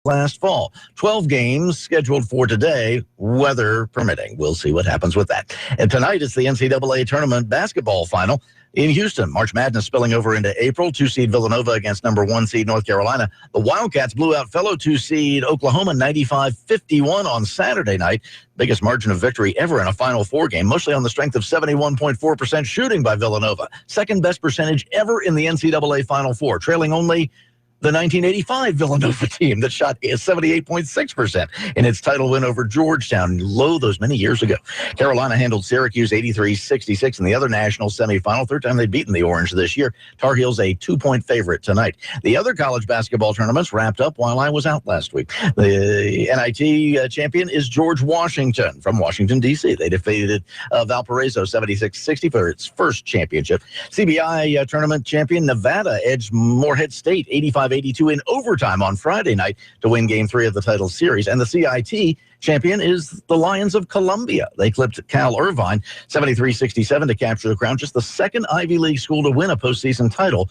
last fall. 12 games scheduled for today, weather permitting. We'll see what happens with that. And tonight is the NCAA tournament basketball final in Houston. March Madness spilling over into April. 2-seed Villanova against number 1 seed North Carolina. The Wildcats blew out fellow 2-seed Oklahoma 95-51 on Saturday night. Biggest margin of victory ever in a Final Four game, mostly on the strength of 71.4% shooting by Villanova. Second best percentage ever in the NCAA Final Four, trailing only the 1985 Villanova team that shot 78.6% in its title win over Georgetown, low those many years ago. Carolina handled Syracuse 83-66 in the other national semifinal. Third time they've beaten the Orange this year. Tar Heels a 2-point favorite tonight. The other college basketball tournaments wrapped up while I was out last week. The NIT champion is George Washington from Washington, D.C. They defeated Valparaiso 76-60 for its first championship. CBI tournament champion Nevada edged Morehead State 85-82 in overtime on Friday night to win Game 3 of the title series. And the CIT champion is the Lions of Columbia. They clipped Cal Irvine 73-67 to capture the crown, just the second Ivy League school to win a postseason title.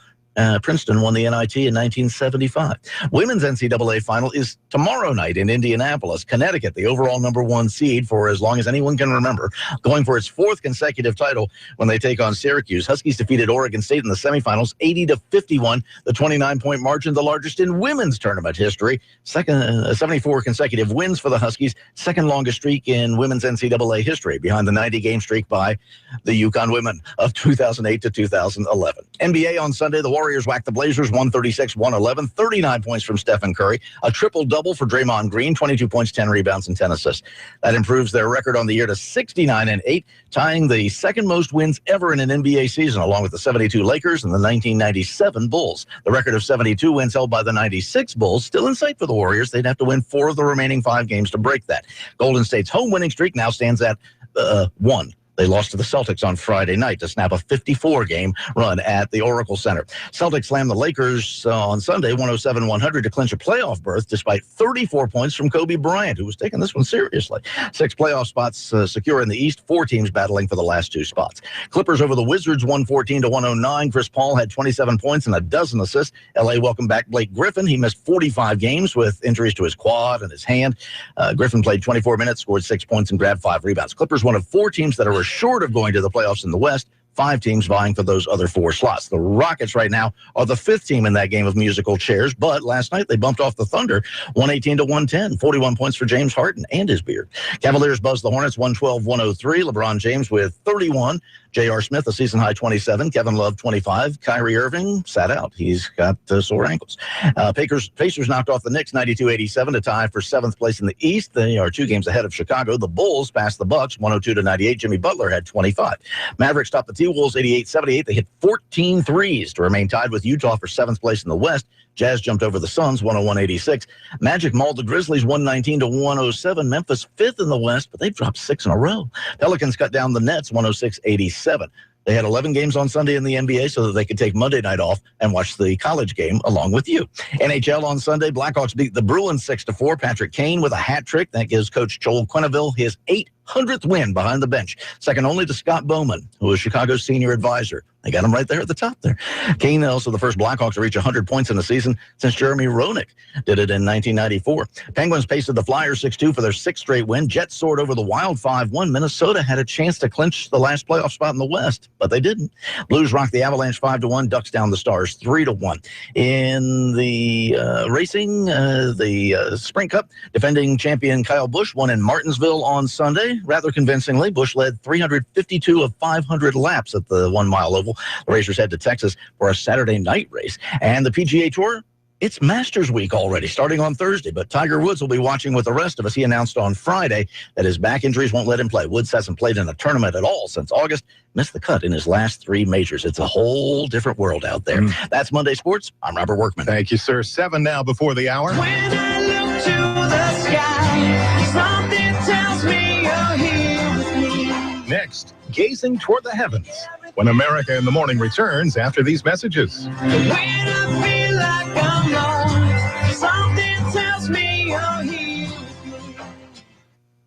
Princeton won the NIT in 1975. Women's NCAA final is tomorrow night in Indianapolis, Connecticut, the overall number 1 seed for as long as anyone can remember, going for its 4th consecutive title when they take on Syracuse. Huskies defeated Oregon State in the semifinals 80-51, the 29-point margin, the largest in women's tournament history. 74 consecutive wins for the Huskies, second longest streak in women's NCAA history, behind the 90-game streak by the UConn women of 2008 to 2011. NBA on Sunday, the Warriors whacked the Blazers 136-111, 39 points from Stephen Curry, a triple-double for Draymond Green, 22 points, 10 rebounds, and 10 assists. That improves their record on the year to 69-8, tying the second most wins ever in an NBA season, along with the 72 Lakers and the 1997 Bulls. The record of 72 wins held by the 96 Bulls, still in sight for the Warriors. They'd have to win 4 of the remaining 5 games to break that. Golden State's home winning streak now stands at 1. They lost to the Celtics on Friday night to snap a 54-game run at the Oracle Center. Celtics slammed the Lakers on Sunday 107-100 to clinch a playoff berth despite 34 points from Kobe Bryant, who was taking this one seriously. 6 playoff spots secure in the East, 4 teams battling for the last 2 spots. Clippers over the Wizards 114-109. Chris Paul had 27 points and a dozen assists. L.A. welcomed back Blake Griffin. He missed 45 games with injuries to his quad and his hand. Griffin played 24 minutes, scored 6 points, and grabbed 5 rebounds. Clippers one of 4 teams that are short of going to the playoffs in the West. 5 teams vying for those other 4 slots. The Rockets right now are the 5th team in that game of musical chairs, but last night they bumped off the Thunder 118-110, 41 points for James Harden and his beard. Cavaliers buzzed the Hornets 112-103, LeBron James with 31, J.R. Smith a season-high 27, Kevin Love 25, Kyrie Irving sat out. He's got sore ankles. Pacers knocked off the Knicks 92-87 to tie for 7th place in the East. They are 2 games ahead of Chicago. The Bulls passed the Bucks 102-98. Jimmy Butler had 25. Mavericks topped the T-Wolves 88-78. They hit 14 threes to remain tied with Utah for 7th place in the West. Jazz jumped over the Suns 101-86. Magic mauled the Grizzlies 119-107. Memphis 5th in the West, but they've dropped 6 in a row. Pelicans cut down the Nets 106-87. They had 11 games on Sunday in the NBA so that they could take Monday night off and watch the college game along with you. NHL on Sunday, Blackhawks beat the Bruins 6-4. Patrick Kane with a hat trick. That gives Coach Joel Quenneville his 800th win behind the bench, second only to Scott Bowman, who was Chicago's senior advisor. They got him right there at the top there. Kane also the first Blackhawks to reach 100 points in a season since Jeremy Roenick did it in 1994. Penguins pasted the Flyers 6-2 for their 6th straight win. Jets soared over the Wild 5-1. Minnesota had a chance to clinch the last playoff spot in the West, but they didn't. Blues rocked the Avalanche 5-1. Ducks down the Stars 3-1. In the racing, the Sprint Cup, defending champion Kyle Busch won in Martinsville on Sunday. Rather convincingly, Busch led 352 of 500 laps at the 1 mile oval. The racers head to Texas for a Saturday night race. And the PGA Tour, it's Masters Week already, starting on Thursday. But Tiger Woods will be watching with the rest of us. He announced on Friday that his back injuries won't let him play. Woods hasn't played in a tournament at all since August. Missed the cut in his last 3 majors. It's a whole different world out there. That's Monday Sports. I'm Robert Workman. Thank you, sir. 7 now before the hour. When I look to the sky, something tells me you're here with me. Next, gazing toward the heavens. When America in the Morning returns after these messages. When I feel like I'm lost, something tells me you're here with me.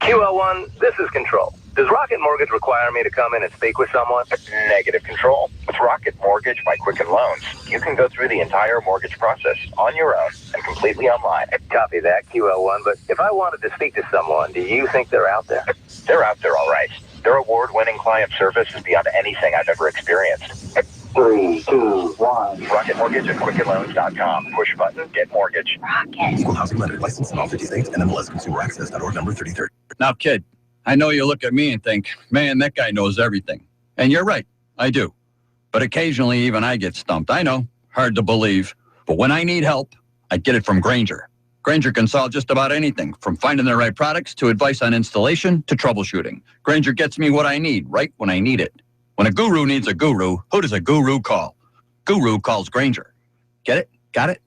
QL1, this is Control. Does Rocket Mortgage require me to come in and speak with someone? Negative control. With Rocket Mortgage by Quicken Loans, you can go through the entire mortgage process on your own and completely online. Copy that, QL1. But if I wanted to speak to someone, do you think they're out there? They're out there all right. Their award-winning client service is beyond anything I've ever experienced. 3, 2, 1. Rocket Mortgage at QuickenLoans.com. Push button, get mortgage. Rocket. Equal housing lender. Licensed in all 50 states. NMLS Consumer Access.org number 3030. Now, kid, I know you look at me and think, man, that guy knows everything. And you're right, I do. But occasionally even I get stumped. I know, hard to believe. But when I need help, I get it from Grainger. Grainger can solve just about anything, from finding the right products to advice on installation to troubleshooting. Grainger gets me what I need right when I need it. When a guru needs a guru, who does a guru call? Guru calls Grainger. Get it? Got it?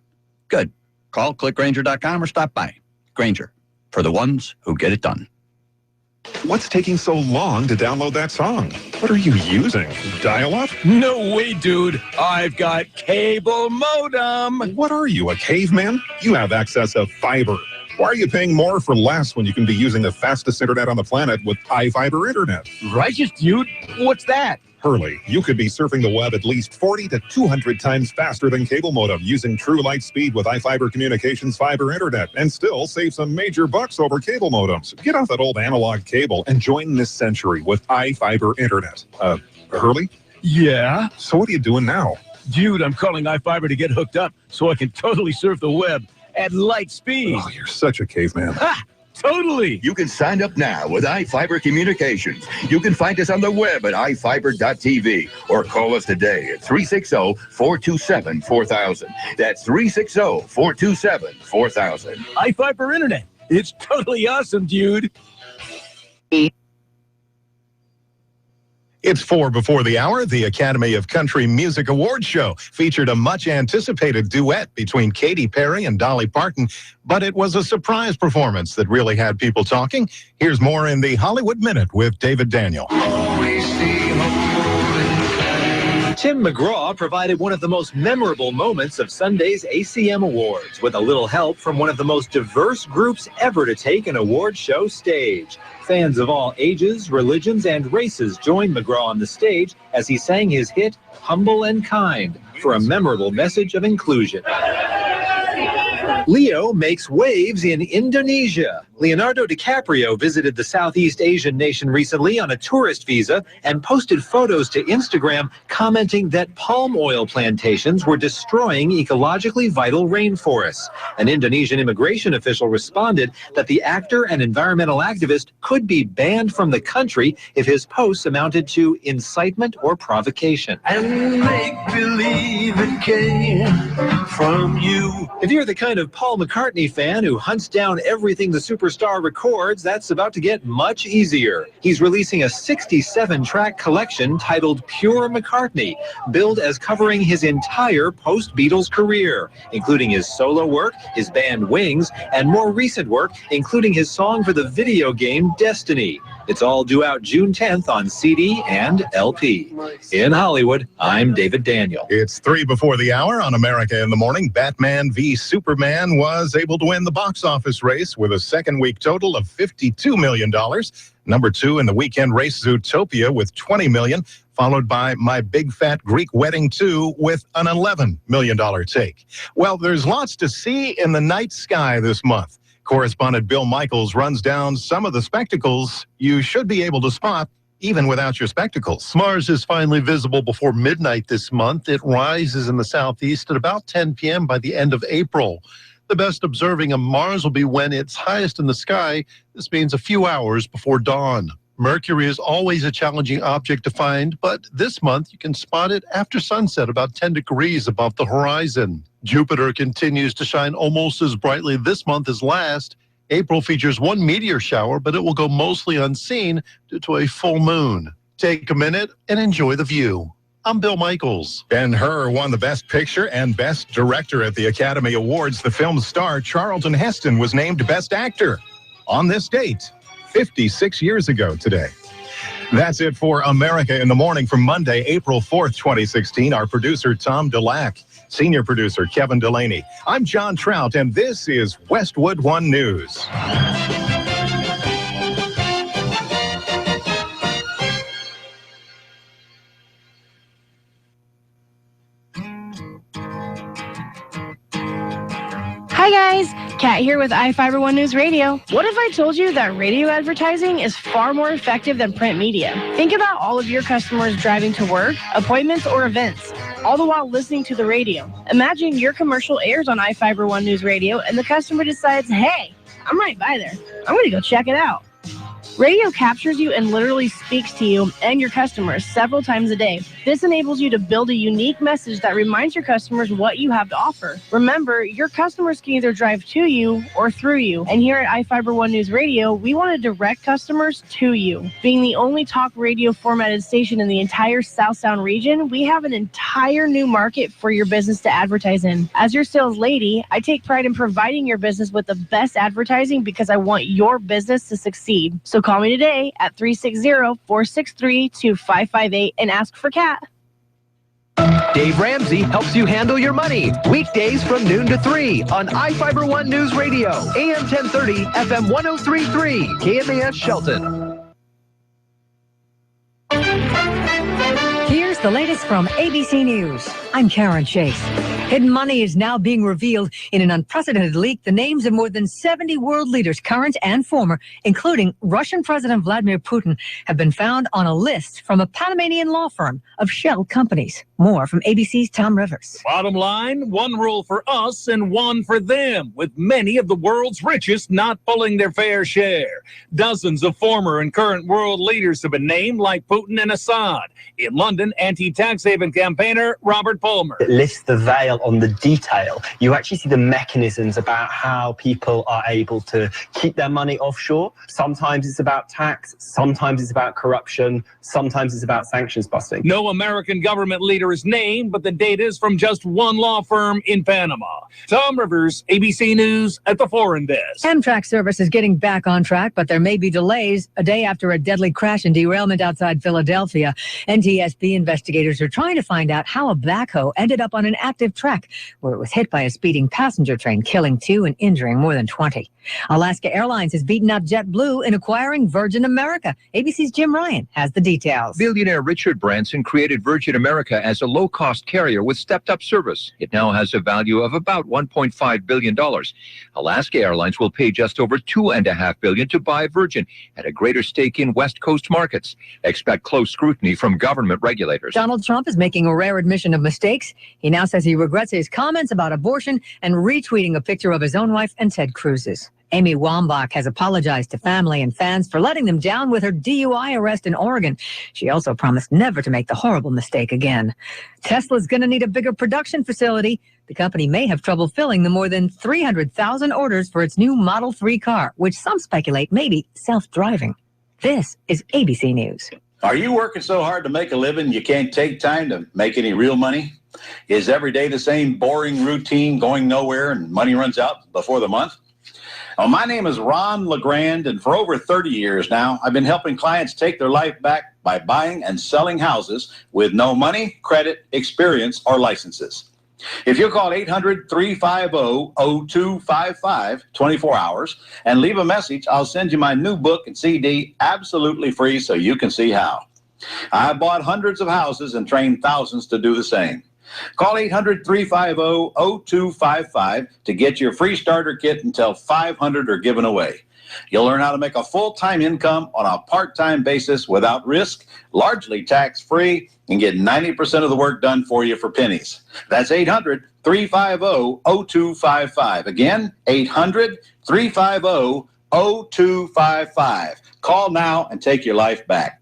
Good. Call, click Grainger.com or stop by. Grainger, for the ones who get it done. What's taking so long to download that song? What are you using? Dial-up? No way, dude. I've got cable modem. What are you, a caveman? You have access to fiber. Why are you paying more for less when you can be using the fastest internet on the planet with iFIBER internet? Righteous, dude. What's that? Hurley, you could be surfing the web at least 40 to 200 times faster than cable modem using true light speed with iFIBER Communications fiber internet and still save some major bucks over cable modems. Get off that old analog cable and join this century with iFIBER internet. Hurley? Yeah? So what are you doing now? Dude, I'm calling iFIBER to get hooked up so I can totally surf the web at light speed. Oh, you're such a caveman. Ha! Totally. You can sign up now with iFIBER Communications. You can find us on the web at iFIBER.tv or call us today at 360-427-4000. That's 360-427-4000. iFIBER Internet. It's totally awesome, dude. It's 4 before the hour. The Academy of Country Music Awards show featured a much-anticipated duet between Katy Perry and Dolly Parton, but it was a surprise performance that really had people talking. Here's more in the Hollywood Minute with David Daniel. Tim McGraw provided one of the most memorable moments of Sunday's ACM Awards with a little help from one of the most diverse groups ever to take an award show stage. Fans of all ages, religions, and races joined McGraw on the stage as he sang his hit, Humble and Kind, for a memorable message of inclusion. Leo makes waves in Indonesia. Leonardo DiCaprio visited the Southeast Asian nation recently on a tourist visa and posted photos to Instagram commenting that palm oil plantations were destroying ecologically vital rainforests. An Indonesian immigration official responded that the actor and environmental activist could be banned from the country if his posts amounted to incitement or provocation. And make believe it came from you. If you're the kind of Paul McCartney fan who hunts down everything the superstar records, that's about to get much easier. He's releasing a 67-track collection titled Pure McCartney, billed as covering his entire post-Beatles career, including his solo work, his band Wings, and more recent work, including his song for the video game Destiny. It's all due out June 10th on CD and LP. In Hollywood, I'm David Daniel. It's 3 before the hour on America in the Morning. Batman v Superman was able to win the box office race with a second-week total of $52 million. Number 2 in the weekend race, Zootopia, with $20 million, followed by My Big Fat Greek Wedding 2 with an $11 million take. Well, there's lots to see in the night sky this month. Correspondent Bill Michaels runs down some of the spectacles you should be able to spot even without your spectacles. Mars is finally visible before midnight this month. It rises in the southeast at about 10 p.m. by the end of April. The best observing of Mars will be when it's highest in the sky. This means a few hours before dawn. Mercury is always a challenging object to find, but this month you can spot it after sunset about 10 degrees above the horizon. Jupiter continues to shine almost as brightly this month as last. April features one meteor shower, but it will go mostly unseen due to a full moon. Take a minute and enjoy the view. I'm Bill Michaels. Ben-Hur won the Best Picture and Best Director at the Academy Awards. The film's star, Charlton Heston, was named Best Actor on this date, 56 years ago today. That's it for America in the Morning from Monday, April 4th, 2016. Our producer, Tom Dulac. Senior producer, Kevin Delaney. I'm John Trout, and this is Westwood One News. Kat here with iFIBER ONE Newsradio. What if I told you that radio advertising is far more effective than print media? Think about all of your customers driving to work, appointments, or events, all the while listening to the radio. Imagine your commercial airs on iFIBER ONE Newsradio and the customer decides, hey, I'm right by there. I'm going to go check it out. Radio captures you and literally speaks to you and your customers several times a day. This enables you to build a unique message that reminds your customers what you have to offer. Remember, your customers can either drive to you or through you. And here at iFIBER ONE Newsradio, we want to direct customers to you. Being the only talk radio formatted station in the entire South Sound region, we have an entire new market for your business to advertise in. As your sales lady, I take pride in providing your business with the best advertising because I want your business to succeed. So call me today at 360-463-2558 and ask for Kat. Dave Ramsey helps you handle your money. Weekdays from noon to 3 on iFIBER ONE Newsradio, AM 1030, FM 1033, KMAS Shelton. Here's the latest from ABC News. I'm Karen Chase. Hidden money is now being revealed in an unprecedented leak. The names of more than 70 world leaders, current and former, including Russian President Vladimir Putin, have been found on a list from a Panamanian law firm of shell companies. More from ABC's Tom Rivers. Bottom line, one rule for us and one for them, with many of the world's richest not pulling their fair share. Dozens of former and current world leaders have been named, like Putin and Assad. In London, anti-tax haven campaigner Robert Palmer. It lifts the veil on the detail. You actually see the mechanisms about how people are able to keep their money offshore. Sometimes it's about tax, sometimes it's about corruption, sometimes it's about sanctions busting. No American government leader is named, but the data is from just one law firm in Panama. Tom Rivers, ABC News at the Foreign Desk. Amtrak service is getting back on track, but there may be delays. A day after a deadly crash and derailment outside Philadelphia, NTSB investigators are trying to find out how a backhoe ended up on an active track where it was hit by a speeding passenger train, killing 2 and injuring more than 20. Alaska Airlines has beaten out JetBlue in acquiring Virgin America. ABC's Jim Ryan has the details. Billionaire Richard Branson created Virgin America as a low-cost carrier with stepped-up service. It now has a value of about $1.5 billion. Alaska Airlines will pay just over $2.5 billion to buy Virgin at a greater stake in West Coast markets. Expect close scrutiny from government regulators. Donald Trump is making a rare admission of mistakes. He now says he regrets his comments about abortion and retweeting a picture of his own wife and Ted Cruz's. Amy Wambach has apologized to family and fans for letting them down with her DUI arrest in Oregon. She also promised never to make the horrible mistake again. Tesla's going to need a bigger production facility. The company may have trouble filling the more than 300,000 orders for its new Model 3 car, which some speculate may be self-driving. This is ABC News. Are you working so hard to make a living you can't take time to make any real money? Is every day the same boring routine going nowhere and money runs out before the month? Well, my name is Ron LeGrand, and for over 30 years now, I've been helping clients take their life back by buying and selling houses with no money, credit, experience, or licenses. If you call 800-350-0255, 24 hours, and leave a message, I'll send you my new book and CD absolutely free so you can see how. I bought hundreds of houses and trained thousands to do the same. Call 800-350-0255 to get your free starter kit until 500 are given away. You'll learn how to make a full-time income on a part-time basis without risk, largely tax-free, and get 90% of the work done for you for pennies. That's 800-350-0255. Again, 800-350-0255. Call now and take your life back.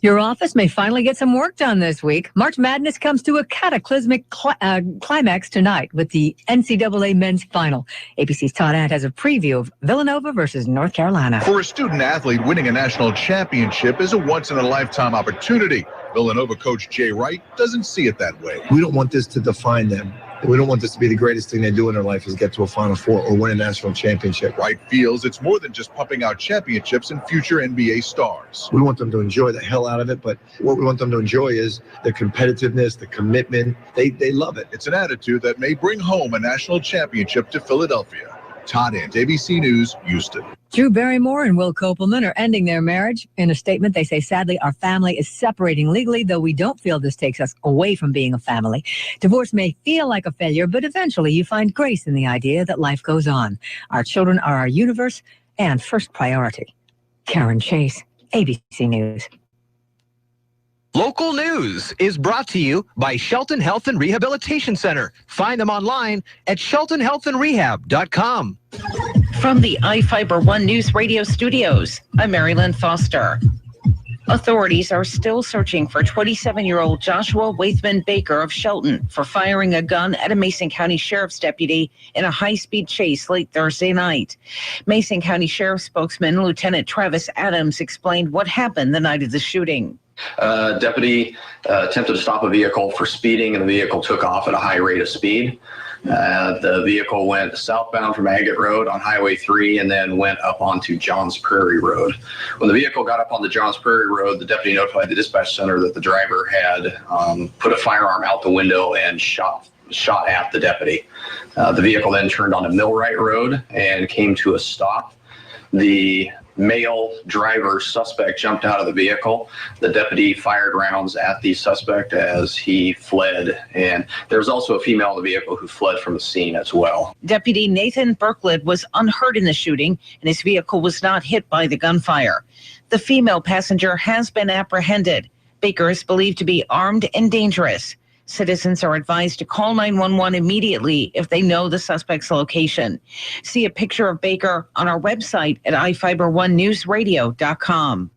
Your office may finally get some work done this week. March Madness comes to a cataclysmic climax tonight with the NCAA men's final. ABC's Todd Ant has a preview of Villanova versus North Carolina. For a student athlete, winning a national championship is a once-in-a-lifetime opportunity. Villanova coach Jay Wright doesn't see it that way. We don't want this to define them. We don't want this to be the greatest thing they do in their life is get to a Final Four or win a national championship. Wright feels it's more than just pumping out championships and future NBA stars. We want them to enjoy the hell out of it, but what we want them to enjoy is the competitiveness, the commitment. They love it. It's an attitude that may bring home a national championship to Philadelphia. Todd Ant, ABC News, Houston. Drew Barrymore and Will Kopelman are ending their marriage. In a statement, they say, sadly, our family is separating legally, though we don't feel this takes us away from being a family. Divorce may feel like a failure, but eventually you find grace in the idea that life goes on. Our children are our universe and first priority. Karen Chase, ABC News. Local news is brought to you by Shelton Health and Rehabilitation Center. Find them online at sheltonhealthandrehab.com. From the iFIBER ONE Newsradio studios, I'm Marilyn Foster. Authorities are still searching for 27-year-old Joshua Waithman Baker of Shelton for firing a gun at a Mason County Sheriff's deputy in a high-speed chase late Thursday night. Mason County Sheriff's spokesman Lieutenant Travis Adams explained what happened the night of the shooting. Deputy attempted to stop a vehicle for speeding, and the vehicle took off at a high rate of speed. The vehicle went southbound from Agate Road on Highway 3 and then went up onto Johns Prairie Road. When the vehicle got up on the Johns Prairie Road, the deputy notified the dispatch center that the driver had put a firearm out the window and shot at the deputy. The vehicle then turned onto Millwright Road and came to a stop. The male driver suspect jumped out of the vehicle. The deputy fired rounds at the suspect as he fled, and there was also a female in the vehicle who fled from the scene as well. Deputy Nathan Berklid was unhurt in the shooting, and his vehicle was not hit by the gunfire. The female passenger has been apprehended. Baker is believed to be armed and dangerous. Citizens are advised to call 911 immediately if they know the suspect's location. See a picture of Baker on our website at iFIBER1newsradio.com.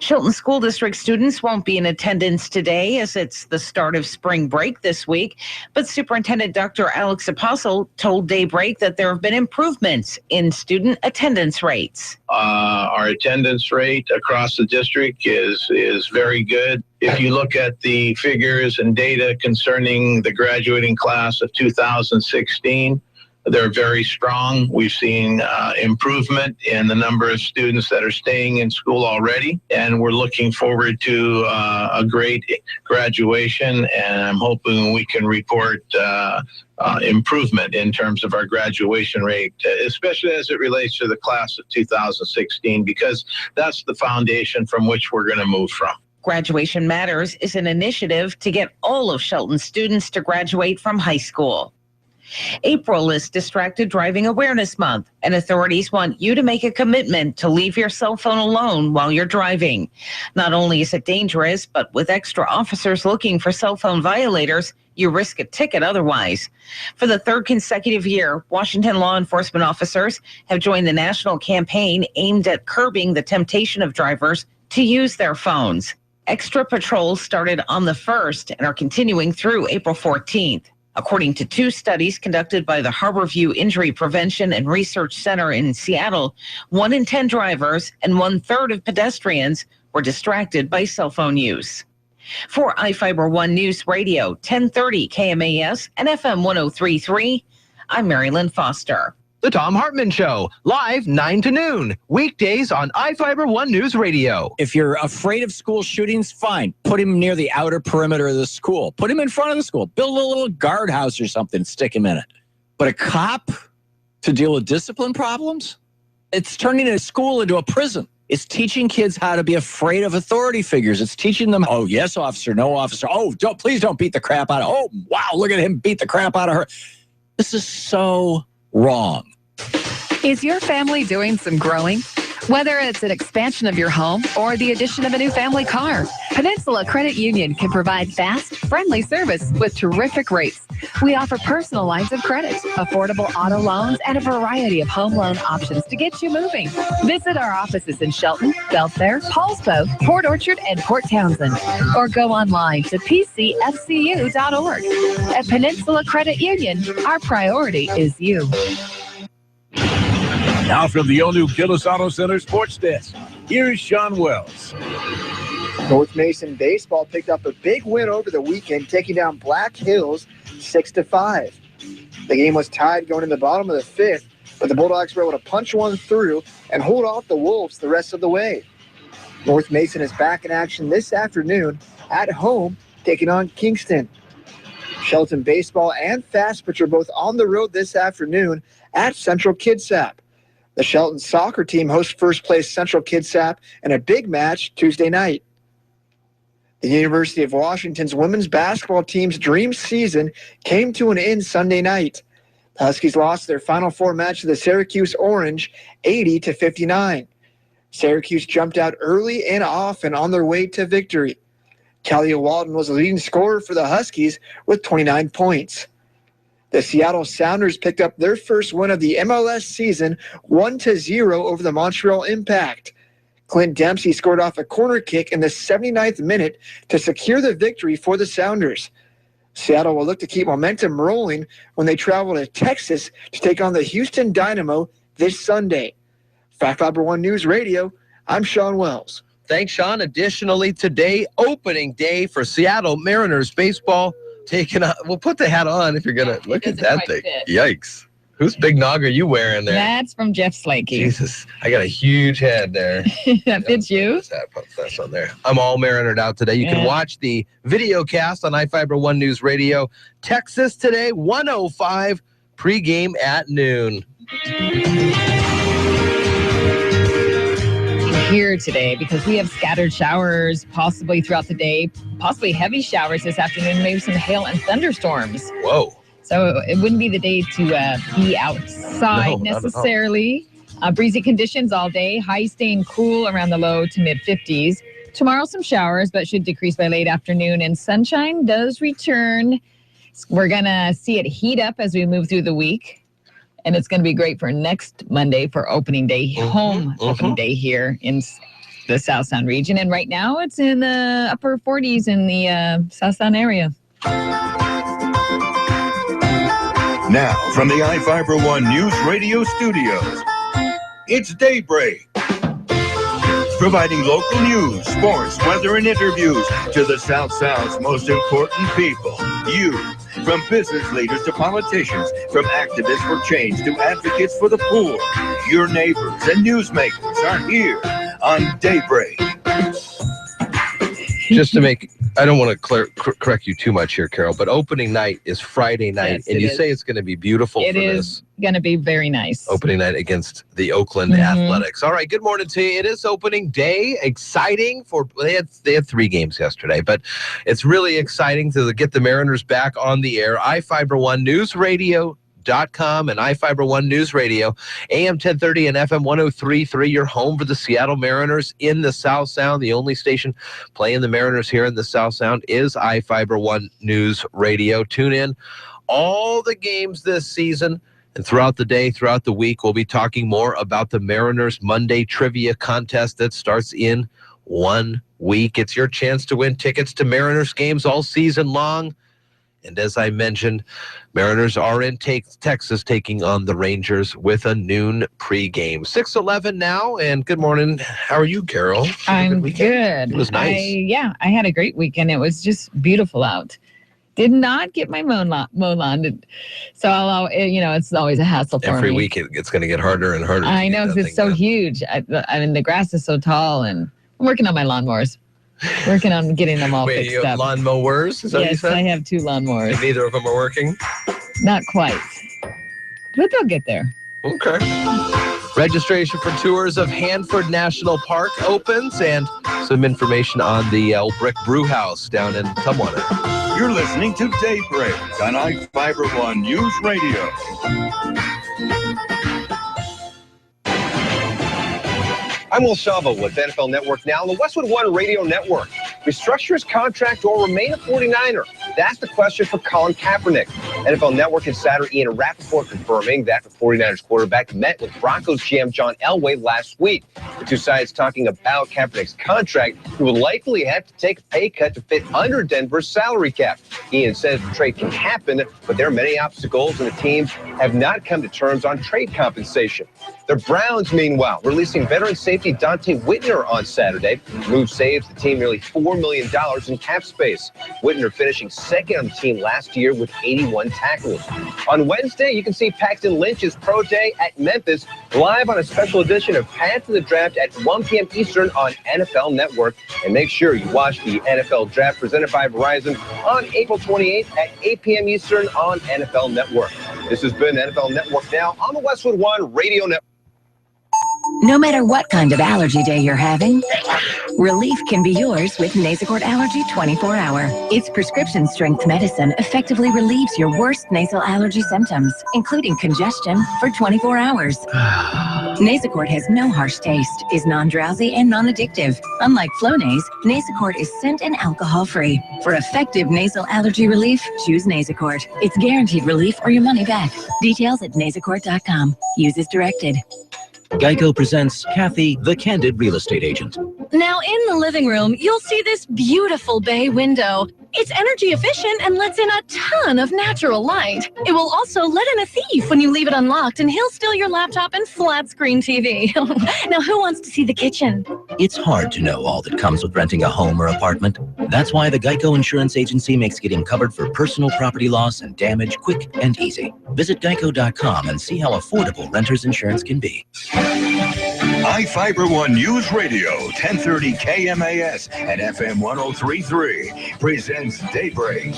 Shelton School District students won't be in attendance today as it's the start of spring break this week, but Superintendent Dr. Alex Apostle told Daybreak that there have been improvements in student attendance rates. Our attendance rate across the district is very good. If you look at the figures and data concerning the graduating class of 2016, they're very strong. We've seen improvement in the number of students that are staying in school already, and we're looking forward to a great graduation, and I'm hoping we can report improvement in terms of our graduation rate, especially as it relates to the class of 2016, because that's the foundation from which we're going to move from. Graduation Matters is an initiative to get all of Shelton's students to graduate from high school. April is Distracted Driving Awareness Month, and authorities want you to make a commitment to leave your cell phone alone while you're driving. Not only is it dangerous, but with extra officers looking for cell phone violators, you risk a ticket otherwise. For the third consecutive year, Washington law enforcement officers have joined the national campaign aimed at curbing the temptation of drivers to use their phones. Extra patrols started on the 1st and are continuing through April 14th. According to two studies conducted by the Harborview Injury Prevention and Research Center in Seattle, 1 in 10 drivers and 1/3 of pedestrians were distracted by cell phone use. For iFIBER ONE News Radio, 1030 KMAS and FM 103.3, I'm Marilyn Foster. The Tom Hartman Show, live 9 to noon, weekdays on iFIBER ONE News Radio. If you're afraid of school shootings, fine. Put him near the outer perimeter of the school. Put him in front of the school. Build a little guardhouse or something, stick him in it. But a cop to deal with discipline problems? It's turning a school into a prison. It's teaching kids how to be afraid of authority figures. It's teaching them, oh, yes, officer, no, officer. Oh, please don't beat the crap out of her. Oh, wow, look at him beat the crap out of her. This is so wrong. Is your family doing some growing? Whether it's an expansion of your home or the addition of a new family car, Peninsula Credit Union can provide fast, friendly service with terrific rates. We offer personal lines of credit, affordable auto loans, and a variety of home loan options to get you moving. Visit our offices in Shelton, Belfair, Paulsbo, Port Orchard, and Port Townsend, or go online to pcfcu.org. At Peninsula Credit Union, our priority is you. Now from the all-new Gillis Auto Center Sports Desk, here's Sean Wells. North Mason baseball picked up a big win over the weekend, taking down Black Hills 6-5. The game was tied going in the bottom of the 5th, but the Bulldogs were able to punch one through and hold off the Wolves the rest of the way. North Mason is back in action this afternoon at home, taking on Kingston. Shelton baseball and Fast Pitch are both on the road this afternoon at Central Kitsap. The Shelton soccer team hosts first-place Central Kitsap in a big match Tuesday night. The University of Washington's women's basketball team's dream season came to an end Sunday night. The Huskies lost their Final Four match to the Syracuse Orange 80-59. Syracuse jumped out early and often on their way to victory. Talia Walden was the leading scorer for the Huskies with 29 points. The Seattle Sounders picked up their first win of the MLS season 1-0 over the Montreal Impact. Clint Dempsey scored off a corner kick in the 79th minute to secure the victory for the Sounders. Seattle will look to keep momentum rolling when they travel to Texas to take on the Houston Dynamo this Sunday. For iFIBER One News Radio, I'm Sean Wells. Thanks, Sean. Additionally, today, opening day for Seattle Mariners baseball. We'll put the hat on if you're going to look at that thing. Yikes. Whose big nog are you wearing there? That's from Jeff Slakey. Jesus, I got a huge head there. That fits you. That's on there. I'm all marinered out today. You can watch the video cast on iFIBER One News Radio. Texas today, 105, pregame at noon. Here today because we have scattered showers possibly throughout the day, possibly heavy showers this afternoon, maybe some hail and thunderstorms. Whoa. So it wouldn't be the day to be outside necessarily. Breezy conditions all day, high staying cool around the low to mid 50s. Tomorrow some showers, but should decrease by late afternoon, and sunshine does return. We're going to see it heat up as we move through the week. And it's going to be great for next Monday for opening day, opening day here in the South Sound region. And right now it's in the upper 40s in the South Sound area. Now, from the iFIBER One News Radio studios, it's Daybreak. Providing local news, sports, weather, and interviews to the South Sound's most important people. You. From business leaders to politicians, from activists for change to advocates for the poor, your neighbors and newsmakers are here on Daybreak. Just to make, I don't want to correct you too much here, Carol, but opening night is Friday night, and you say it's going to be beautiful for this. It is going to be very nice. Opening night against the Oakland Athletics. All right, good morning to you. It is opening day. Exciting for they had 3 games yesterday, but it's really exciting to get the Mariners back on the air. iFIBER One Newsradio.com and iFIBER One News Radio, AM 1030 and FM 103.3, your home for the Seattle Mariners in the South Sound. The only station playing the Mariners here in the South Sound is iFIBER One News Radio. Tune in all the games this season, and throughout the day, throughout the week, we'll be talking more about the Mariners Monday Trivia Contest that starts in 1 week. It's your chance to win tickets to Mariners games all season long. And as I mentioned, Mariners are in Texas taking on the Rangers with a noon pregame. 6:11 now, and good morning. How are you, Carol? I'm good. It was nice. I had a great weekend. It was just beautiful out. Did not get my mow lawn. So it's always a hassle for me. Every week it's going to get harder and harder. I know, because it's so huge. I mean, the grass is so tall, and I'm working on my lawnmowers. Working on getting them all fixed you have up. lawnmowers? Is that what you said? I have 2 lawnmowers. And neither of them are working? Not quite. But they'll get there. Okay. Registration for tours of Hanford National Park opens, and some information on the Old Brick Brew House down in Tumwater. You're listening to Daybreak on iFIBER One News Radio. I'm Will Salvo with NFL Network Now on the Westwood One Radio Network. Restructure his contract or remain a 49er? That's the question for Colin Kaepernick. NFL Network insider Ian Rappaport confirming that the 49ers quarterback met with Broncos GM John Elway last week. The two sides talking about Kaepernick's contract, who will likely have to take a pay cut to fit under Denver's salary cap. Ian says the trade can happen, but there are many obstacles, and the teams have not come to terms on trade compensation. The Browns, meanwhile, releasing veteran safety Dante Whitner on Saturday. The move saves the team nearly $4 million in cap space. Whitner finishing second on the team last year with 81 tackles. On Wednesday, you can see Paxton Lynch's Pro Day at Memphis live on a special edition of Path to the Draft at 1 p.m. Eastern on NFL Network. And make sure you watch the NFL Draft presented by Verizon on April 28th at 8 p.m. Eastern on NFL Network. This has been NFL Network Now on the Westwood One Radio Network. No matter what kind of allergy day you're having, relief can be yours with Nasacort Allergy 24-Hour. Its prescription-strength medicine effectively relieves your worst nasal allergy symptoms, including congestion, for 24 hours. Nasacort has no harsh taste, is non-drowsy, and non-addictive. Unlike Flonase, Nasacort is scent and alcohol-free. For effective nasal allergy relief, choose Nasacort. It's guaranteed relief or your money back. Details at nasacort.com. Use as directed. Geico presents Kathy, the Candid Real Estate Agent. Now in the living room, you'll see this beautiful bay window. It's energy efficient and lets in a ton of natural light. It will also let in a thief when you leave it unlocked, and he'll steal your laptop and flat screen TV. Now who wants to see the kitchen? It's hard to know all that comes with renting a home or apartment. That's why the Geico Insurance Agency makes getting covered for personal property loss and damage quick and easy. Visit geico.com and see how affordable renter's insurance can be. iFIBER One News Radio, 1030 KMAS and FM 103.3 presents Daybreak.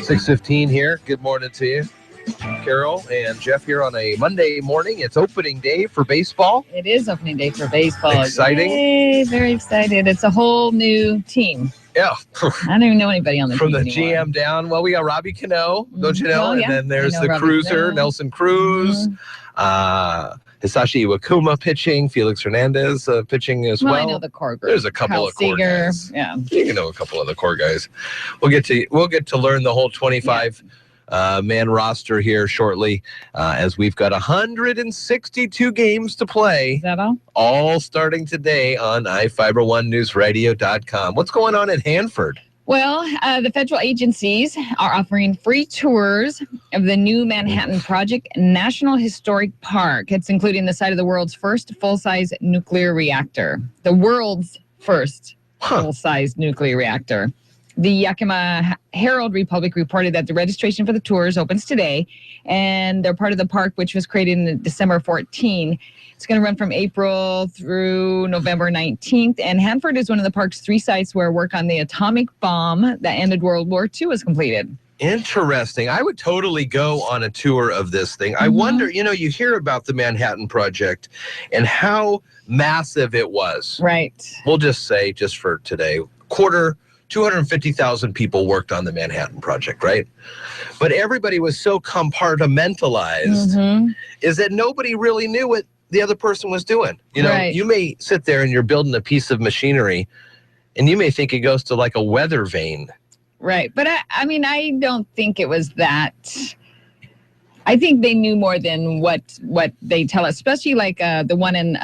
$6:15 here. Good morning to you. Carol and Jeff here on a Monday morning. It's opening day for baseball. It is opening day for baseball. Exciting. Yay, very excited. It's a whole new team. Yeah. I don't even know anybody on the From team the anymore. GM down, well, we got Robbie Cano, don't you know? Oh, yeah. And then there's I know the Robbie cruiser, Cano. Nelson Cruz, Hisashi Iwakuma pitching, Felix Hernandez pitching as well. I know the core group. There's a couple Kyle of core Seager. guys. Yeah. You know a couple of the core guys. We'll get to learn the whole 25 man roster here shortly, as we've got 162 games to play. Is that all? All starting today on iFiber1newsradio.com. What's going on in Hanford? Well, the federal agencies are offering free tours of the new Manhattan Project National Historic Park. It's including the site of the world's first full-size nuclear reactor. The world's first full-size nuclear reactor. The Yakima Herald Republic reported that the registration for the tours opens today, and they're part of the park, which was created in December 14. It's going to run from April through November 19th, and Hanford is one of the park's 3 sites where work on the atomic bomb that ended World War II was completed. Interesting. I would totally go on a tour of this thing. I wonder, you hear about the Manhattan Project and how massive it was. Right. We'll just say, just for today, 250,000 people worked on the Manhattan Project, right? But everybody was so compartmentalized is that nobody really knew what the other person was doing. You may sit there and you're building a piece of machinery and you may think it goes to like a weather vane. Right. But I don't think it was that. I think they knew more than what they tell us, especially like the one in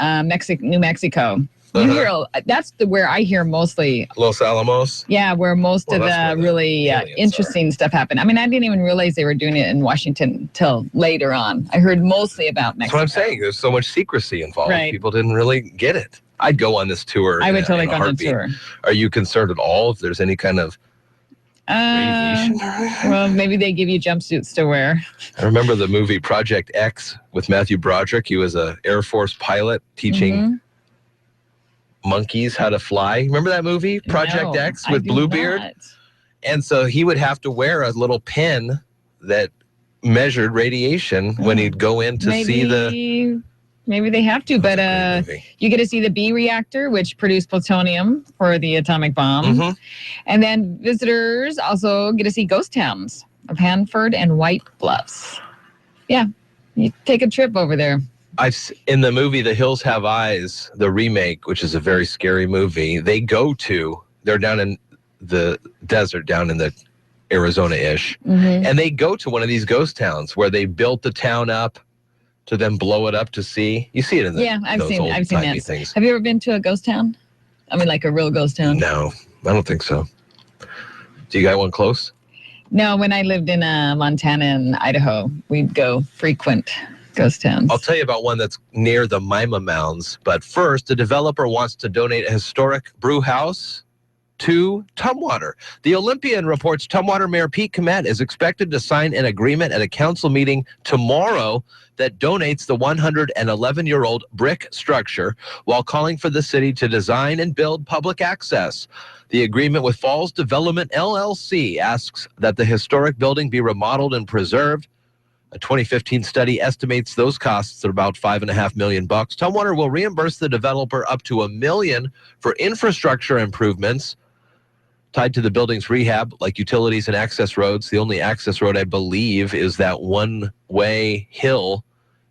New Mexico. You hear, that's where I hear mostly. Los Alamos? Yeah, where most of the really interesting stuff happened. I didn't even realize they were doing it in Washington until later on. I heard mostly about Mexico. That's what I'm saying. There's so much secrecy involved. Right. People didn't really get it. I'd go on this tour. I would totally in a go on the heartbeat. tour. Are you concerned at all if there's any kind of radiation? Well, maybe they give you jumpsuits to wear. I remember the movie Project X with Matthew Broderick. He was an Air Force pilot teaching monkeys how to fly. Remember that movie, Project X, with Bluebeard? Not. And so he would have to wear a little pen that measured radiation when he'd go in to see the... Maybe they have to, but you get to see the B reactor, which produced plutonium for the atomic bomb. And then visitors also get to see ghost towns of Hanford and White Bluffs. Yeah, you take a trip over there. In the movie The Hills Have Eyes, the remake, which is a very scary movie, they're down in the desert, down in the Arizona-ish, and they go to one of these ghost towns where they built the town up to then blow it up to see. You see it in I've seen that. things. Have you ever been to a ghost town? Like a real ghost town? No, I don't think so. Do you got one close? No, when I lived in Montana and Idaho, we'd go frequent ghost towns. I'll tell you about one that's near the Mima Mounds. But first, a developer wants to donate a historic brew house to Tumwater. The Olympian reports Tumwater Mayor Pete Komet is expected to sign an agreement at a council meeting tomorrow that donates the 111-year-old brick structure while calling for the city to design and build public access. The agreement with Falls Development LLC asks that the historic building be remodeled and preserved. A 2015 study estimates those costs at about $5.5 million. Tumwater will reimburse the developer up to $1 million for infrastructure improvements tied to the building's rehab, like utilities and access roads. The only access road, I believe, is that one-way hill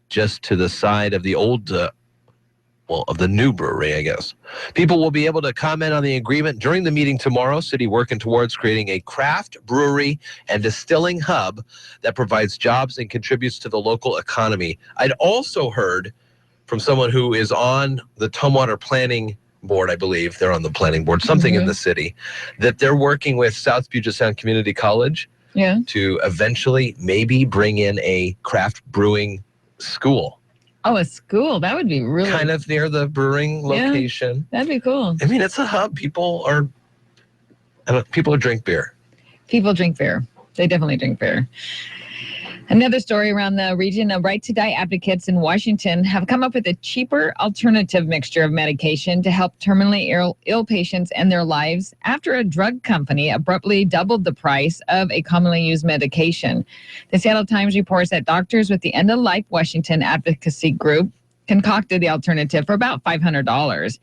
just to the side of the old, of the new brewery, I guess. People will be able to comment on the agreement during the meeting tomorrow. City working towards creating a craft brewery and distilling hub that provides jobs and contributes to the local economy. I'd also heard from someone who is on the Tumwater Planning Board, I believe they're on the planning board, something in the city, that they're working with South Puget Sound Community College to eventually maybe bring in a craft brewing school. Oh, a school. That would be really... kind of near the brewing location. That'd be cool. I mean, it's a hub. People drink beer. People drink beer. They definitely drink beer. Another story around the region, Right to Die advocates in Washington have come up with a cheaper alternative mixture of medication to help terminally ill patients end their lives after a drug company abruptly doubled the price of a commonly used medication. The Seattle Times reports that doctors with the End of Life Washington advocacy group concocted the alternative for about $500.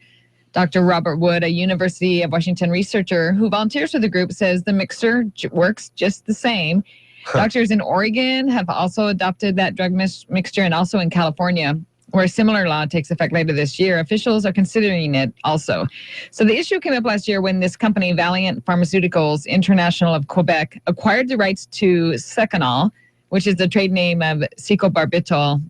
Dr. Robert Wood, a University of Washington researcher who volunteers for the group, says the mixture works just the same. Doctors in Oregon have also adopted that drug mixture, and also in California, where a similar law takes effect later this year. Officials are considering it also. So the issue came up last year when this company, Valiant Pharmaceuticals International of Quebec, acquired the rights to Seconal, which is the trade name of secobarbital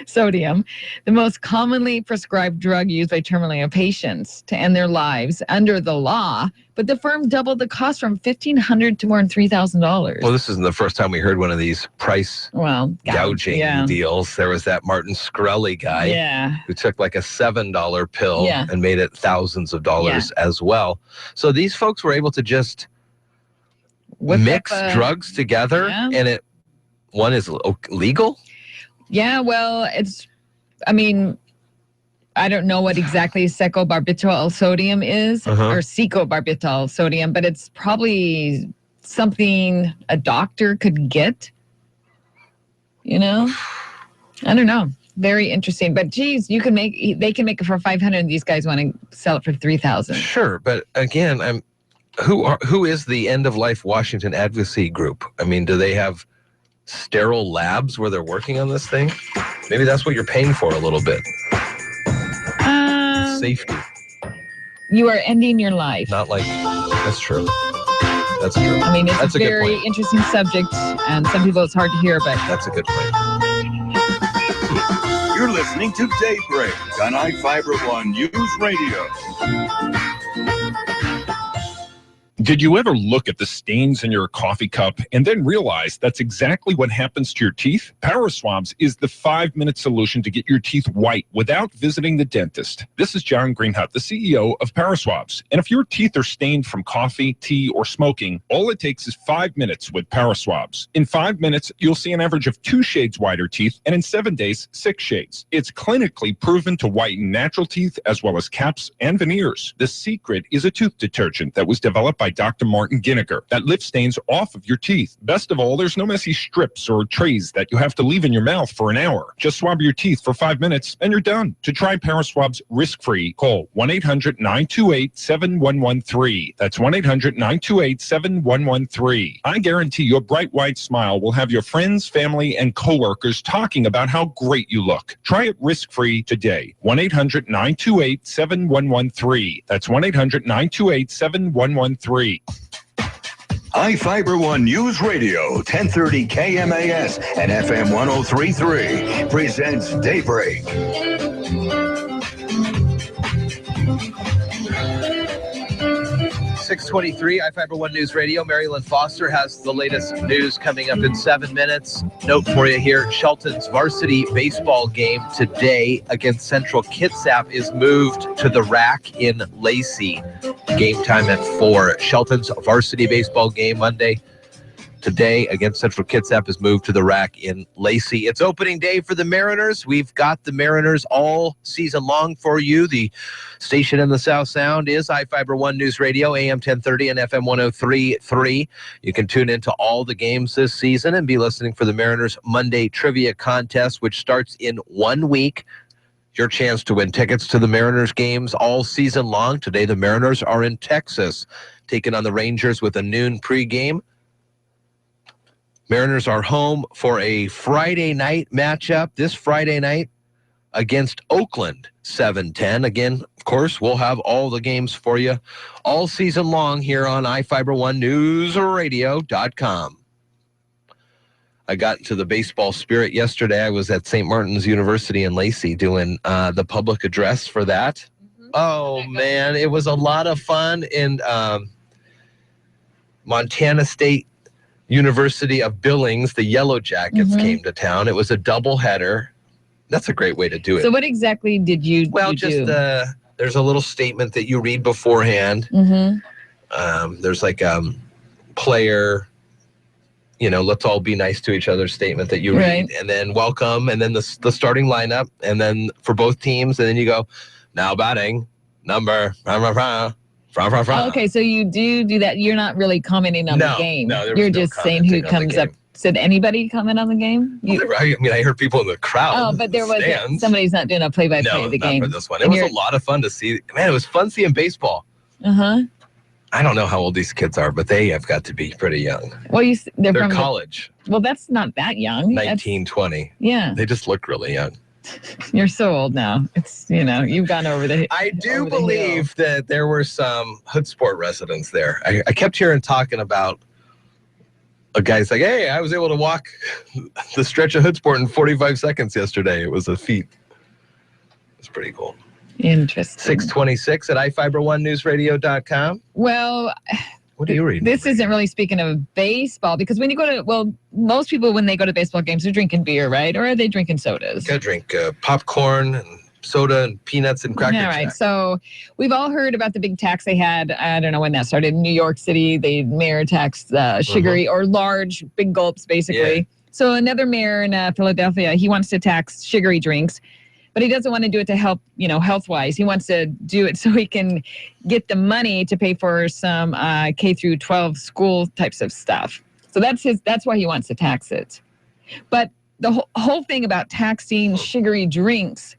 sodium, the most commonly prescribed drug used by terminally ill patients to end their lives under the law. But the firm doubled the cost from $1,500 to more than $3,000. Well, this isn't the first time we heard one of these price gouging deals. There was that Martin Shkreli guy who took like a $7 pill and made it thousands of dollars as well. So these folks were able to just mix drugs together, and one is legal? Yeah, well, I don't know what exactly secobarbital sodium is, or secobarbital sodium, but it's probably something a doctor could get, I don't know. Very interesting. But geez, they can make it for $500 and these guys want to sell it for $3,000. Sure, but again, who is the End of Life Washington advocacy group? I mean, do they have sterile labs where they're working on this thing? Maybe that's what you're paying for a little bit. Safety. You are ending your life. Not like, that's true. That's true. I mean, it's a very interesting subject, and some people it's hard to hear, but... That's a good point. You're listening to Daybreak on iFIBER ONE Newsradio. Did you ever look at the stains in your coffee cup and then realize that's exactly what happens to your teeth? PowerSwabs is the 5-minute solution to get your teeth white without visiting the dentist. This is John Greenhut, the CEO of PowerSwabs. And if your teeth are stained from coffee, tea, or smoking, all it takes is 5 minutes with PowerSwabs. In 5 minutes, you'll see an average of 2 shades whiter teeth, and in 7 days, 6 shades. It's clinically proven to whiten natural teeth as well as caps and veneers. The secret is a tooth detergent that was developed by Dr. Martin Ginniger that lifts stains off of your teeth. Best of all, there's no messy strips or trays that you have to leave in your mouth for an hour. Just swab your teeth for 5 minutes and you're done. To try PowerSwabs risk-free, call 1-800-928-7113. That's 1-800-928-7113. I guarantee your bright white smile will have your friends, family, and coworkers talking about how great you look. Try it risk-free today. 1-800-928-7113. That's 1-800-928-7113. iFIBER ONE Newsradio, 1030 KMAS and FM 103.3 presents Daybreak. 623, iFIBER One News Radio. Marilyn Foster has the latest news coming up in 7 minutes. Note for you here, Shelton's varsity baseball game today against Central Kitsap is moved to the rack in Lacey. Game time at 4. Shelton's varsity baseball game Monday today against Central Kitsap is moved to the rack in Lacey. It's opening day for the Mariners. We've got the Mariners all season long for you. The station in the South Sound is iFIBER One News Radio, AM 1030 and FM 103.3. You can tune into all the games this season and be listening for the Mariners Monday Trivia Contest, which starts in 1 week. Your chance to win tickets to the Mariners games all season long. Today, the Mariners are in Texas, taking on the Rangers with a noon pregame. Mariners are home for a Friday night matchup this Friday night against Oakland, 7:10. Again, of course, we'll have all the games for you all season long here on iFIBER One Newsradio.com. I got into the baseball spirit yesterday. I was at St. Martin's University in Lacey doing the public address for that. Mm-hmm. Oh, man, it was a lot of fun. In Montana State University of Billings, the Yellow Jackets came to town. It was a doubleheader. That's a great way to do it. So what exactly did you do? There's a little statement that you read beforehand. There's like player, let's all be nice to each other statement that you read, and then welcome, and then the starting lineup, and then for both teams, and then you go, now batting, number, Okay, so you do that. You're not really commenting on the game. No, you're just saying who comes up. Did anybody comment on the game? I heard people in the crowd. Oh, but there was somebody's not doing a play-by-play of the game. No, not for this one. It was a lot of fun to see. Man, it was fun seeing baseball. Uh-huh. I don't know how old these kids are, but they have got to be pretty young. Well, they're from college. Well, that's not that young. 19, 20. Yeah. They just look really young. You're so old now. It's, you've gone over the I do believe that there were some Hoodsport residents there. I kept hearing talking about a guy's like, hey, I was able to walk the stretch of Hoodsport in 45 seconds yesterday. It was a feat. It's pretty cool. Interesting. 626 at iFIBER1Newsradio.com. Well, what are you reading? This isn't really speaking of baseball, because when you go to, most people, when they go to baseball games, they're drinking beer, right? Or are they drinking sodas? Gotta drink popcorn and soda and peanuts and Cracker Jack. All right. So we've all heard about the big tax they had. I don't know when that started. In New York City, the mayor taxed sugary or large, big gulps, basically. Yeah. So another mayor in Philadelphia, he wants to tax sugary drinks. But he doesn't want to do it to help, health-wise. He wants to do it so he can get the money to pay for some K through 12 school types of stuff. So that's why he wants to tax it. But the whole thing about taxing sugary drinks,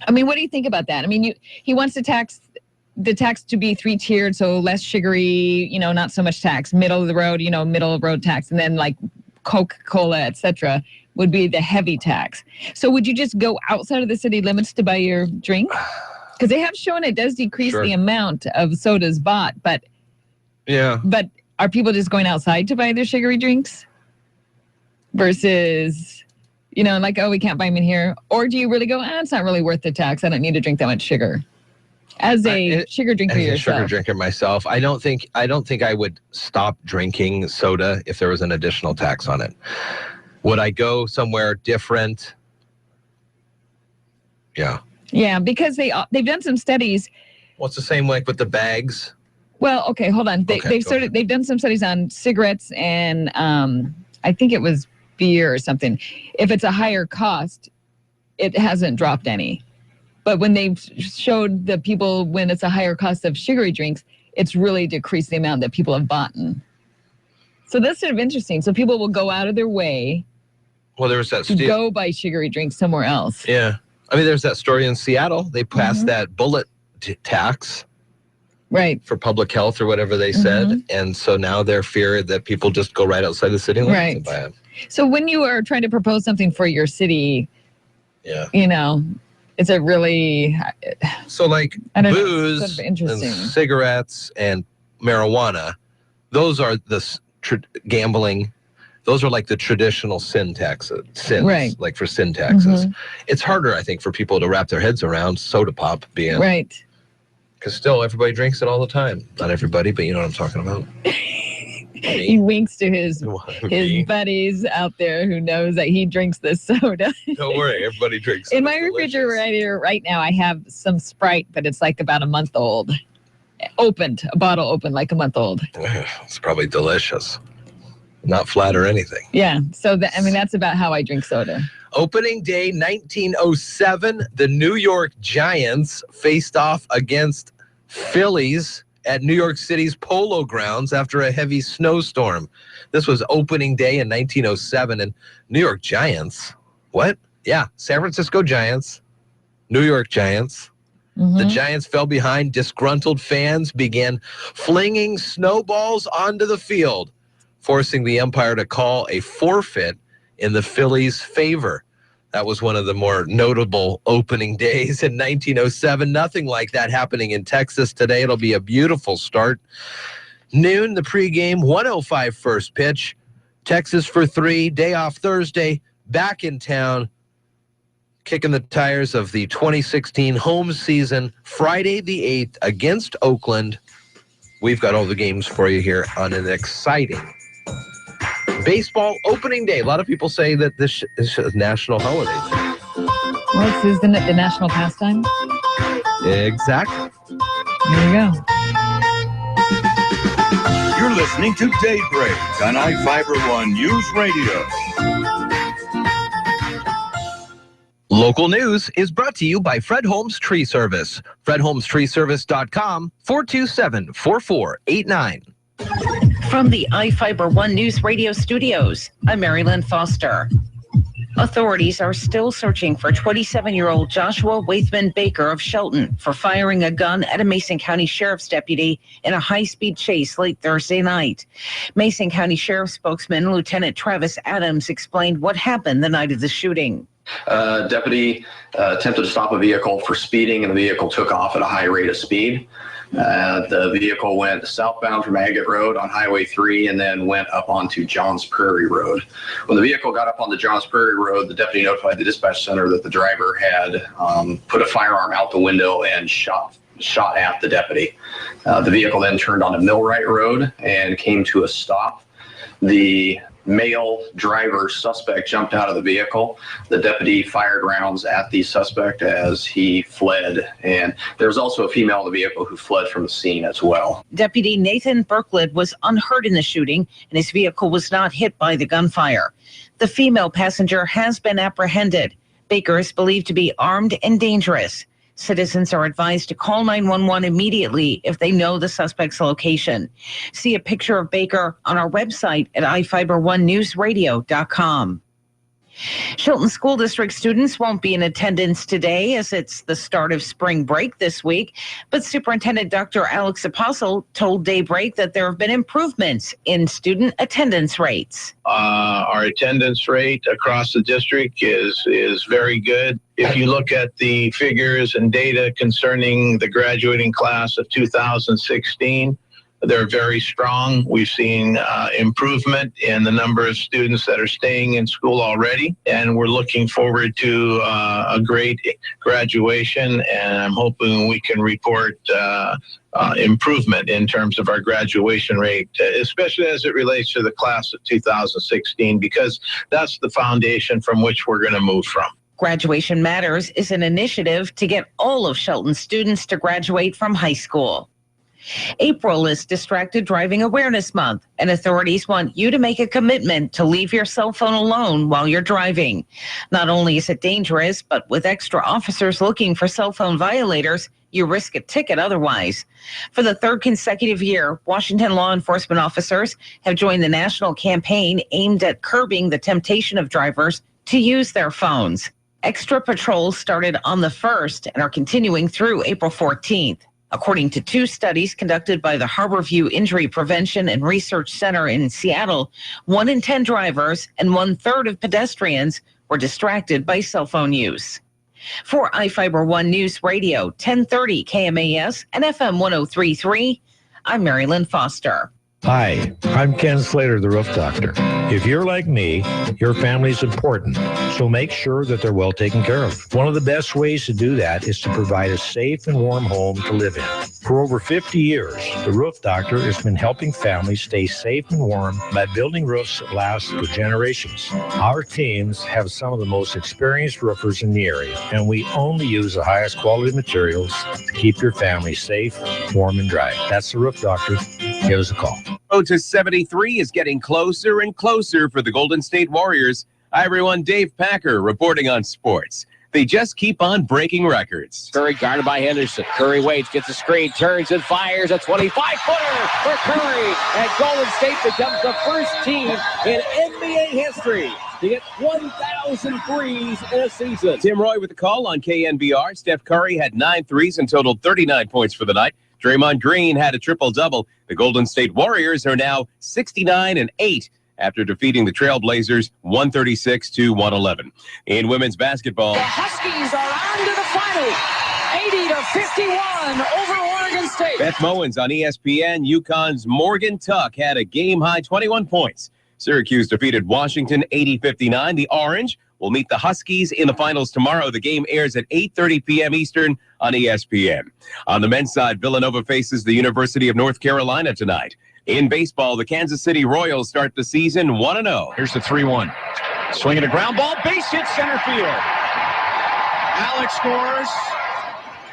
what do you think about that? He wants to tax the tax to be 3-tiered, so less sugary, not so much tax, middle of the road, middle of road tax, and then like Coca-Cola, etc., would be the heavy tax. So would you just go outside of the city limits to buy your drink? Because they have shown it does decrease the amount of sodas bought, but are people just going outside to buy their sugary drinks versus, like, oh, we can't buy them in here? Or do you really go, it's not really worth the tax. I don't need to drink that much sugar. As a sugar drinker yourself. As a sugar drinker myself, I don't think I would stop drinking soda if there was an additional tax on it. Would I go somewhere different? Yeah. Yeah, because they've done some studies. Well, it's the same like with the bags. Well, okay, hold on. They've done some studies on cigarettes and I think it was beer or something. If it's a higher cost, it hasn't dropped any. But when they've showed the people when it's a higher cost of sugary drinks, it's really decreased the amount that people have bought. So that's sort of interesting. So people will go out of their way there was that to go buy sugary drinks somewhere else. Yeah. There's that story in Seattle. They passed that bullet tax. Right. For public health or whatever they said. And so now they're feared that people just go right outside the city limits and buy it. So when you are trying to propose something for your city, it's a really... So like booze and cigarettes and marijuana, those are the gambling. Those are like the traditional sins, like for sin taxes. It's harder, I think, for people to wrap their heads around soda pop being Because still, everybody drinks it all the time. Not everybody, but you know what I'm talking about. He winks to his buddies out there who knows that he drinks this soda. Don't worry, everybody drinks it. In my refrigerator right now, I have some Sprite, but it's like about a month old. A bottle opened like a month old. It's probably delicious. Not flat or anything. Yeah, so that's about how I drink soda. Opening day 1907, the New York Giants faced off against Phillies at New York City's Polo Grounds after a heavy snowstorm. This was opening day in 1907, and New York Giants, what? Yeah, San Francisco Giants, New York Giants. Mm-hmm. The Giants fell behind. Disgruntled fans began flinging snowballs onto the field, forcing the umpire to call a forfeit in the Phillies' favor. That was one of the more notable opening days in 1907. Nothing like that happening in Texas today. It'll be a beautiful start. Noon, the pregame, 1:05 first pitch. Texas for 3, day off Thursday, back in town, kicking the tires of the 2016 home season, Friday the 8th against Oakland. We've got all the games for you here on an exciting baseball opening day. A lot of people say that this is a national holiday. Well, isn't it the national pastime? Exactly. There you go. You're listening to Daybreak on iFIBER One News Radio. Local news is brought to you by Fred Holmes Tree Service. FredHolmesTreeService.com, 427-4489. From the iFIBER One News Radio studios, I'm Mary Lynn Foster. Authorities are still searching for 27-year-old Joshua Waithman Baker of Shelton for firing a gun at a Mason County Sheriff's deputy in a high-speed chase late Thursday night. Mason County Sheriff's spokesman Lieutenant Travis Adams explained what happened the night of the shooting. Deputy attempted to stop a vehicle for speeding, and the vehicle took off at a high rate of speed. The vehicle went southbound from Agate Road on Highway 3 and then went up onto Johns Prairie Road. When the vehicle got up onto Johns Prairie Road, the deputy notified the dispatch center that the driver had put a firearm out the window and shot at the deputy. The vehicle then turned onto Millwright Road and came to a stop. The male driver suspect jumped out of the vehicle. The deputy fired rounds at the suspect as he fled, and there was also a female in the vehicle who fled from the scene as well. Deputy Nathan Berklid was unhurt in the shooting, and his vehicle was not hit by the gunfire. The female passenger has been apprehended. Baker is believed to be armed and dangerous. Citizens are advised to call 911 immediately if they know the suspect's location. See a picture of Baker on our website at iFIBER1newsradio.com. Shelton School District students won't be in attendance today as it's the start of spring break this week, but Superintendent Dr. Alex Apostle told Daybreak that there have been improvements in student attendance rates. Our attendance rate across the district is very good. If you look at the figures and data concerning the graduating class of 2016, they're very strong. We've seen improvement in the number of students that are staying in school already, and we're looking forward to a great graduation, and I'm hoping we can report improvement in terms of our graduation rate, especially as it relates to the class of 2016, because that's the foundation from which we're going to move from. Graduation Matters is an initiative to get all of Shelton's students to graduate from high school. April is Distracted Driving Awareness Month, and authorities want you to make a commitment to leave your cell phone alone while you're driving. Not only is it dangerous, but with extra officers looking for cell phone violators, you risk a ticket otherwise. For the third consecutive year, Washington law enforcement officers have joined the national campaign aimed at curbing the temptation of drivers to use their phones. Extra patrols started on the 1st and are continuing through April 14th. According to 2 studies conducted by the Harborview Injury Prevention and Research Center in Seattle, 1 in 10 drivers and 1/3 of pedestrians were distracted by cell phone use. For iFIBER One News Radio, 1030 KMAS and FM 103.3, I'm Mary Lynn Foster. Hi, I'm Ken Slater, the Roof Doctor. If you're like me, your family's important, so make sure that they're well taken care of. One of the best ways to do that is to provide a safe and warm home to live in. For over 50 years, the Roof Doctor has been helping families stay safe and warm by building roofs that last for generations. Our teams have some of the most experienced roofers in the area, and we only use the highest quality materials to keep your family safe, warm, and dry. That's the Roof Doctor. Give us a call. Road to 73 is getting closer and closer for the Golden State Warriors. Hi, everyone. Dave Packer reporting on sports. They just keep on breaking records. Curry guarded by Henderson. Curry waits, gets a screen, turns and fires a 25-footer for Curry. And Golden State becomes the first team in NBA history to get 1,000 threes in a season. Tim Roy with the call on KNBR. Steph Curry had 9 threes and totaled 39 points for the night. Draymond Green had a triple-double. The Golden State Warriors are now 69-8 after defeating the Trailblazers 136-111. In women's basketball, The Huskies are on to the final, 80-51 over Oregon State. Beth Mowens on ESPN. UConn's Morgan Tuck had a game-high 21 points. Syracuse defeated Washington 80-59. The Orange will meet the Huskies in the finals tomorrow. The game airs at 8:30 p.m. Eastern on ESPN. On the men's side, Villanova faces the University of North Carolina tonight. In baseball, the Kansas City Royals start the season 1-0. Here's the 3-1. Swinging a ground ball, base hit center field. Alex scores.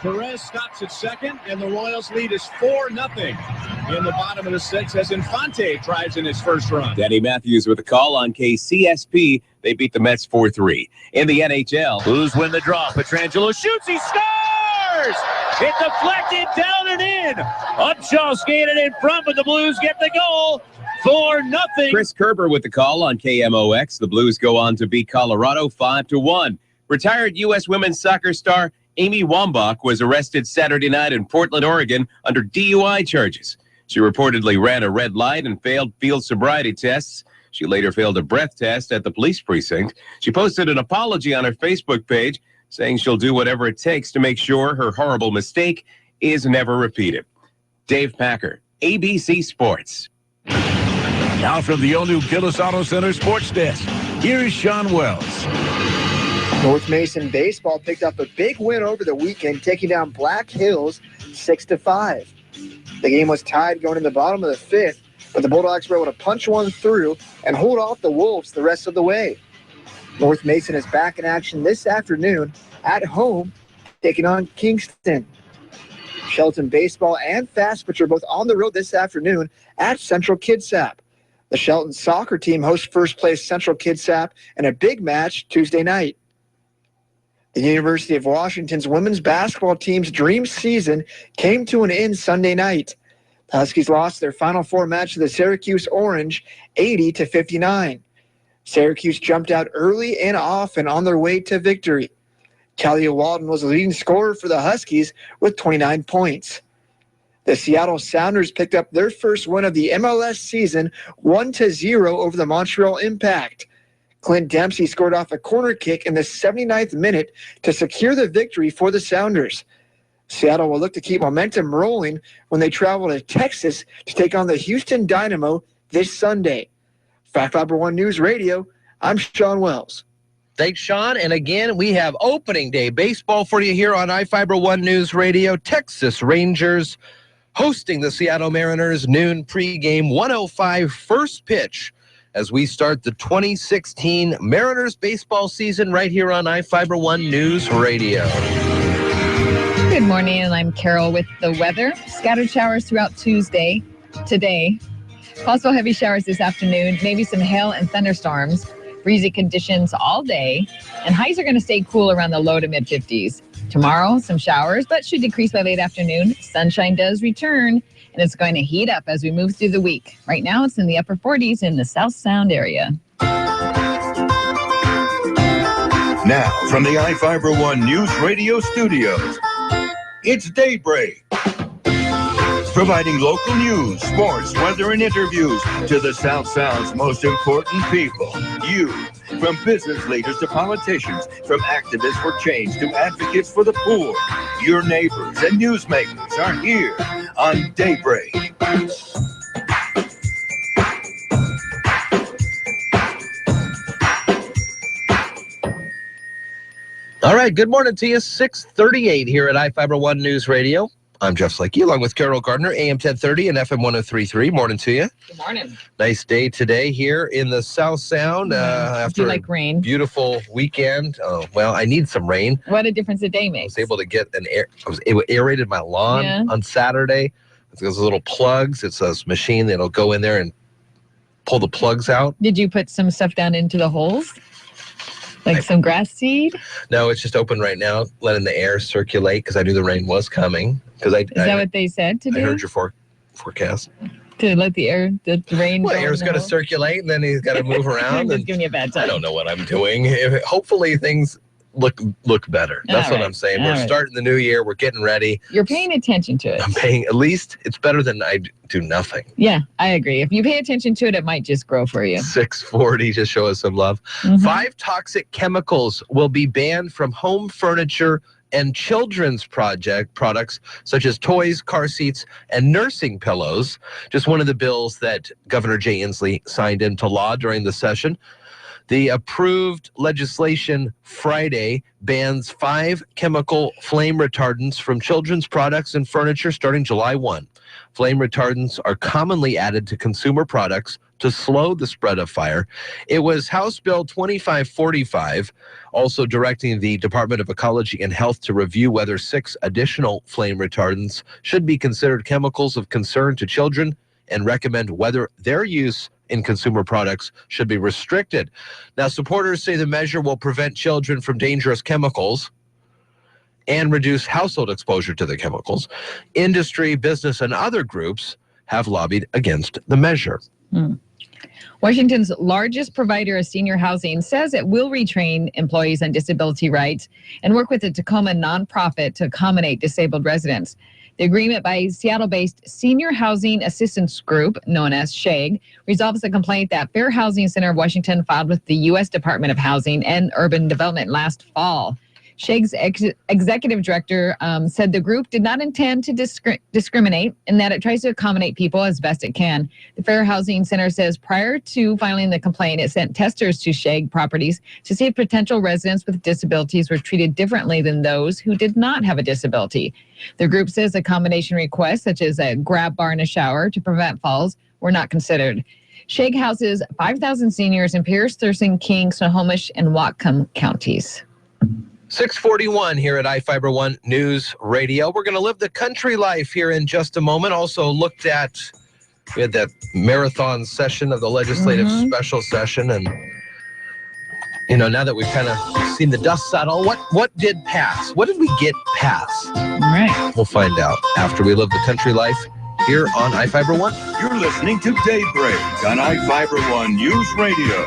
Perez stops at second, and the Royals lead is 4-0 in the bottom of the 6th as Infante drives in his first run. Danny Matthews with a call on KCSP. They beat the Mets 4-3. In the NHL, Blues win the draw. Pietrangelo shoots. He scores! It deflected down and in. Upshaw skated in front, but the Blues get the goal. 4-0. Chris Kerber with the call on KMOX. The Blues go on to beat Colorado 5-1. Retired U.S. women's soccer star Amy Wambach was arrested Saturday night in Portland, Oregon under DUI charges. She reportedly ran a red light and failed field sobriety tests. She later failed a breath test at the police precinct. She posted an apology on her Facebook page saying she'll do whatever it takes to make sure her horrible mistake is never repeated. Dave Packer, ABC Sports. Now from the all-new Gillis Auto Center Sports Desk, here's Sean Wells. North Mason baseball picked up a big win over the weekend, taking down Black Hills 6-5. The game was tied going in the bottom of the 5th, but the Bulldogs were able to punch one through and hold off the Wolves the rest of the way. North Mason is back in action this afternoon at home, taking on Kingston. Shelton baseball and fast pitch are both on the road this afternoon at Central Kitsap. The Shelton soccer team hosts first place Central Kitsap in a big match Tuesday night. The University of Washington's women's basketball team's dream season came to an end Sunday night. The Huskies lost their Final Four match to the Syracuse Orange 80-59. Syracuse jumped out early and often on their way to victory. Talia Walden was the leading scorer for the Huskies with 29 points. The Seattle Sounders picked up their first win of the MLS season 1-0 over the Montreal Impact. Clint Dempsey scored off a corner kick in the 79th minute to secure the victory for the Sounders. Seattle will look to keep momentum rolling when they travel to Texas to take on the Houston Dynamo this Sunday. For iFIBER ONE News Radio, I'm Sean Wells. Thanks, Sean. And again, we have opening day baseball for you here on iFIBER ONE News Radio. Texas Rangers hosting the Seattle Mariners noon pregame 1:05 first pitch as we start the 2016 Mariners baseball season right here on iFIBER ONE News Radio. Good morning, and I'm Carol with the weather. Scattered showers throughout Tuesday, today. Possible heavy showers this afternoon, maybe some hail and thunderstorms. Breezy conditions all day, and highs are going to stay cool around the low to mid-50s. Tomorrow, some showers, but should decrease by late afternoon. Sunshine does return, and it's going to heat up as we move through the week. Right now, it's in the upper 40s in the South Sound area. Now, from the iFIBER ONE News Radio studios, it's Daybreak. Providing local news, sports, weather, and interviews to the South Sound's most important people. You. From business leaders to politicians, from activists for change to advocates for the poor, your neighbors and newsmakers are here on Daybreak. All right, good morning to you. 6:38 here at iFIBER ONE News Radio. I'm Jeff Slakey, along with Carol Gardner, AM 1030 and FM 1033. Morning to you. Good morning. Nice day today here in the South Sound. After Do you like rain? Beautiful weekend. Oh, well, I need some rain. What a difference a day makes. I was able to get it aerated my lawn on Saturday. It's those little plugs. It's this machine that'll go in there and pull the plugs out. Did you put some stuff down into the holes? Like some grass seed? No, it's just open right now, letting the air circulate because I knew the rain was coming. Is that what they said to do? I heard your forecast. To let the rain Well, go air's got to circulate, and then he's got to move around. I'm just giving you a bad time. I don't know what I'm doing. Hopefully things look better. That's what I'm saying. We're starting the new year. We're getting ready. You're paying attention to it. I'm paying, at least it's better than I do nothing. Yeah, I agree. If you pay attention to it, it might just grow for you. 640, just show us some love. 5 toxic chemicals will be banned from home furniture and children's products such as toys, car seats, and nursing pillows. Just one of the bills that Governor Jay Inslee signed into law during the session. The approved legislation Friday bans 5 chemical flame retardants from children's products and furniture starting July 1. Flame retardants are commonly added to consumer products to slow the spread of fire. It was House Bill 2545, also directing the Department of Ecology and Health to review whether 6 additional flame retardants should be considered chemicals of concern to children and recommend whether their use in consumer products should be restricted. Now, supporters say the measure will prevent children from dangerous chemicals and reduce household exposure to the chemicals. Industry, business, and other groups have lobbied against the measure. Washington's largest provider of senior housing says it will retrain employees on disability rights and work with a Tacoma nonprofit to accommodate disabled residents. The agreement by Seattle-based Senior Housing Assistance Group, known as SHAG, resolves a complaint that Fair Housing Center of Washington filed with the U.S. Department of Housing and Urban Development last fall. SHAG's executive director said the group did not intend to discriminate and that it tries to accommodate people as best it can. The Fair Housing Center says prior to filing the complaint, it sent testers to SHAG properties to see if potential residents with disabilities were treated differently than those who did not have a disability. The group says accommodation requests, such as a grab bar and a shower to prevent falls, were not considered. SHAG houses 5,000 seniors in Pierce, Thurston, King, Snohomish, and Whatcom counties. 641 here at iFIBER ONE News Radio. We're going to live the country life here in just a moment. Also we had that marathon session of the legislative special session. And, now that we've kind of seen the dust settle, what did pass? What did we get past? All right. We'll find out after we live the country life here on iFIBER ONE. You're listening to Daybreak on iFIBER ONE News Radio.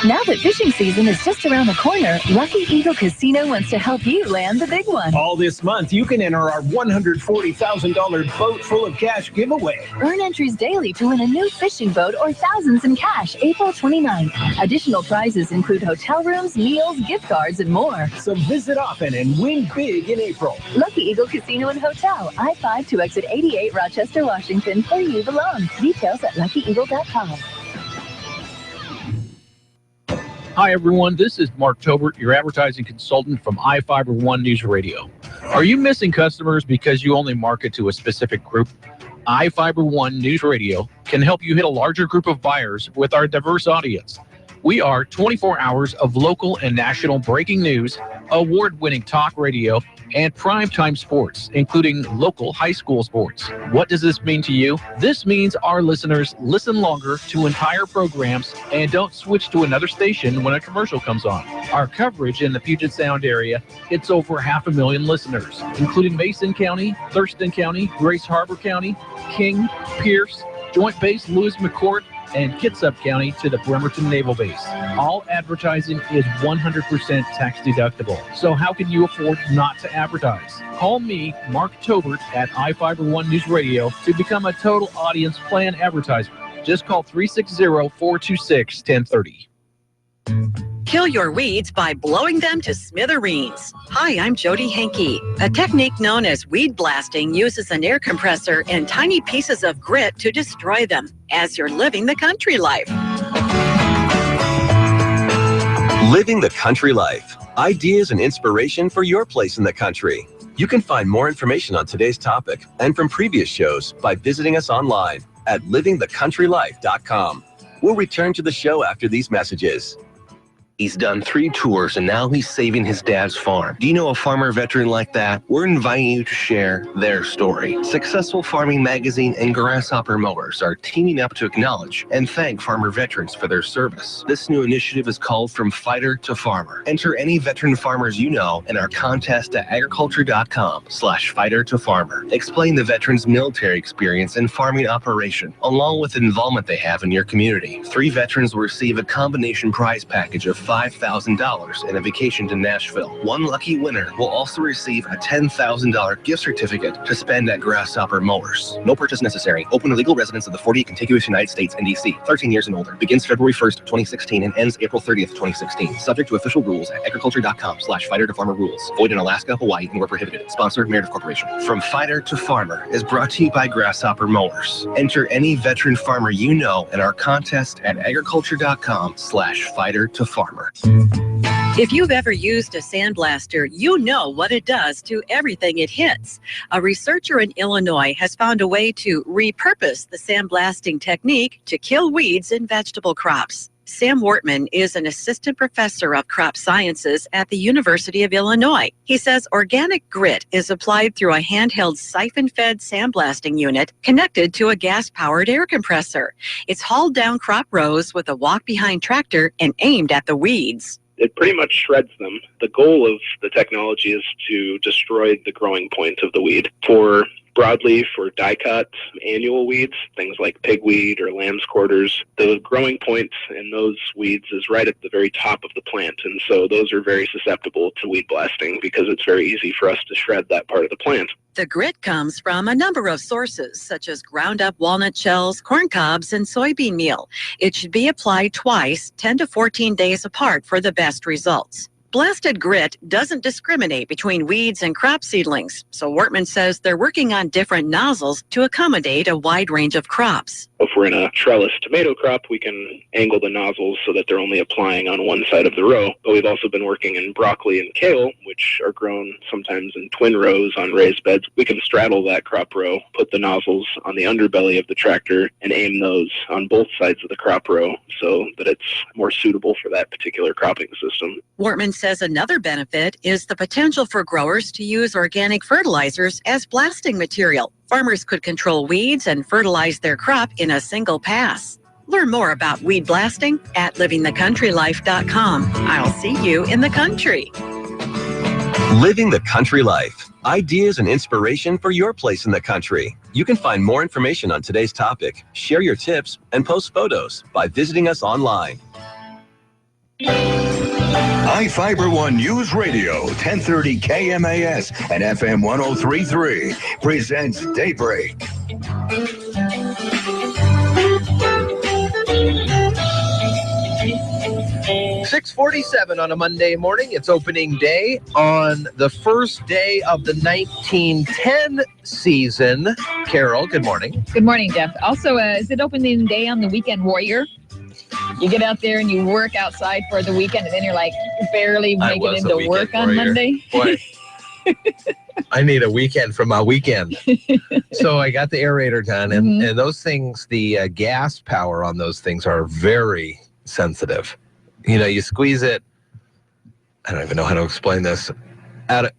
Now that fishing season is just around the corner, Lucky Eagle Casino wants to help you land the big one. All this month, you can enter our $140,000 boat full of cash giveaway. Earn entries daily to win a new fishing boat or thousands in cash April 29th. Additional prizes include hotel rooms, meals, gift cards, and more. So visit often and win big in April. Lucky Eagle Casino and Hotel, I-5 to exit 88, Rochester, Washington, where you belong. Details at luckyeagle.com. Hi, everyone. This is Mark Tobert, your advertising consultant from iFIBER ONE News Radio. Are you missing customers because you only market to a specific group? iFIBER ONE News Radio can help you hit a larger group of buyers with our diverse audience. We are 24 hours of local and national breaking news, award-winning talk radio, and primetime sports, including local high school sports. What does this mean to you? This means our listeners listen longer to entire programs and don't switch to another station when a commercial comes on. Our coverage in the Puget Sound area hits over 500,000 listeners, including Mason County, Thurston County, Grace Harbor County, King, Pierce, Joint Base Lewis McCourt, and Kitsap County to the Bremerton Naval Base. All advertising is 100% tax deductible. So how can you afford not to advertise? Call me, Mark Tobert, at iFIBER ONE News Radio to become a total audience plan advertiser. Just call 360-426-1030. Kill your weeds by blowing them to smithereens. Hi, I'm Jody Henke. A technique known as weed blasting uses an air compressor and tiny pieces of grit to destroy them as you're living the country life. Living the country life. Ideas and inspiration for your place in the country. You can find more information on today's topic and from previous shows by visiting us online at livingthecountrylife.com. We'll return to the show after these messages. He's done 3 tours and now he's saving his dad's farm. Do you know a farmer veteran like that? We're inviting you to share their story. Successful Farming Magazine and Grasshopper Mowers are teaming up to acknowledge and thank farmer veterans for their service. This new initiative is called From Fighter to Farmer. Enter any veteran farmers you know in our contest at agriculture.com/fighter to farmer. Explain the veteran's military experience and farming operation, along with the involvement they have in your community. 3 veterans will receive a combination prize package of $5,000 and a vacation to Nashville. One lucky winner will also receive a $10,000 gift certificate to spend at Grasshopper Mowers. No purchase necessary. Open to legal residents of the 48 contiguous United States and D.C. 13 years and older. Begins February 1st, 2016 and ends April 30th, 2016. Subject to official rules at agriculture.com/fighter to farmer rules. Void in Alaska, Hawaii, and where prohibited. Sponsor, Meredith Corporation. From Fighter to Farmer is brought to you by Grasshopper Mowers. Enter any veteran farmer you know in our contest at agriculture.com/fighter to farmer. If you've ever used a sandblaster, you know what it does to everything it hits. A researcher in Illinois has found a way to repurpose the sandblasting technique to kill weeds in vegetable crops. Sam Wortman is an assistant professor of crop sciences at the University of Illinois. He says organic grit is applied through a handheld siphon-fed sandblasting unit connected to a gas-powered air compressor. It's hauled down crop rows with a walk-behind tractor and aimed at the weeds. It pretty much shreds them. The goal of the technology is to destroy the growing point of the weed. For broadleaf or die-cut annual weeds, things like pigweed or lamb's quarters, the growing point in those weeds is right at the very top of the plant. And so those are very susceptible to weed blasting because it's very easy for us to shred that part of the plant. The grit comes from a number of sources, such as ground up walnut shells, corn cobs, and soybean meal. It should be applied twice, 10 to 14 days apart for the best results. Blasted grit doesn't discriminate between weeds and crop seedlings, so Wortman says they're working on different nozzles to accommodate a wide range of crops. If we're in a trellis tomato crop, we can angle the nozzles so that they're only applying on one side of the row. But we've also been working in broccoli and kale, which are grown sometimes in twin rows on raised beds. We can straddle that crop row, put the nozzles on the underbelly of the tractor, and aim those on both sides of the crop row so that it's more suitable for that particular cropping system. Wortman says another benefit is the potential for growers to use organic fertilizers as blasting material. Farmers could control weeds and fertilize their crop in a single pass. Learn more about weed blasting at livingthecountrylife.com. I'll see you in the country. Living the country life. Ideas and inspiration for your place in the country. You can find more information on today's topic, share your tips, and post photos by visiting us online. iFIBER One News Radio, 1030 KMAS and FM 103.3 presents Daybreak. 6:47 on a Monday morning. It's opening day on the first day of the 1910 season. Carol, good morning. Good morning, Jeff. Also, is it opening day on the Weekend Warrior? You get out there and you work outside for the weekend, and then you're like barely making it into work on Monday. Boy, I need a weekend from my weekend. So I got the aerator done, and those things, the gas power on those things are very sensitive. You know, you squeeze it, I don't even know how to explain this.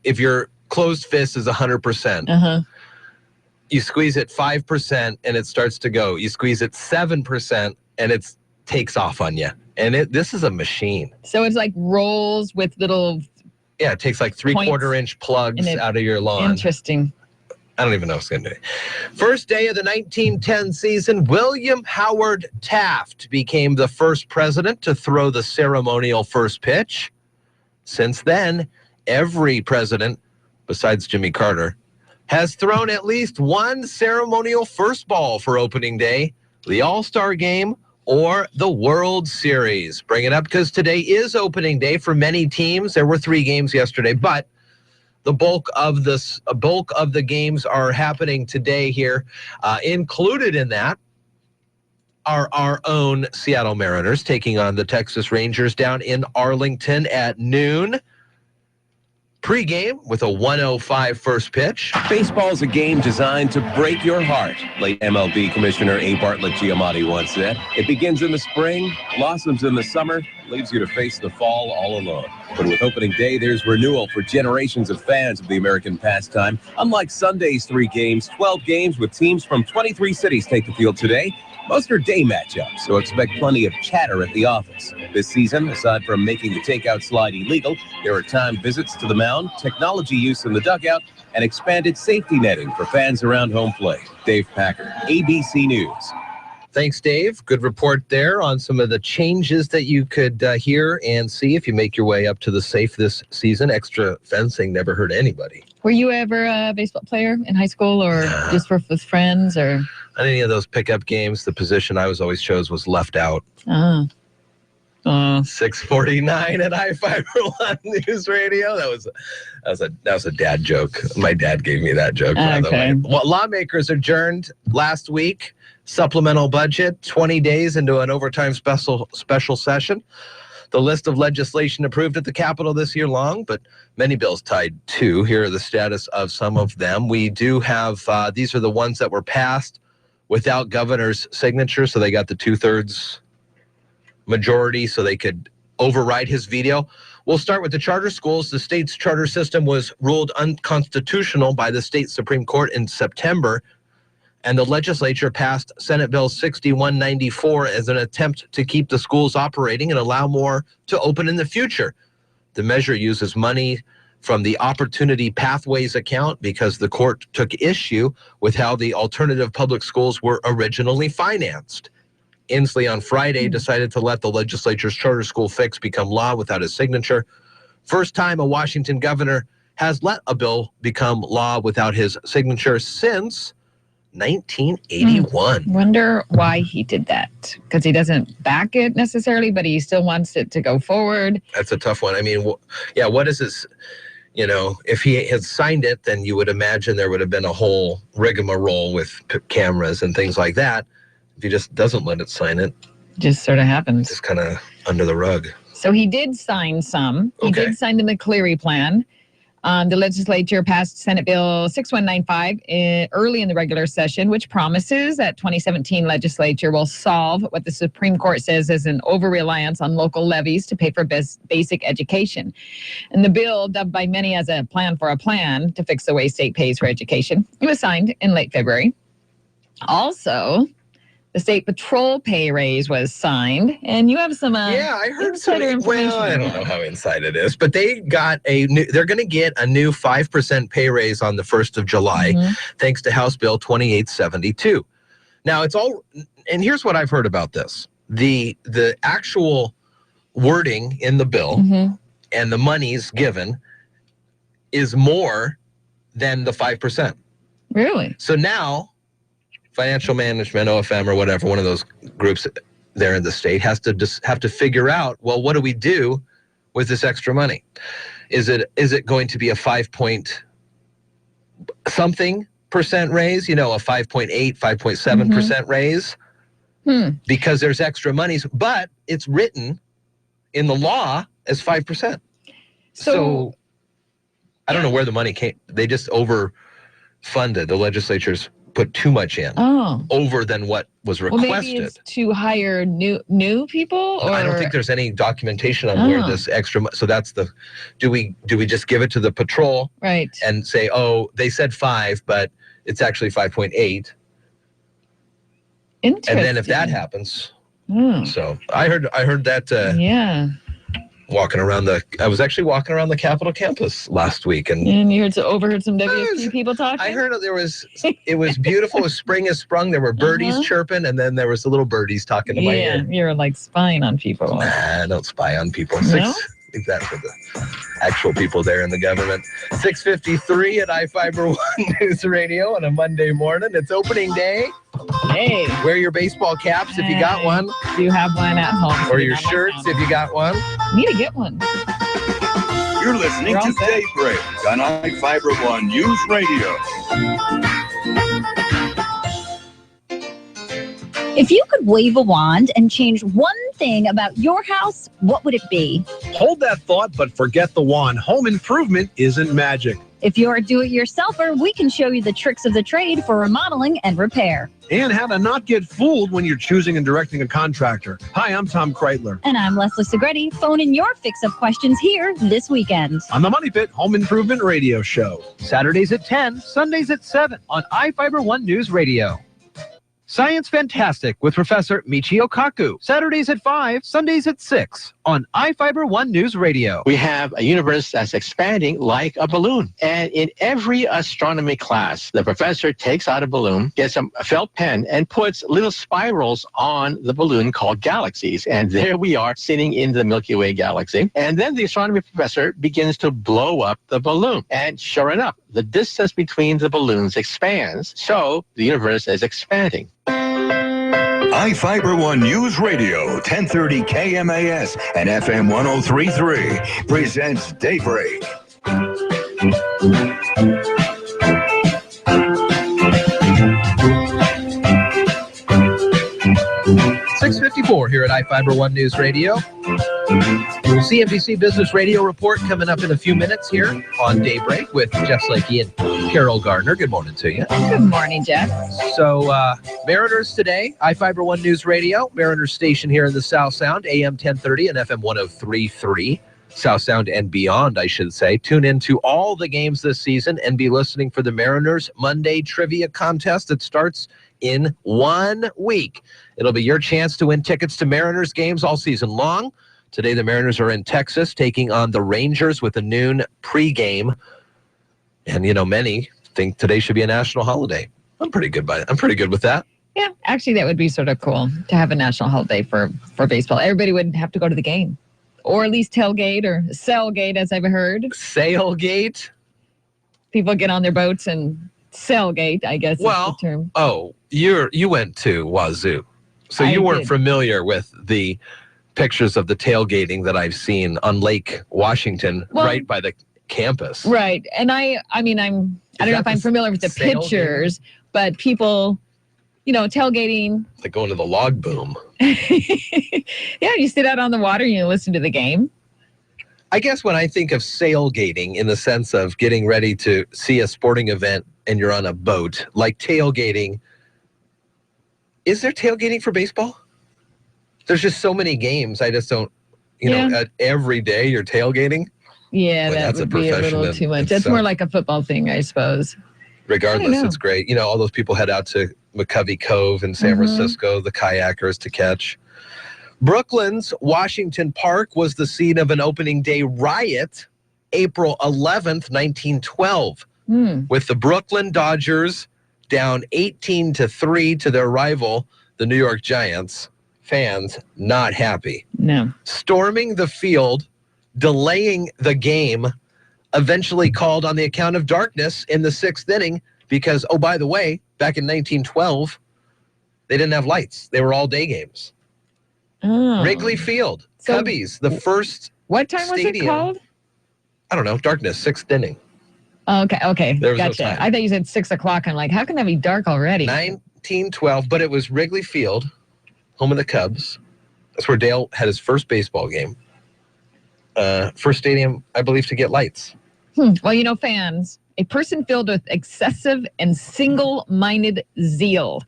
If your closed fist is 100%, you squeeze it 5% and it starts to go. You squeeze it 7% and it takes off on you. And this is a machine. So it's like rolls with little... Yeah, it takes like 3/4-inch plugs out of your lawn. Interesting. I don't even know what's going to do. First day of the 1910 season, William Howard Taft became the first president to throw the ceremonial first pitch. Since then, every president, besides Jimmy Carter, has thrown at least one ceremonial first ball for opening day, the All-Star Game, or the World Series. Bring it up because today is opening day for many teams. There were 3 games yesterday, but the bulk of the games are happening today here. Included in that are our own Seattle Mariners taking on the Texas Rangers down in Arlington at noon. Pre-game with a 1:05 first pitch. Baseball's a game designed to break your heart, late MLB Commissioner A. Bartlett Giamatti once said. It begins in the spring, blossoms in the summer, leaves you to face the fall all alone. But with opening day, there's renewal for generations of fans of the American pastime. Unlike Sunday's 3 games, 12 games with teams from 23 cities take the field today. Most are day matchups, so expect plenty of chatter at the office. This season, aside from making the takeout slide illegal, there are timed visits to the mound, technology use in the dugout, and expanded safety netting for fans around home plate. Dave Packer, ABC News. Thanks, Dave. Good report there on some of the changes that you could hear and see if you make your way up to the safe this season. Extra fencing never hurt anybody. Were you ever a baseball player in high school or just with friends or? On any of those pickup games, the position I was always chose was left out. 6:49 at iFIBER ONE Newsradio. That was a dad joke. My dad gave me that joke, by the way. Well, lawmakers adjourned last week. Supplemental budget, 20 days into an overtime special session. The list of legislation approved at the Capitol this year long, but many bills tied too. Here are the status of some of them. We do have, these are the ones that were passed without governor's signature, so they got the 2/3 majority so they could override his veto. We'll start with the charter schools. The state's charter system was ruled unconstitutional by the state Supreme Court in September, and the legislature passed Senate Bill 6194 as an attempt to keep the schools operating and allow more to open in the future. The measure uses money from the Opportunity Pathways account because the court took issue with how the alternative public schools were originally financed. Inslee on Friday decided to let the legislature's charter school fix become law without his signature. First time a Washington governor has let a bill become law without his signature since 1981. Wonder why he did that. Because he doesn't back it necessarily, but he still wants it to go forward. That's a tough one. I mean, what is this? You know, if he had signed it, then you would imagine there would have been a whole rigmarole with cameras and things like that. If he just doesn't let it sign it, just sort of happens. Just kind of under the rug. So he did sign some. He did sign the McCleary plan. The legislature passed Senate Bill 6195 early in the regular session, which promises that 2017 legislature will solve what the Supreme Court says is an over-reliance on local levies to pay for basic education. And the bill, dubbed by many as a plan for a plan to fix the way state pays for education, it was signed in late February. Also, the state patrol pay raise was signed, and you have some I heard insider information. Well, I don't know how inside it is, but they're going to get a new 5% pay raise on the 1st of July, thanks to House Bill 2872. Now it's all, and here's what I've heard about this: the actual wording in the bill and the monies given is more than the 5%. Really? So now, financial management, OFM or whatever, one of those groups there in the state have to figure out, well, what do we do with this extra money? Is it going to be a 5-point-something% raise? You know, a 5.8, 5.7% raise? Because there's extra monies, but it's written in the law as 5%. So I don't know where the money came. They just overfunded. The legislature's put too much in, over than what was requested. Well, maybe it's to hire new people, or I don't think there's any documentation on where this extra. So that's the. Do we just give it to the patrol, right? And say, oh, they said 5, but it's actually 5.8. Interesting. And then if that happens, so I heard that. I was actually walking around the Capitol campus last week, and you overheard some WSP people talking. I heard it was beautiful. It was spring has sprung. There were birdies chirping, and then there was the little birdies talking to my ear. You're like spying on people. Nah, I don't spy on people. No? Leave that for the actual people there in the government. 6:53 at iFIBER ONE Newsradio on a Monday morning. It's opening day. Hey. Wear your baseball caps if you got one. Do you have one at home? Or your shirts if you got one. Need to get one. You're listening to Daybreak on iFIBER ONE Newsradio. If you could wave a wand and change one thing about your house, what would it be? Hold that thought, but forget the wand. Home improvement isn't magic. If you're a do-it-yourselfer, we can show you the tricks of the trade for remodeling and repair. And how to not get fooled when you're choosing and directing a contractor. Hi, I'm Tom Kreitler. And I'm Leslie Segretti. Phone in your fix-up questions here this weekend. On the Money Pit Home Improvement Radio Show. Saturdays at 10, Sundays at 7 on iFIBER ONE News Radio. Science Fantastic with Professor Michio Kaku. Saturdays at 5, Sundays at 6 on iFIBER ONE News Radio. We have a universe that's expanding like a balloon. And in every astronomy class, the professor takes out a balloon, gets a felt pen, and puts little spirals on the balloon called galaxies. And there we are sitting in the Milky Way galaxy. And then the astronomy professor begins to blow up the balloon. And sure enough, the distance between the balloons expands. So the universe is expanding. iFIBER ONE News Radio, 1030 KMAS and FM 103.3 presents Daybreak. 6:54 here at iFIBER ONE News Radio. CNBC Business Radio report coming up in a few minutes here on Daybreak with Jeff Slakey and Carol Gardner. Good morning to you. Good morning, Jeff. So, Mariners today, iFIBER ONE News Radio, Mariners station here in the South Sound, AM 1030 and FM 103.3. South Sound and beyond, I should say. Tune in to all the games this season and be listening for the Mariners Monday Trivia Contest that starts in 1 week. It'll be your chance to win tickets to Mariners games all season long. Today, the Mariners are in Texas taking on the Rangers with a noon pregame. And, you know, many think today should be a national holiday. I'm pretty good with that. Yeah, actually, that would be sort of cool to have a national holiday for baseball. Everybody wouldn't have to go to the game. Or at least tailgate or sailgate, as I've heard. Sailgate? People get on their boats and sailgate, I guess is the term. Oh, you went to Wazoo. So you weren't familiar with the pictures of the tailgating that I've seen on Lake Washington, right by the campus. Right. And I don't know if I'm familiar with the pictures, but people, you know, tailgating. Like going to the log boom. Yeah, you sit out on the water and you listen to the game. I guess when I think of sailgating in the sense of getting ready to see a sporting event and you're on a boat, like tailgating, is there tailgating for baseball? There's just so many games. I just don't, every day you're tailgating. Yeah, that would be a little too much. That's more like a football thing, I suppose. Regardless, it's great. You know, all those people head out to McCovey Cove in San Francisco, the kayakers to catch. Brooklyn's Washington Park was the scene of an opening day riot, April 11th, 1912, with the Brooklyn Dodgers down 18-3 to their rival, the New York Giants. Fans not happy. No. Storming the field, delaying the game, eventually called on the account of darkness in the 6th inning because, oh, by the way, back in 1912, they didn't have lights. They were all day games. Oh. Wrigley Field, Cubbies, the first What time was it called? I don't know, darkness, 6th inning. Okay, There was no gotcha. time. I thought you said 6 o'clock. I'm like, how can that be dark already? 1912, but it was Wrigley Field, home of the Cubs. That's where Dale had his first baseball game. First stadium, I believe, to get lights. Well, you know, fans, a person filled with excessive and single-minded zeal.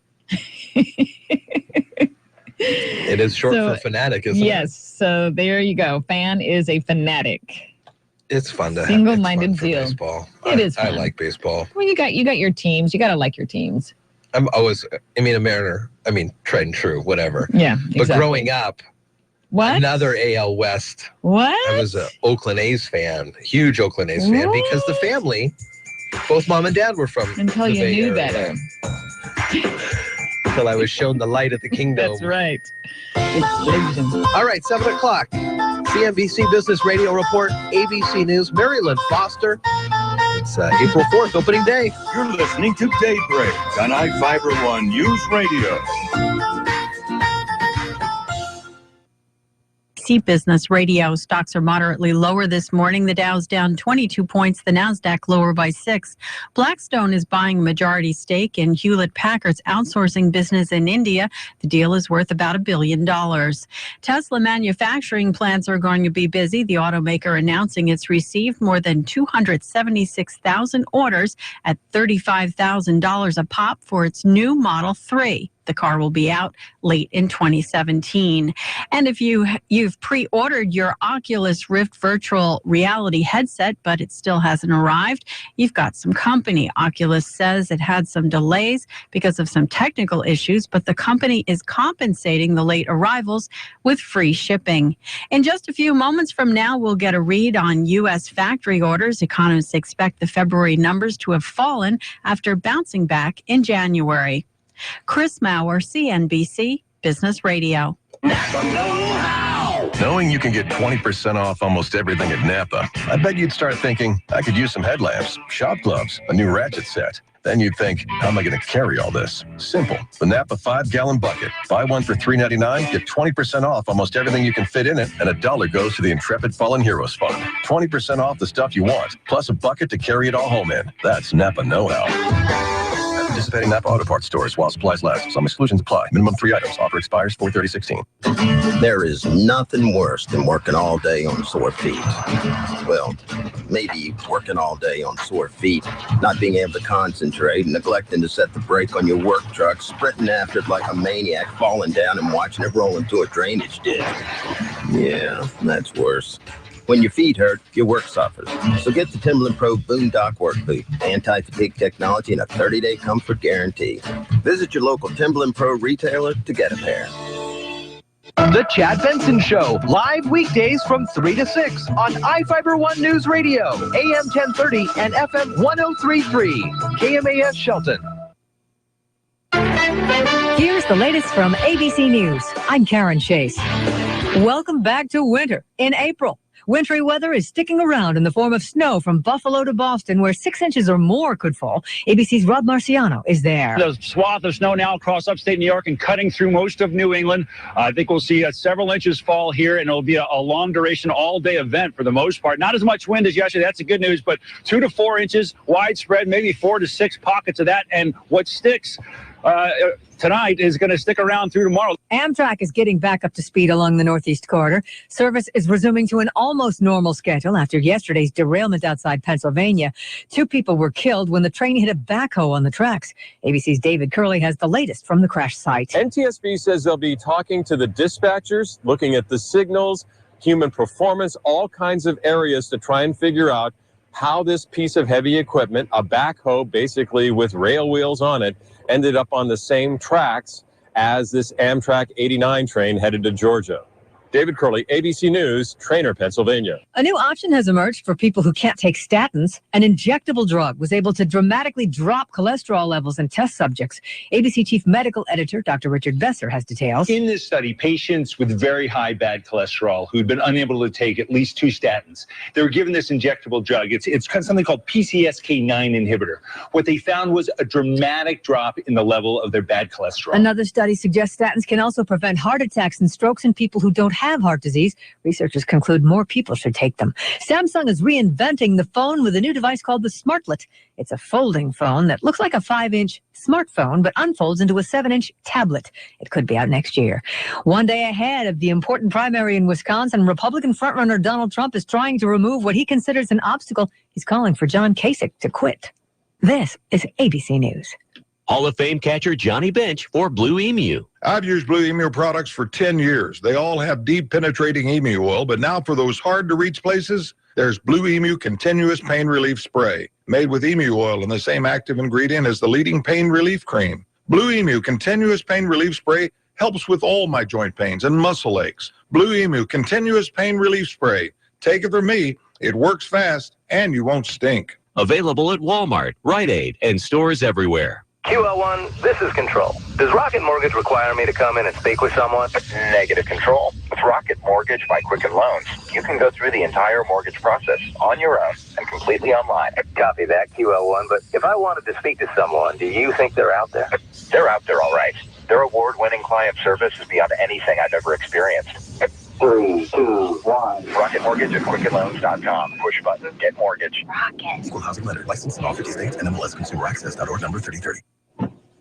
It is short for fanatic, isn't it? Yes, so there you go. Fan is a fanatic. It's fun to have Single-minded zeal. Baseball. It is fun. I like baseball. Well, you got your teams. You got to like your teams. I'm always, a Mariner. Tried and true, whatever. Yeah, But exactly. growing up, another AL West. What? I was an Oakland A's fan, huge Oakland A's fan, because the family, both mom and dad were from Until the you Bay knew Area. better. Until I was shown the light at the Kingdom. That's right. It's legend. All right, 7 o'clock. CNBC Business Radio Report, ABC News, Maryland Foster. It's April 4th, opening day. You're listening to Daybreak on iFIBER ONE News Radio. ABC Business Radio. Stocks are moderately lower this morning. The Dow's down 22 points. The Nasdaq lower by 6. Blackstone is buying a majority stake in Hewlett-Packard's outsourcing business in India. The deal is worth about $1 billion. Tesla manufacturing plants are going to be busy. The automaker announcing it's received more than 276,000 orders at $35,000 a pop for its new Model 3. The car will be out late in 2017. And if you've pre-ordered your Oculus Rift virtual reality headset, but it still hasn't arrived, you've got some company. Oculus says it had some delays because of some technical issues, but the company is compensating the late arrivals with free shipping. In just a few moments from now, we'll get a read on U.S. factory orders. Economists expect the February numbers to have fallen after bouncing back in January. Chris Maurer, CNBC Business Radio. Knowing you can get 20% off almost everything at Napa, I bet you'd start thinking, I could use some headlamps, shop gloves, a new ratchet set. Then you'd think, how am I going to carry all this? Simple. The Napa 5-gallon bucket. Buy one for $3.99, get 20% off almost everything you can fit in it, and $1 goes to the Intrepid Fallen Heroes Fund. 20% off the stuff you want, plus a bucket to carry it all home in. That's Napa know-how. Participating Napa Auto Parts stores while supplies last. Some exclusions apply. Minimum 3 items. Offer expires 4/30/16. There is nothing worse than working all day on sore feet. Well, maybe working all day on sore feet, not being able to concentrate, neglecting to set the brake on your work truck, sprinting after it like a maniac, falling down and watching it roll into a drainage ditch. Yeah, that's worse. When your feet hurt, your work suffers. So get the Timberland Pro Boondock Work Boot. Anti-fatigue technology and a 30-day comfort guarantee. Visit your local Timberland Pro retailer to get a pair. The Chad Benson Show, live weekdays from 3 to 6 on iFIBER ONE News Radio, AM 1030 and FM 1033, KMAS Shelton. Here's the latest from ABC News. I'm Karen Chase. Welcome back to winter in April. Wintry weather is sticking around in the form of snow from Buffalo to Boston, where 6 inches or more could fall. ABC's Rob Marciano is there. There's a swath of snow now across upstate New York and cutting through most of New England. I think we'll see several inches fall here, and it'll be a long duration all-day event for the most part. Not as much wind as yesterday. That's the good news, but 2 to 4 inches widespread, maybe 4 to 6 pockets of that. And what sticks tonight is going to stick around through tomorrow. Amtrak is getting back up to speed along the Northeast Corridor. Service is resuming to an almost normal schedule after yesterday's derailment outside Pennsylvania. 2 people were killed when the train hit a backhoe on the tracks. ABC's David Curley has the latest from the crash site. NTSB says they'll be talking to the dispatchers, looking at the signals, human performance, all kinds of areas to try and figure out how this piece of heavy equipment, a backhoe basically with rail wheels on it, ended up on the same tracks as this Amtrak 89 train headed to Georgia. David Curley, ABC News, Trainer, Pennsylvania. A new option has emerged for people who can't take statins. An injectable drug was able to dramatically drop cholesterol levels in test subjects. ABC Chief Medical Editor Dr. Richard Besser has details. In this study, patients with very high bad cholesterol who'd been unable to take at least 2 statins, they were given this injectable drug. It's something called PCSK9 inhibitor. What they found was a dramatic drop in the level of their bad cholesterol. Another study suggests statins can also prevent heart attacks and strokes in people who don't have heart disease. Researchers conclude more people should take them. Samsung is reinventing the phone with a new device called the Smartlet. It's a folding phone that looks like a 5-inch smartphone, but unfolds into a 7-inch tablet. It could be out next year. One day ahead of the important primary in Wisconsin, Republican frontrunner Donald Trump is trying to remove what he considers an obstacle. He's calling for John Kasich to quit. This is ABC News. Hall of Fame catcher Johnny Bench for Blue Emu. I've used Blue Emu products for 10 years. They all have deep penetrating emu oil, but now for those hard to reach places, there's Blue Emu Continuous Pain Relief Spray, made with emu oil and the same active ingredient as the leading pain relief cream. Blue Emu Continuous Pain Relief Spray helps with all my joint pains and muscle aches. Blue Emu Continuous Pain Relief Spray. Take it from me, it works fast and you won't stink. Available at Walmart, Rite Aid, and stores everywhere. QL1, this is Control. Does Rocket Mortgage require me to come in and speak with someone? Negative, Control. With Rocket Mortgage by Quicken Loans, you can go through the entire mortgage process on your own and completely online. Copy that, QL1. But if I wanted to speak to someone, do you think they're out there? They're out there, all right. Their award-winning client service is beyond anything I've ever experienced. 3, 2, 1. Rocket Mortgage at QuickenLoans.com. Push button, get mortgage. Rocket. Equal housing lender. Licensed in all 50 states. NMLSConsumerAccess.org number 3030.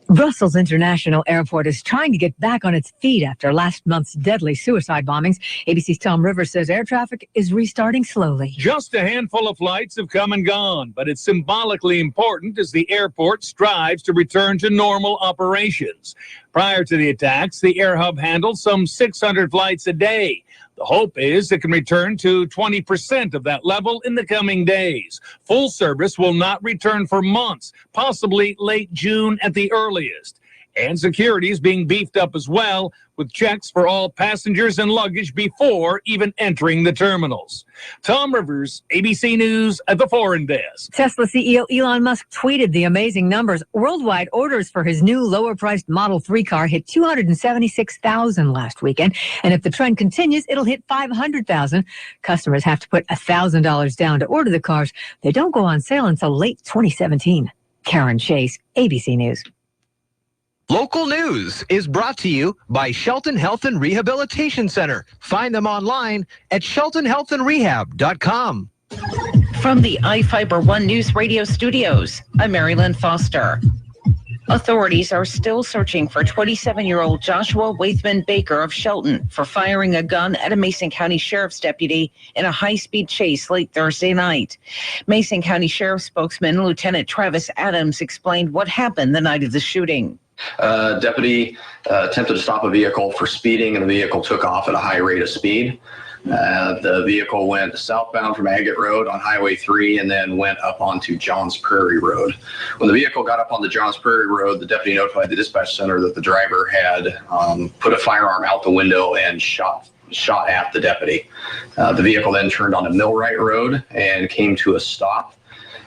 Brussels International Airport is trying to get back on its feet after last month's deadly suicide bombings. ABC's Tom Rivers says air traffic is restarting slowly. Just a handful of flights have come and gone, but it's symbolically important as the airport strives to return to normal operations. Prior to the attacks, the air hub handled some 600 flights a day. The hope is it can return to 20% of that level in the coming days. Full service will not return for months, possibly late June at the earliest. And security is being beefed up as well, with checks for all passengers and luggage before even entering the terminals. Tom Rivers, ABC News at the Foreign Desk. Tesla CEO Elon Musk tweeted the amazing numbers. Worldwide orders for his new lower-priced Model 3 car hit 276,000 last weekend. And if the trend continues, it'll hit 500,000. Customers have to put $1,000 down to order the cars. They don't go on sale until late 2017. Karen Chase, ABC News. Local news is brought to you by Shelton Health and Rehabilitation Center. Find them online at sheltonhealthandrehab.com. From the iFIBER ONE Newsradio studios, I'm Marilyn Foster. Authorities are still searching for 27-year-old Joshua Waithman Baker of Shelton for firing a gun at a Mason County Sheriff's deputy in a high-speed chase late Thursday night. Mason County Sheriff's spokesman Lieutenant Travis Adams explained what happened the night of the shooting. Deputy attempted to stop a vehicle for speeding, and the vehicle took off at a high rate of speed. The vehicle went southbound from Agate Road on Highway 3 and then went up onto Johns Prairie Road. When the vehicle got up on the Johns Prairie Road, the deputy notified the dispatch center that the driver had put a firearm out the window and shot at the deputy. The vehicle then turned onto Millwright Road and came to a stop.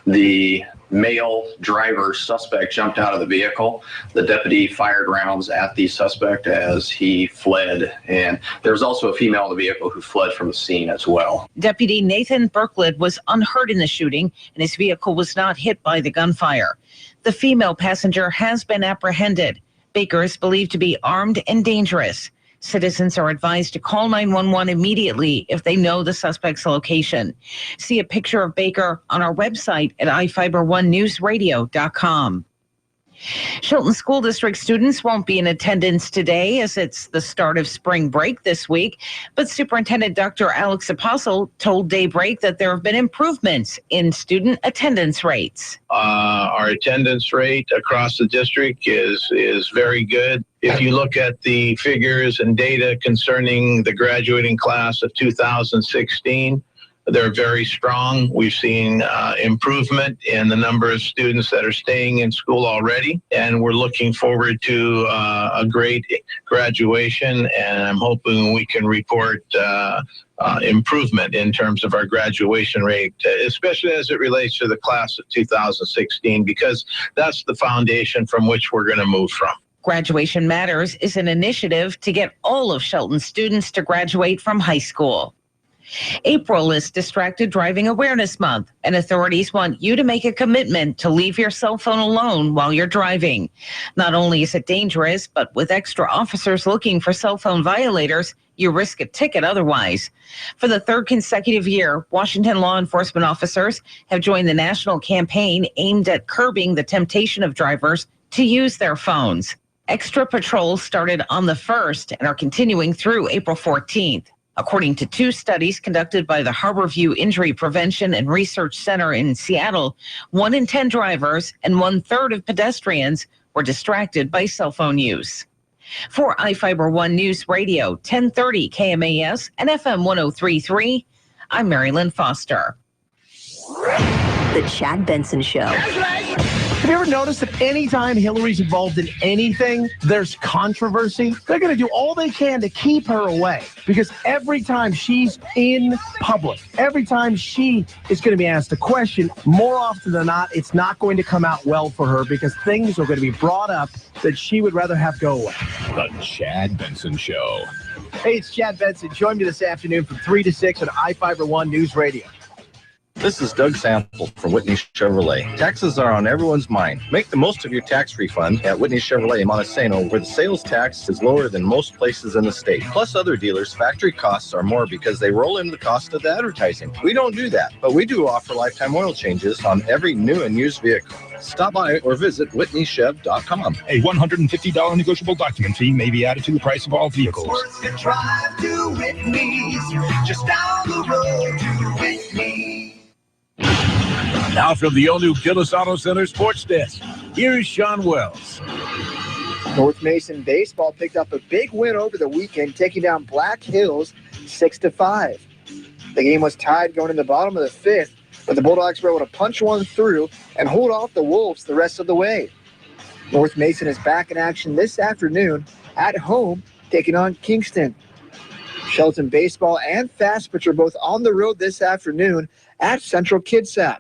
The male driver suspect jumped out of the vehicle. The deputy fired rounds at the suspect as he fled. And there was also a female in the vehicle who fled from the scene as well. Deputy Nathan Berklid was unhurt in the shooting, and his vehicle was not hit by the gunfire. The female passenger has been apprehended. Baker is believed to be armed and dangerous. Citizens are advised to call 911 immediately if they know the suspect's location. See a picture of Baker on our website at iFIBER1newsradio.com. Shelton School District students won't be in attendance today as it's the start of spring break this week, but Superintendent Dr. Alex Apostle told Daybreak that there have been improvements in student attendance rates. Our attendance rate across the district is very good. If you look at the figures and data concerning the graduating class of 2016, they're very strong. We've seen improvement in the number of students that are staying in school already, and we're looking forward to a great graduation, and I'm hoping we can report improvement in terms of our graduation rate, especially as it relates to the class of 2016, because that's the foundation from which we're going to move from. Graduation Matters is an initiative to get all of Shelton's students to graduate from high school. April is Distracted Driving Awareness Month, and authorities want you to make a commitment to leave your cell phone alone while you're driving. Not only is it dangerous, but with extra officers looking for cell phone violators, you risk a ticket otherwise. For the third consecutive year, Washington law enforcement officers have joined the national campaign aimed at curbing the temptation of drivers to use their phones. Extra patrols started on the 1st and are continuing through April 14th. According to 2 studies conducted by the Harborview Injury Prevention and Research Center in Seattle, 1 in 10 drivers and 1/3 of pedestrians were distracted by cell phone use. For iFIBER ONE News Radio, 1030 KMAS and FM 103.3, I'm Marilyn Foster. The Chad Benson Show. Have you ever noticed that anytime Hillary's involved in anything, there's controversy? They're going to do all they can to keep her away, because every time she's in public, every time she is going to be asked a question, more often than not, it's not going to come out well for her, because things are going to be brought up that she would rather have go away. The Chad Benson Show. Hey, it's Chad Benson. Join me this afternoon from 3 to 6 on iFIBER ONE News Radio. This is Doug Sample from Whitney Chevrolet. Taxes are on everyone's mind. Make the most of your tax refund at Whitney Chevrolet in Montesano, where the sales tax is lower than most places in the state. Plus, other dealers' factory costs are more because they roll in the cost of the advertising. We don't do that, but we do offer lifetime oil changes on every new and used vehicle. Stop by or visit WhitneyChev.com. A $150 negotiable document fee may be added to the price of all vehicles. Worth the drive to Whitney's, just down the road to Whitney. Now from the all-new Gillis Auto Center Sports Desk, here's Sean Wells. North Mason baseball picked up a big win over the weekend, taking down Black Hills 6-5. The game was tied going in the bottom of the fifth, but the Bulldogs were able to punch one through and hold off the Wolves the rest of the way. North Mason is back in action this afternoon at home, taking on Kingston. Shelton baseball and fast pitch are both on the road this afternoon at Central Kitsap.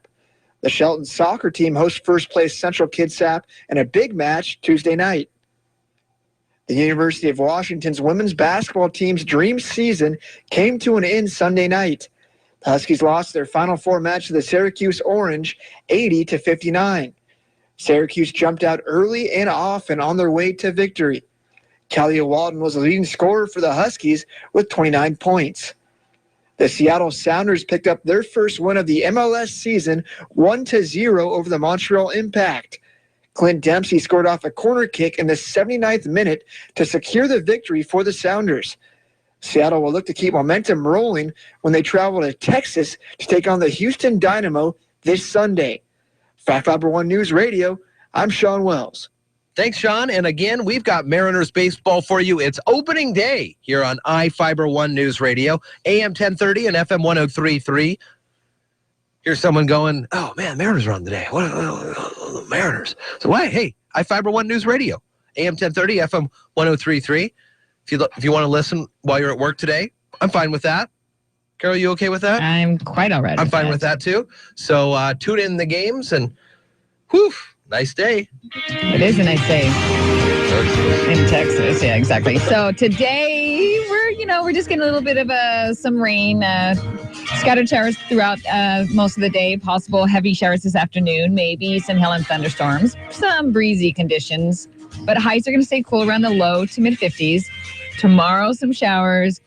The Shelton soccer team hosts first-place Central Kitsap in a big match Tuesday night. The University of Washington's women's basketball team's dream season came to an end Sunday night. The Huskies lost their Final Four match to the Syracuse Orange 80-59. Syracuse jumped out early and often on their way to victory. Kalia Walden was the leading scorer for the Huskies with 29 points. The Seattle Sounders picked up their first win of the MLS season 1-0 over the Montreal Impact. Clint Dempsey scored off a corner kick in the 79th minute to secure the victory for the Sounders. Seattle will look to keep momentum rolling when they travel to Texas to take on the Houston Dynamo this Sunday. For iFIBER One News Radio, I'm Sean Wells. Thanks, Sean. And again, we've got Mariners baseball for you. It's opening day here on iFIBER One News Radio, AM 1030 and FM 103.3. Here's someone going, oh, man, Mariners are on today. What the Mariners? So why? Hey, iFIBER One News Radio, AM 1030, FM 103.3. If you want to listen while you're at work today, I'm fine with that. Carol, you okay with that? I'm quite all right. I'm fine with that, too. So tune in the games and whew. Nice day. It is a nice day in Texas. Yeah, exactly. So today we're just getting a little bit of some rain, scattered showers throughout most of the day. Possible heavy showers this afternoon, maybe some hail and thunderstorms, some breezy conditions. But highs are going to stay cool around the low to mid 50s. Tomorrow, some showers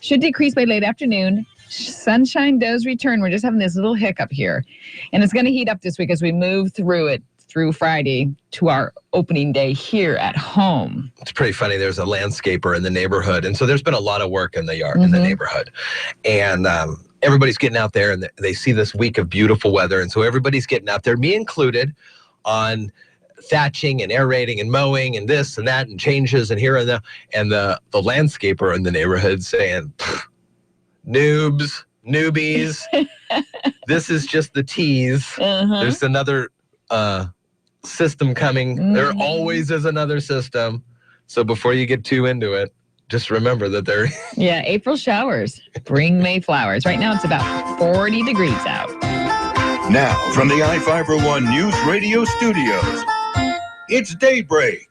should decrease by late afternoon. Sunshine does return. We're just having this little hiccup here, and it's going to heat up this week as we move through it. Through Friday to our opening day here at home. It's pretty funny. There's a landscaper in the neighborhood. And so there's been a lot of work in the yard, in the neighborhood. And everybody's getting out there and they see this week of beautiful weather. And so everybody's getting out there, me included, on thatching and aerating and mowing and this and that and changes and here and there. And the landscaper in the neighborhood saying, newbies, this is just the tease. There's another system coming. There always is another system. So before you get too into it, just remember that there. Yeah, April showers bring May flowers. Right now it's about 40 degrees out. Now from the iFIBER One News Radio studios, it's Daybreak.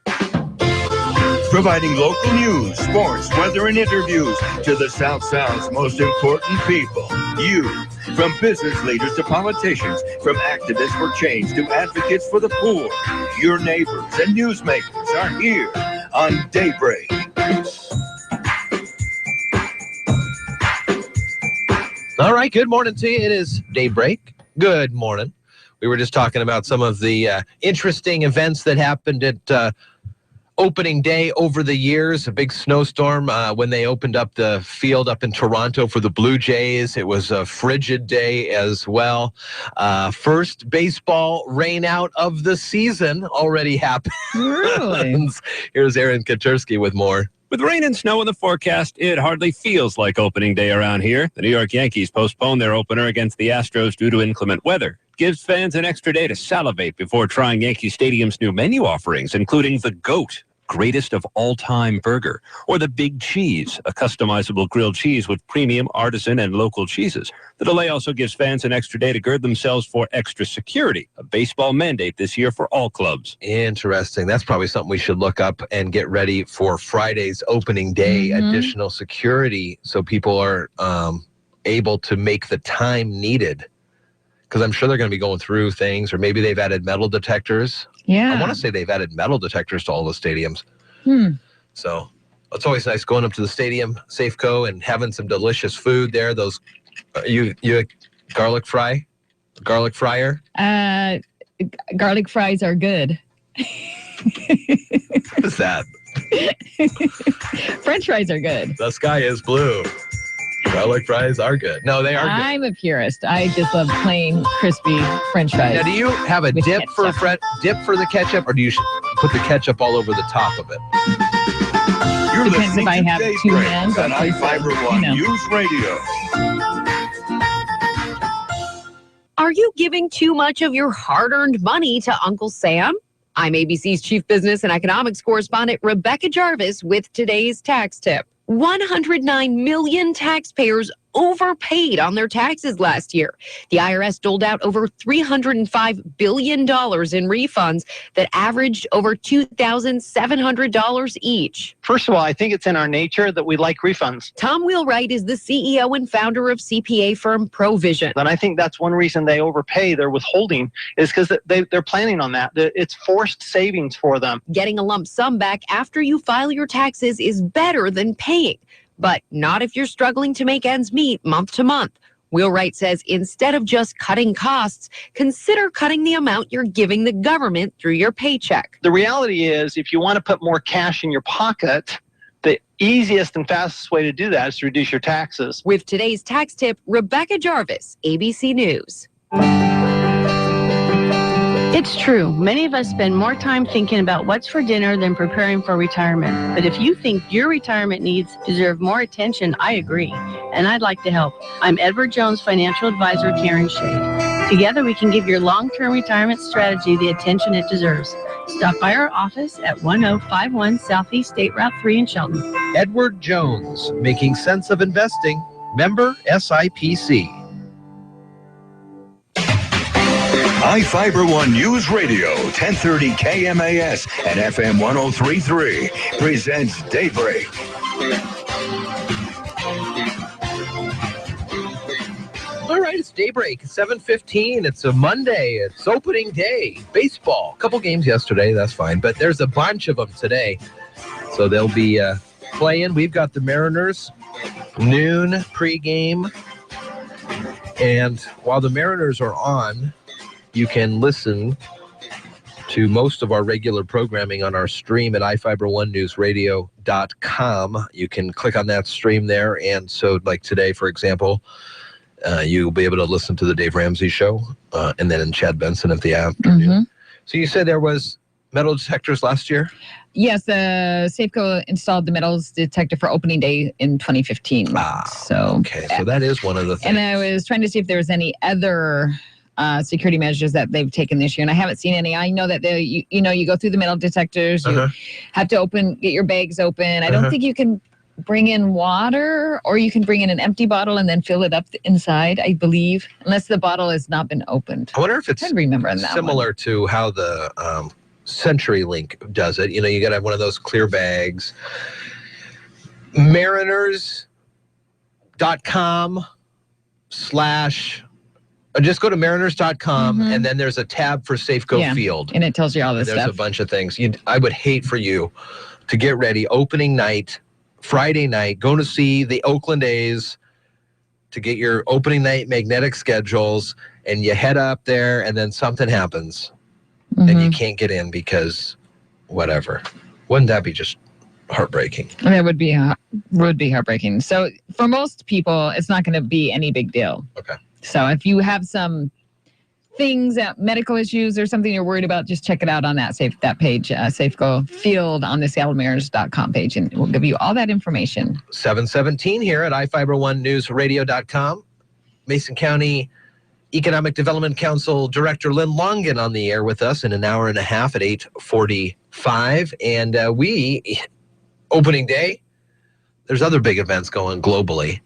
Providing local news, sports, weather, and interviews to the South Sound's most important people. You. From business leaders to politicians, from activists for change to advocates for the poor, your neighbors and newsmakers are here on Daybreak. All right, good morning to you. It is Daybreak. Good morning. We were just talking about some of the interesting events that happened at opening day over the years. A big snowstorm when they opened up the field up in Toronto for the Blue Jays. It was a frigid day as well. First baseball rain out of the season already happened. Really? Here's Aaron Katersky with more. With rain and snow in the forecast, it hardly feels like opening day around here. The New York Yankees postponed their opener against the Astros due to inclement weather. Gives fans an extra day to salivate before trying Yankee Stadium's new menu offerings, including the GOAT, greatest of all-time burger, or the Big Cheese, a customizable grilled cheese with premium, artisan, and local cheeses. The delay also gives fans an extra day to gird themselves for extra security, a baseball mandate this year for all clubs. Interesting. That's probably something we should look up and get ready for Friday's opening day, additional security, so people are able to make the time needed because I'm sure they're going to be going through things, or maybe they've added metal detectors. Yeah. I want to say they've added metal detectors to all the stadiums. So it's always nice going up to the stadium, Safeco, and having some delicious food there. Those, you garlic fryer? Garlic fries are good. What is that? French fries are good. The sky is blue. Garlic fries are good. No, they are good. I'm a purist. I just love plain, crispy French fries. Now, do you have a dip for the ketchup, or do you put the ketchup all over the top of it? You're Depends listening if I to have Daybreak 2 hands or on places, iFIBER One News Radio. Are you giving too much of your hard-earned money to Uncle Sam? I'm ABC's Chief Business and Economics Correspondent Rebecca Jarvis with today's tax tip. 109 million taxpayers overpaid on their taxes last year. The IRS doled out over $305 billion in refunds that averaged over $2,700 each. First of all, I think it's in our nature that we like refunds. Tom Wheelwright is the CEO and founder of CPA firm Provision. And I think that's one reason they overpay their withholding is because they're planning on that. It's forced savings for them. Getting a lump sum back after you file your taxes is better than paying, but not if you're struggling to make ends meet month to month. Wheelwright says instead of just cutting costs, consider cutting the amount you're giving the government through your paycheck. The reality is, if you want to put more cash in your pocket, the easiest and fastest way to do that is to reduce your taxes. With today's tax tip, Rebecca Jarvis, ABC News. It's true. Many of us spend more time thinking about what's for dinner than preparing for retirement. But if you think your retirement needs deserve more attention, I agree. And I'd like to help. I'm Edward Jones financial advisor, Karen Shade. Together, we can give your long-term retirement strategy the attention it deserves. Stop by our office at 1051 Southeast State Route 3 in Shelton. Edward Jones, making sense of investing. Member SIPC. iFIBER One News Radio, 1030 KMAS and FM 103.3 presents Daybreak. All right, it's Daybreak, 7:15. It's a Monday. It's opening day. Baseball. A couple games yesterday, that's fine. But there's a bunch of them today. So they'll be playing. We've got the Mariners, noon pregame. And while the Mariners are on, you can listen to most of our regular programming on our stream at iFiber1newsradio.com. You can click on that stream there. And so like today, for example, you'll be able to listen to the Dave Ramsey Show and then in Chad Benson at the afternoon. Mm-hmm. So you said there was metal detectors last year? Yes, Safeco installed the metals detector for opening day in 2015. Okay, so that is one of the things. And I was trying to see if there was any other security measures that they've taken this year, and I haven't seen any. I know that you go through the metal detectors, you have to get your bags open. I don't think you can bring in water, or you can bring in an empty bottle and then fill it up inside, I believe, unless the bottle has not been opened. I wonder if it's similar to how the CenturyLink does it. You got to have one of those clear bags. Mariners.com/ just go to mariners.com and then there's a tab for Safeco Field. And it tells you all this stuff. There's a bunch of things. I would hate for you to get ready opening night, Friday night, go to see the Oakland A's to get your opening night magnetic schedules, and you head up there and then something happens and you can't get in because whatever. Wouldn't that be just heartbreaking? That would be heartbreaking. So for most people, it's not going to be any big deal. Okay. So if you have some things, medical issues or something you're worried about, just check it out on that page, Safeco Field on the SeattleMariners.com page, and we'll give you all that information. 7:17 here at iFiber1newsradio.com. Mason County Economic Development Council Director Lynn Longan on the air with us in an hour and a half at 8:45. And opening day, there's other big events going globally,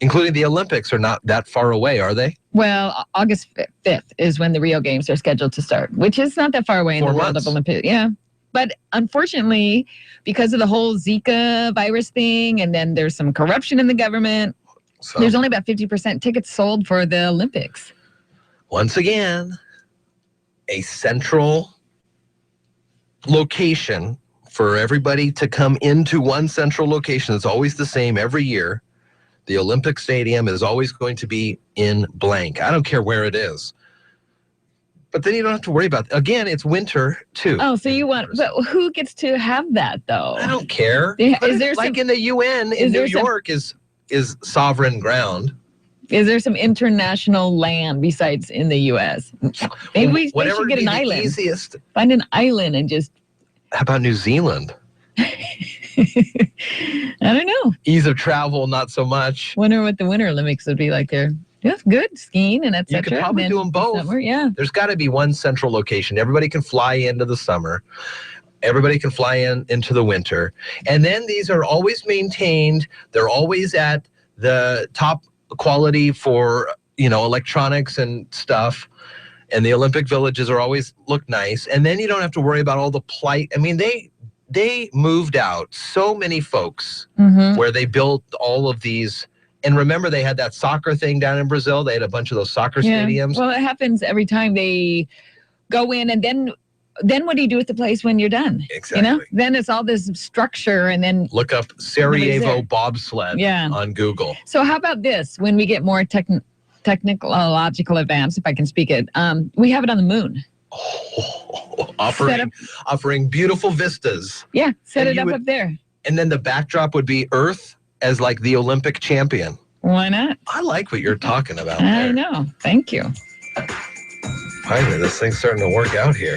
including the Olympics are not that far away, are they? Well, August 5th is when the Rio Games are scheduled to start, which is not that far away in the world of Olympics. Yeah. But unfortunately, because of the whole Zika virus thing, and then there's some corruption in the government, there's only about 50% tickets sold for the Olympics. once again, a central location for everybody to come into one central location. It's always the same every year. The Olympic Stadium is always going to be in blank. I don't care where it is. But then you don't have to worry about it. Again, it's winter, too. Oh, so you want, but who gets to have that, though? I don't care. Is there like in the UN in New York is sovereign ground. Is there some international land besides in the U.S.? Maybe we should get an island. Easiest. Find an island and just... How about New Zealand? I don't know. Ease of travel, not so much. Wonder what the Winter Olympics would be like there. Yeah, good skiing and etc. You could probably do them both. Summer, yeah. There's got to be one central location. Everybody can fly into the summer. Everybody can fly into the winter. And then these are always maintained. They're always at the top quality for, electronics and stuff. And the Olympic villages are always look nice. And then you don't have to worry about all the plight. I mean, they moved out so many folks where they built all of these. And remember, they had that soccer thing down in Brazil. They had a bunch of those soccer stadiums. Well, it happens every time they go in, and then what do you do with the place when you're done? Exactly. Then it's all this structure, and then look up Sarajevo bobsled on Google. So how about this? When we get more technological advance, if I can speak it, we have it on the moon. Offering beautiful vistas. Yeah, set it up there. And then the backdrop would be Earth as like the Olympic champion. Why not? I like what you're talking about. I know. Thank you. Finally, this thing's starting to work out here.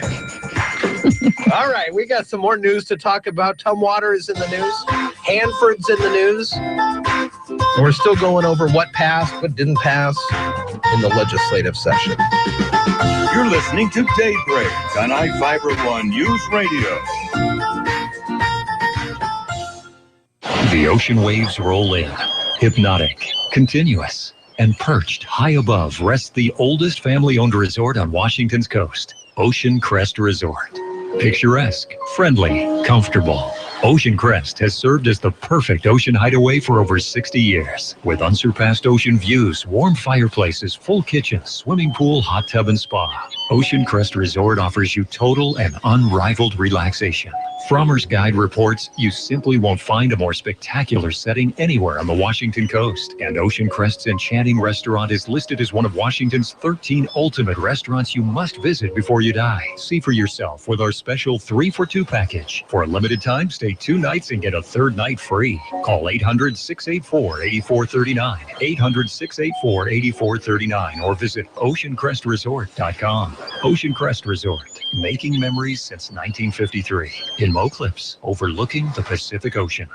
All right, we got some more news to talk about. Tumwater is in the news. Hanford's in the news. We're still going over what passed, what didn't pass in the legislative session. You're listening to Daybreak on iFIBER One News Radio. The ocean waves roll in, hypnotic, continuous, and perched high above rests the oldest family-owned resort on Washington's coast, Ocean Crest Resort. Picturesque, friendly, comfortable. Ocean Crest has served as the perfect ocean hideaway for over 60 years. With unsurpassed ocean views, warm fireplaces, full kitchens, swimming pool, hot tub, and spa. Ocean Crest Resort offers you total and unrivaled relaxation. Frommer's Guide reports you simply won't find a more spectacular setting anywhere on the Washington coast. And Ocean Crest's enchanting restaurant is listed as one of Washington's 13 ultimate restaurants you must visit before you die. See for yourself with our special 3-for-2 package. For a limited time, stay 2 nights and get a 3rd night free. Call 800-684-8439, 800-684-8439, or visit oceancrestresort.com. Ocean Crest Resort, making memories since 1953. In Moclips, overlooking the Pacific Ocean.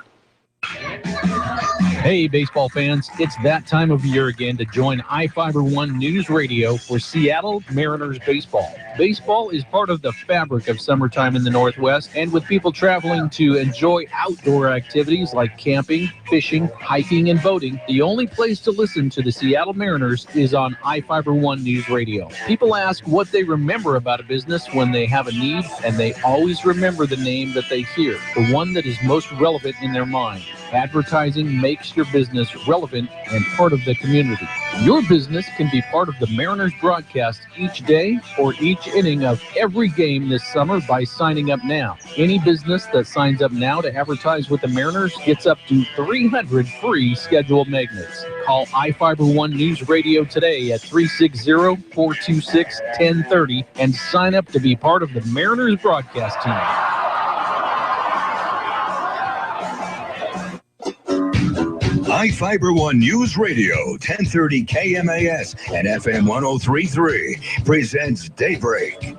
Hey, baseball fans, it's that time of year again to join iFIBER One News Radio for Seattle Mariners baseball. Baseball is part of the fabric of summertime in the Northwest, and with people traveling to enjoy outdoor activities like camping, fishing, hiking, and boating, the only place to listen to the Seattle Mariners is on iFIBER One News Radio. People ask what they remember about a business when they have a need, and they always remember the name that they hear, the one that is most relevant in their mind. Advertising makes your business relevant and part of the community. Your business can be part of the Mariners broadcast each day or each inning of every game this summer by signing up now. Any business that signs up now to advertise with the Mariners gets up to 300 free scheduled magnets. Call iFIBER One News Radio today at 360-426-1030 and sign up to be part of the Mariners broadcast team. iFIBER One News Radio, 1030 KMAS and FM 103.3 presents Daybreak.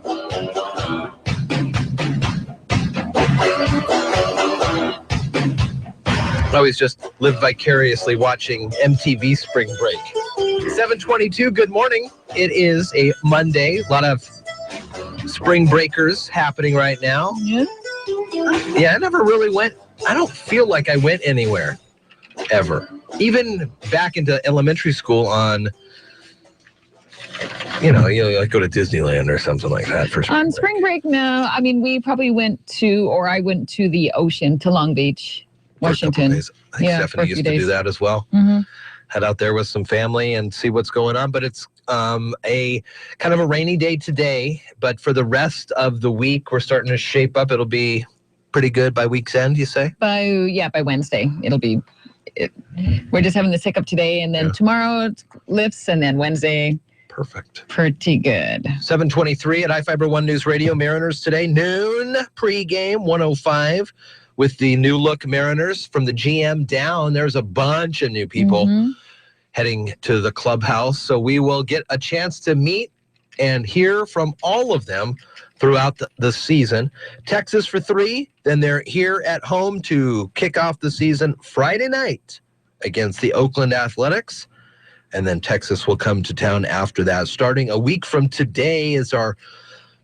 I always just live vicariously watching MTV Spring Break. 7:22, good morning. It is a Monday. A lot of spring breakers happening right now. Yeah, I never really went. I don't feel like I went anywhere. Ever. Even back into elementary school on, you like go to Disneyland or something like that for spring break. On spring break, no. I mean, we probably went to, or I went to the ocean, to Long Beach, Washington. I think Stephanie used to do that as well. Mm-hmm. head out there with some family and see what's going on. But it's a kind of a rainy day today. But for the rest of the week, we're starting to shape up. It'll be pretty good by week's end, you say? By Wednesday. It'll be... we're just having this hiccup today, and then tomorrow it lifts, and then Wednesday... Perfect. Pretty good. 7:23 at iFIBER One News Radio. Mariners today, noon pregame, 105 with the new look Mariners. From the GM down, there's a bunch of new people heading to the clubhouse. So we will get a chance to meet and hear from all of them throughout the season. Texas for 3, then they're here at home to kick off the season Friday night against the Oakland Athletics. And then Texas will come to town after that. Starting a week from today is our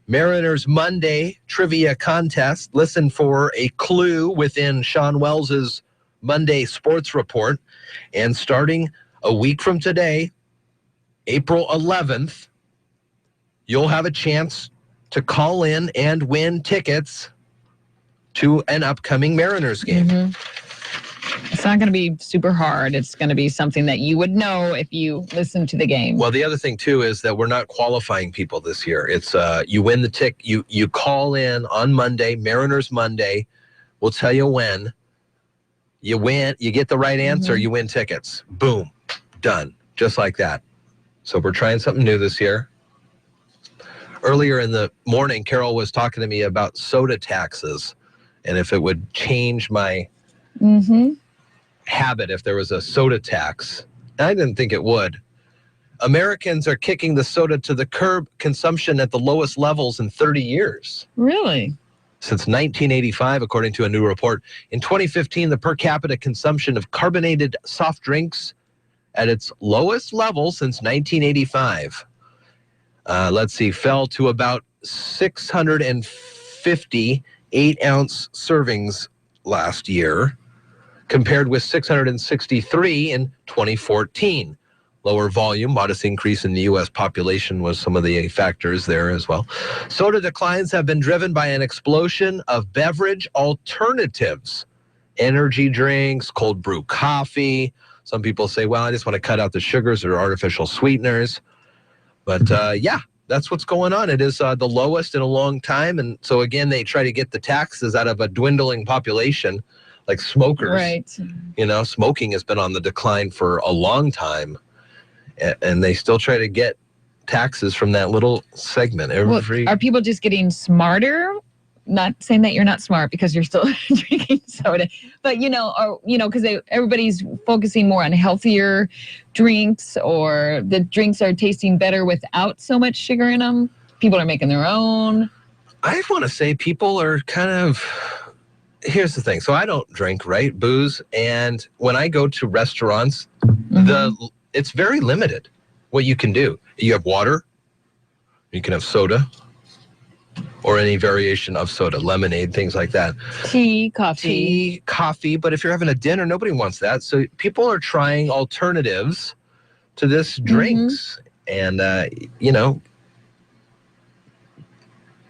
Mariners Monday trivia contest. Listen for a clue within Sean Wells's Monday sports report. And starting a week from today, April 11th, you'll have a chance to call in and win tickets to an upcoming Mariners game. It's not going to be super hard. It's going to be something that you would know if you listen to the game. Well, the other thing, too, is that we're not qualifying people this year. It's you win the ticket. You call in on Monday, Mariners Monday. We'll tell you when. You win. You get the right answer, you win tickets. Boom. Done. Just like that. So we're trying something new this year. Earlier in the morning, Carol was talking to me about soda taxes and if it would change my habit if there was a soda tax. I didn't think it would. Americans are kicking the soda to the curb, consumption at the lowest levels in 30 years. Really? Since 1985, according to a new report. In 2015, the per capita consumption of carbonated soft drinks at its lowest level since 1985. Fell to about 650 8-ounce servings last year, compared with 663 in 2014. Lower volume, modest increase in the U.S. population was some of the factors there as well. Soda declines have been driven by an explosion of beverage alternatives, energy drinks, cold brew coffee. Some people say, well, I just want to cut out the sugars or artificial sweeteners. But that's what's going on. It is the lowest in a long time. And so, again, they try to get the taxes out of a dwindling population, like smokers. Right. You know, smoking has been on the decline for a long time. And they still try to get taxes from that little segment. Are people just getting smarter? Not saying that you're not smart because you're still drinking soda, but because everybody's focusing more on healthier drinks, or the drinks are tasting better without so much sugar in them. People are making their own. I want to say people are kind of. Here's the thing. So I don't drink, right, booze, and when I go to restaurants, it's very limited what you can do. You have water, you can have soda, or any variation of soda, lemonade, things like that. Tea, coffee. But if you're having a dinner, nobody wants that. So people are trying alternatives to this drinks. And,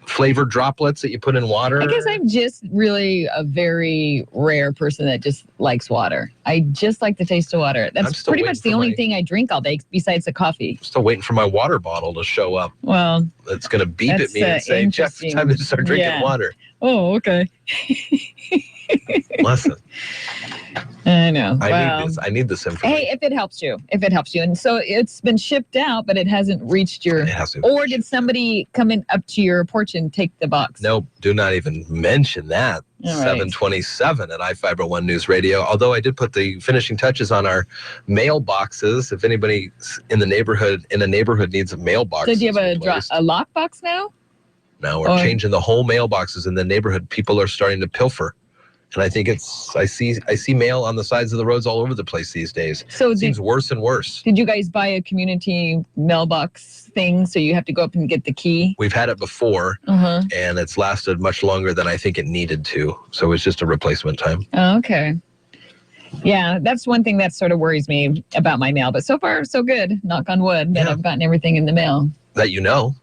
flavored droplets that you put in water. I guess I'm just really a very rare person that just likes water. I just like the taste of water. That's pretty much the only thing I drink all day besides the coffee. I'm still waiting for my water bottle to show up. Well, it's going to beep at me and say, Jeff, it's time to start drinking water. Oh, okay. Listen. I know. I need this information. Hey, if it helps you. And so it's been shipped out, but it hasn't reached your... Or did somebody come in up to your porch and take the box? Nope, do not even mention that. All 727 at iFIBER One News Radio. Although I did put the finishing touches on our mailboxes. If anybody in a neighborhood needs a mailbox. So do you have a lockbox now? No, we're changing the whole mailboxes in the neighborhood. People are starting to pilfer. And I think I see mail on the sides of the roads all over the place these days. So it seems worse and worse. Did you guys buy a community mailbox thing so you have to go up and get the key? We've had it before, and it's lasted much longer than I think it needed to. So it's just a replacement time. Oh, okay. Yeah, that's one thing that sort of worries me about my mail. But so far, so good. Knock on wood that I've gotten everything in the mail. That you know.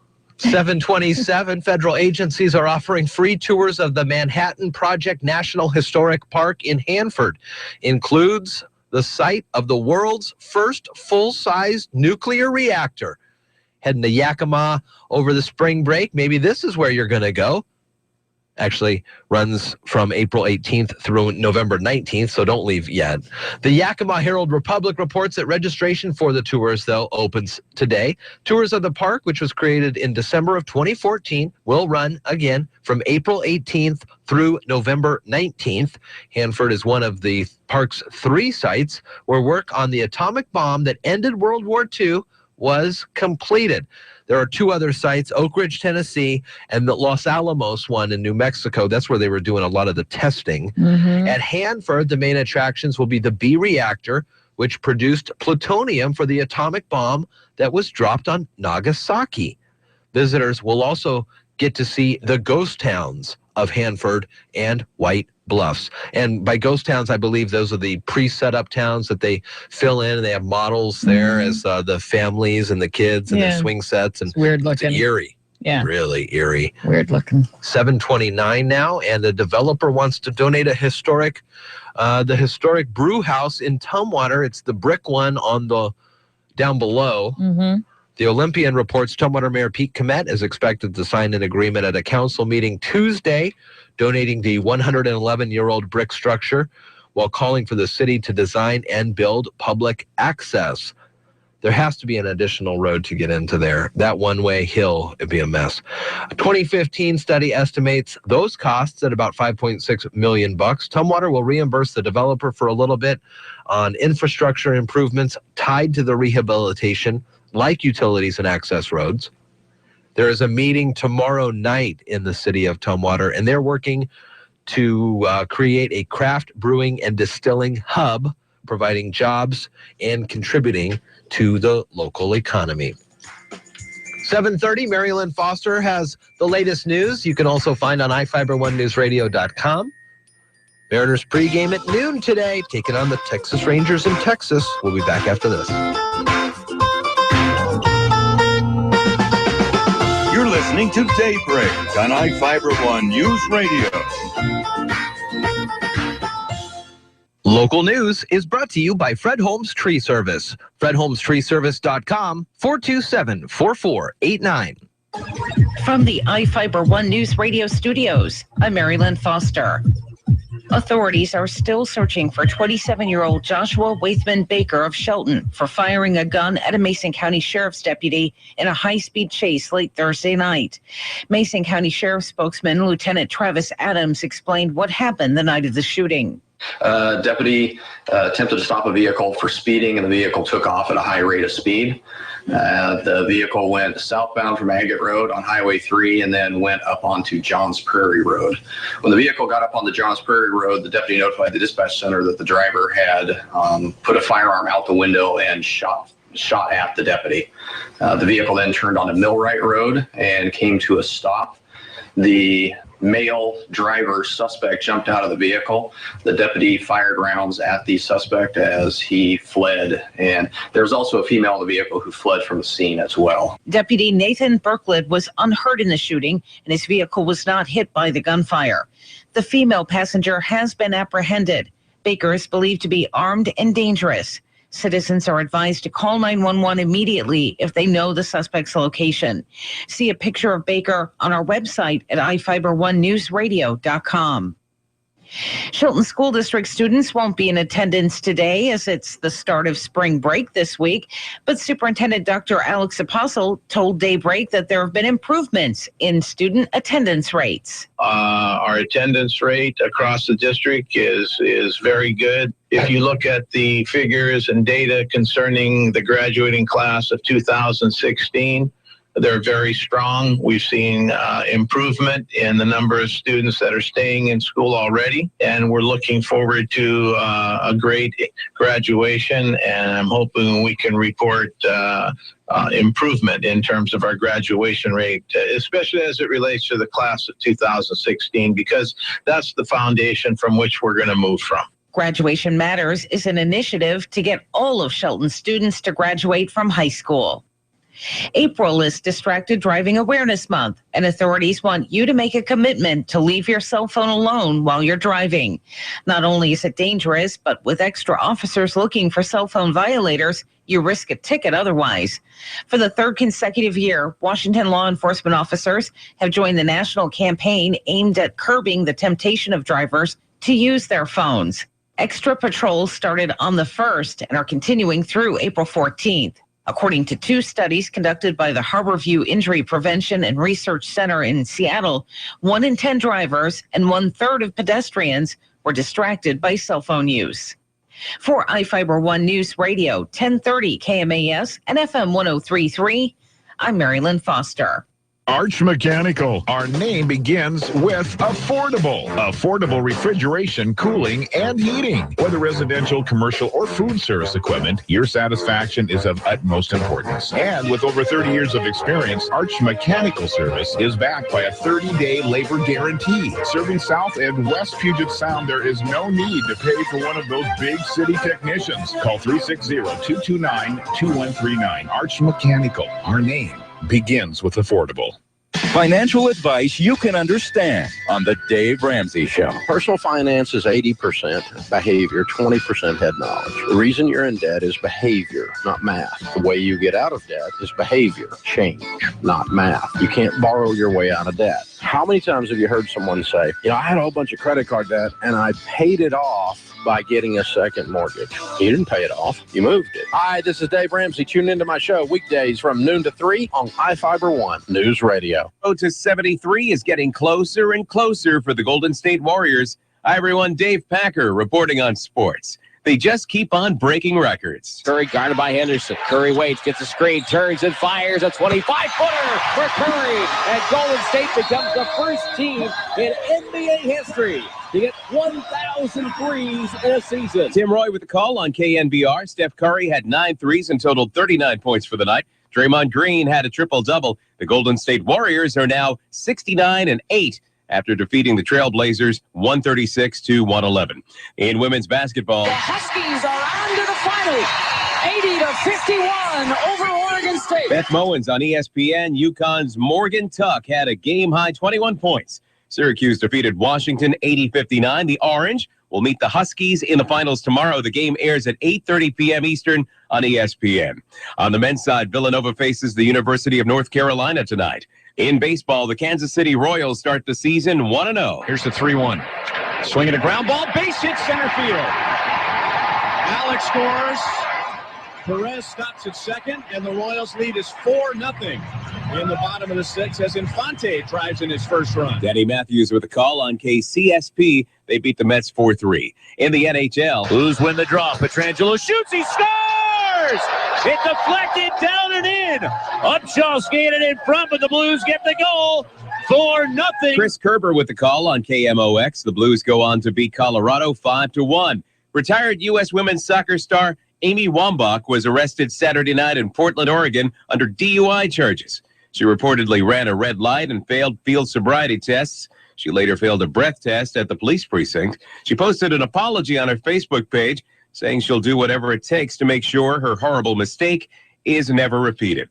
727 federal agencies are offering free tours of the Manhattan Project National Historic Park in Hanford. Includes the site of the world's first full-size nuclear reactor. Heading to Yakima over the spring break. Maybe this is where you're going to go. Actually runs from April 18th through November 19th, so don't leave yet. The Yakima Herald Republic reports that registration for the tours, though, opens today. Tours of the park, which was created in December of 2014, will run again from April 18th through November 19th. Hanford is one of the park's 3 sites where work on the atomic bomb that ended World War II was completed. There are 2 other sites, Oak Ridge, Tennessee, and the Los Alamos one in New Mexico. That's where they were doing a lot of the testing. At Hanford, the main attractions will be the B reactor, which produced plutonium for the atomic bomb that was dropped on Nagasaki. Visitors will also get to see the ghost towns of Hanford and White Bluffs. And by ghost towns, I believe those are the pre-set up towns that they fill in, and they have models there as the families and the kids and their swing sets. And it's weird looking. It's eerie. Yeah. Really eerie. Weird looking. 7:29 now, and the developer wants to donate the historic brew house in Tumwater. It's the brick one on the down below. The Olympian reports Tumwater Mayor Pete Komet is expected to sign an agreement at a council meeting Tuesday, donating the 111-year-old brick structure while calling for the city to design and build public access. There has to be an additional road to get into there. That one-way hill, it'd be a mess. A 2015 study estimates those costs at about $5.6 million. Tumwater will reimburse the developer for a little bit on infrastructure improvements tied to the rehabilitation, like utilities and access roads. There is a meeting tomorrow night in the city of Tumwater, and they're working to create a craft brewing and distilling hub, providing jobs and contributing to the local economy. 7:30, Mary Lynn Foster has the latest news. You can also find on iFIBER1newsradio.com. Mariners pregame at noon today, taking on the Texas Rangers in Texas. We'll be back after this. You're listening to Daybreak on iFIBER One News Radio. Local news is brought to you by Fred Holmes Tree Service. FredHolmesTreeService.com, 427-4489. From the iFIBER One News Radio studios, I'm Mary Lynn Foster. Authorities are still searching for 27-year-old Joshua Waithman Baker of Shelton for firing a gun at a Mason County Sheriff's deputy in a high-speed chase late Thursday night. Mason County Sheriff's spokesman Lieutenant Travis Adams explained what happened the night of the shooting. Deputy attempted to stop a vehicle for speeding, and the vehicle took off at a high rate of speed. The vehicle went southbound from Agate Road on Highway 3 and then went up onto Johns Prairie Road. When the vehicle got up on the Johns Prairie Road, the deputy notified the dispatch center that the driver had put a firearm out the window and shot at the deputy. The vehicle then turned onto Millwright Road and came to a stop. The male driver suspect jumped out of the vehicle. The deputy fired rounds at the suspect as he fled. And there was also a female in the vehicle who fled from the scene as well. Deputy Nathan Berklid was unhurt in the shooting, and his vehicle was not hit by the gunfire. The female passenger has been apprehended. Baker is believed to be armed and dangerous. Citizens are advised to call 911 immediately if they know the suspect's location. See a picture of Baker on our website at iFIBER1newsradio.com. Shelton School District students won't be in attendance today as it's the start of spring break this week, but Superintendent Dr. Alex Apostle told Daybreak that there have been improvements in student attendance rates. Our attendance rate across the district is very good. If you look at the figures and data concerning the graduating class of 2016, they're very strong. We've seen improvement in the number of students that are staying in school already, and we're looking forward to a great graduation, and I'm hoping we can report improvement in terms of our graduation rate, especially as it relates to the class of 2016, because that's the foundation from which we're going to move from. Graduation Matters is an initiative to get all of Shelton students to graduate from high school. April is Distracted Driving Awareness Month, and authorities want you to make a commitment to leave your cell phone alone while you're driving. Not only is it dangerous, but with extra officers looking for cell phone violators, you risk a ticket otherwise. For the third consecutive year, Washington law enforcement officers have joined the national campaign aimed at curbing the temptation of drivers to use their phones. Extra patrols started on the 1st and are continuing through April 14th. According to 2 studies conducted by the Harborview Injury Prevention and Research Center in Seattle, 1 in 10 drivers and 1/3 of pedestrians were distracted by cell phone use. For iFIBER One News Radio, 1030 KMAS and FM 103.3, I'm Marilyn Foster. Arch Mechanical. Our name begins with affordable. Affordable refrigeration, cooling, and heating. Whether residential, commercial, or food service equipment, your satisfaction is of utmost importance. And with over 30 years of experience, Arch Mechanical Service is backed by a 30-day labor guarantee. Serving South and West Puget Sound, there is no need to pay for one of those big city technicians. Call 360-229-2139. Arch Mechanical. Our name begins with affordable. Financial advice you can understand on the Dave Ramsey Show. Personal finance is 80% behavior, 20% head knowledge. The reason you're in debt is behavior, not math. The way you get out of debt is behavior, change, not math. You can't borrow your way out of debt. How many times have you heard someone say, I had a whole bunch of credit card debt and I paid it off by getting a second mortgage? You didn't pay it off. You moved it. Hi, this is Dave Ramsey. Tune into my show weekdays from noon to 3 on iFIBER One News Radio. Road to 73 is getting closer and closer for the Golden State Warriors. Hi, everyone. Dave Packer reporting on sports. They just keep on breaking records. Curry guarded by Henderson. Curry waits, gets a screen, turns and fires a 25-footer for Curry. And Golden State becomes the first team in NBA history to get 1,000 threes in a season. Tim Roy with the call on KNBR. Steph Curry had 9 threes and totaled 39 points for the night. Draymond Green had a triple-double. The Golden State Warriors are now 69-8. After defeating the Trailblazers 136-111. In women's basketball, The Huskies are on to the finals, 80-51 over Oregon State. Beth Mowens on ESPN. UConn's Morgan Tuck had a game-high 21 points. Syracuse defeated Washington 80-59. The Orange will meet the Huskies in the finals tomorrow. The game airs at 8:30 p.m. Eastern on ESPN. On the men's side, Villanova faces the University of North Carolina tonight. In baseball, the Kansas City Royals start the season 1-0. Here's the 3-1. Swinging a ground ball, base hit center field. Alex scores. Perez stops at second, and the Royals lead is 4-0 in the bottom of the 6th as Infante drives in his first run. Danny Matthews with a call on KCSP. They beat the Mets 4-3. In the NHL, Blues win the draw. Pietrangelo shoots. He scores! It deflected down and in. Upshaw skated in front, but the Blues get the goal. 4-0. Chris Kerber with the call on KMOX. The Blues go on to beat Colorado 5-1. Retired U.S. women's soccer star Amy Wambach was arrested Saturday night in Portland, Oregon under DUI charges. She reportedly ran a red light and failed field sobriety tests. She later failed a breath test at the police precinct. She posted an apology on her Facebook page, saying she'll do whatever it takes to make sure her horrible mistake is never repeated.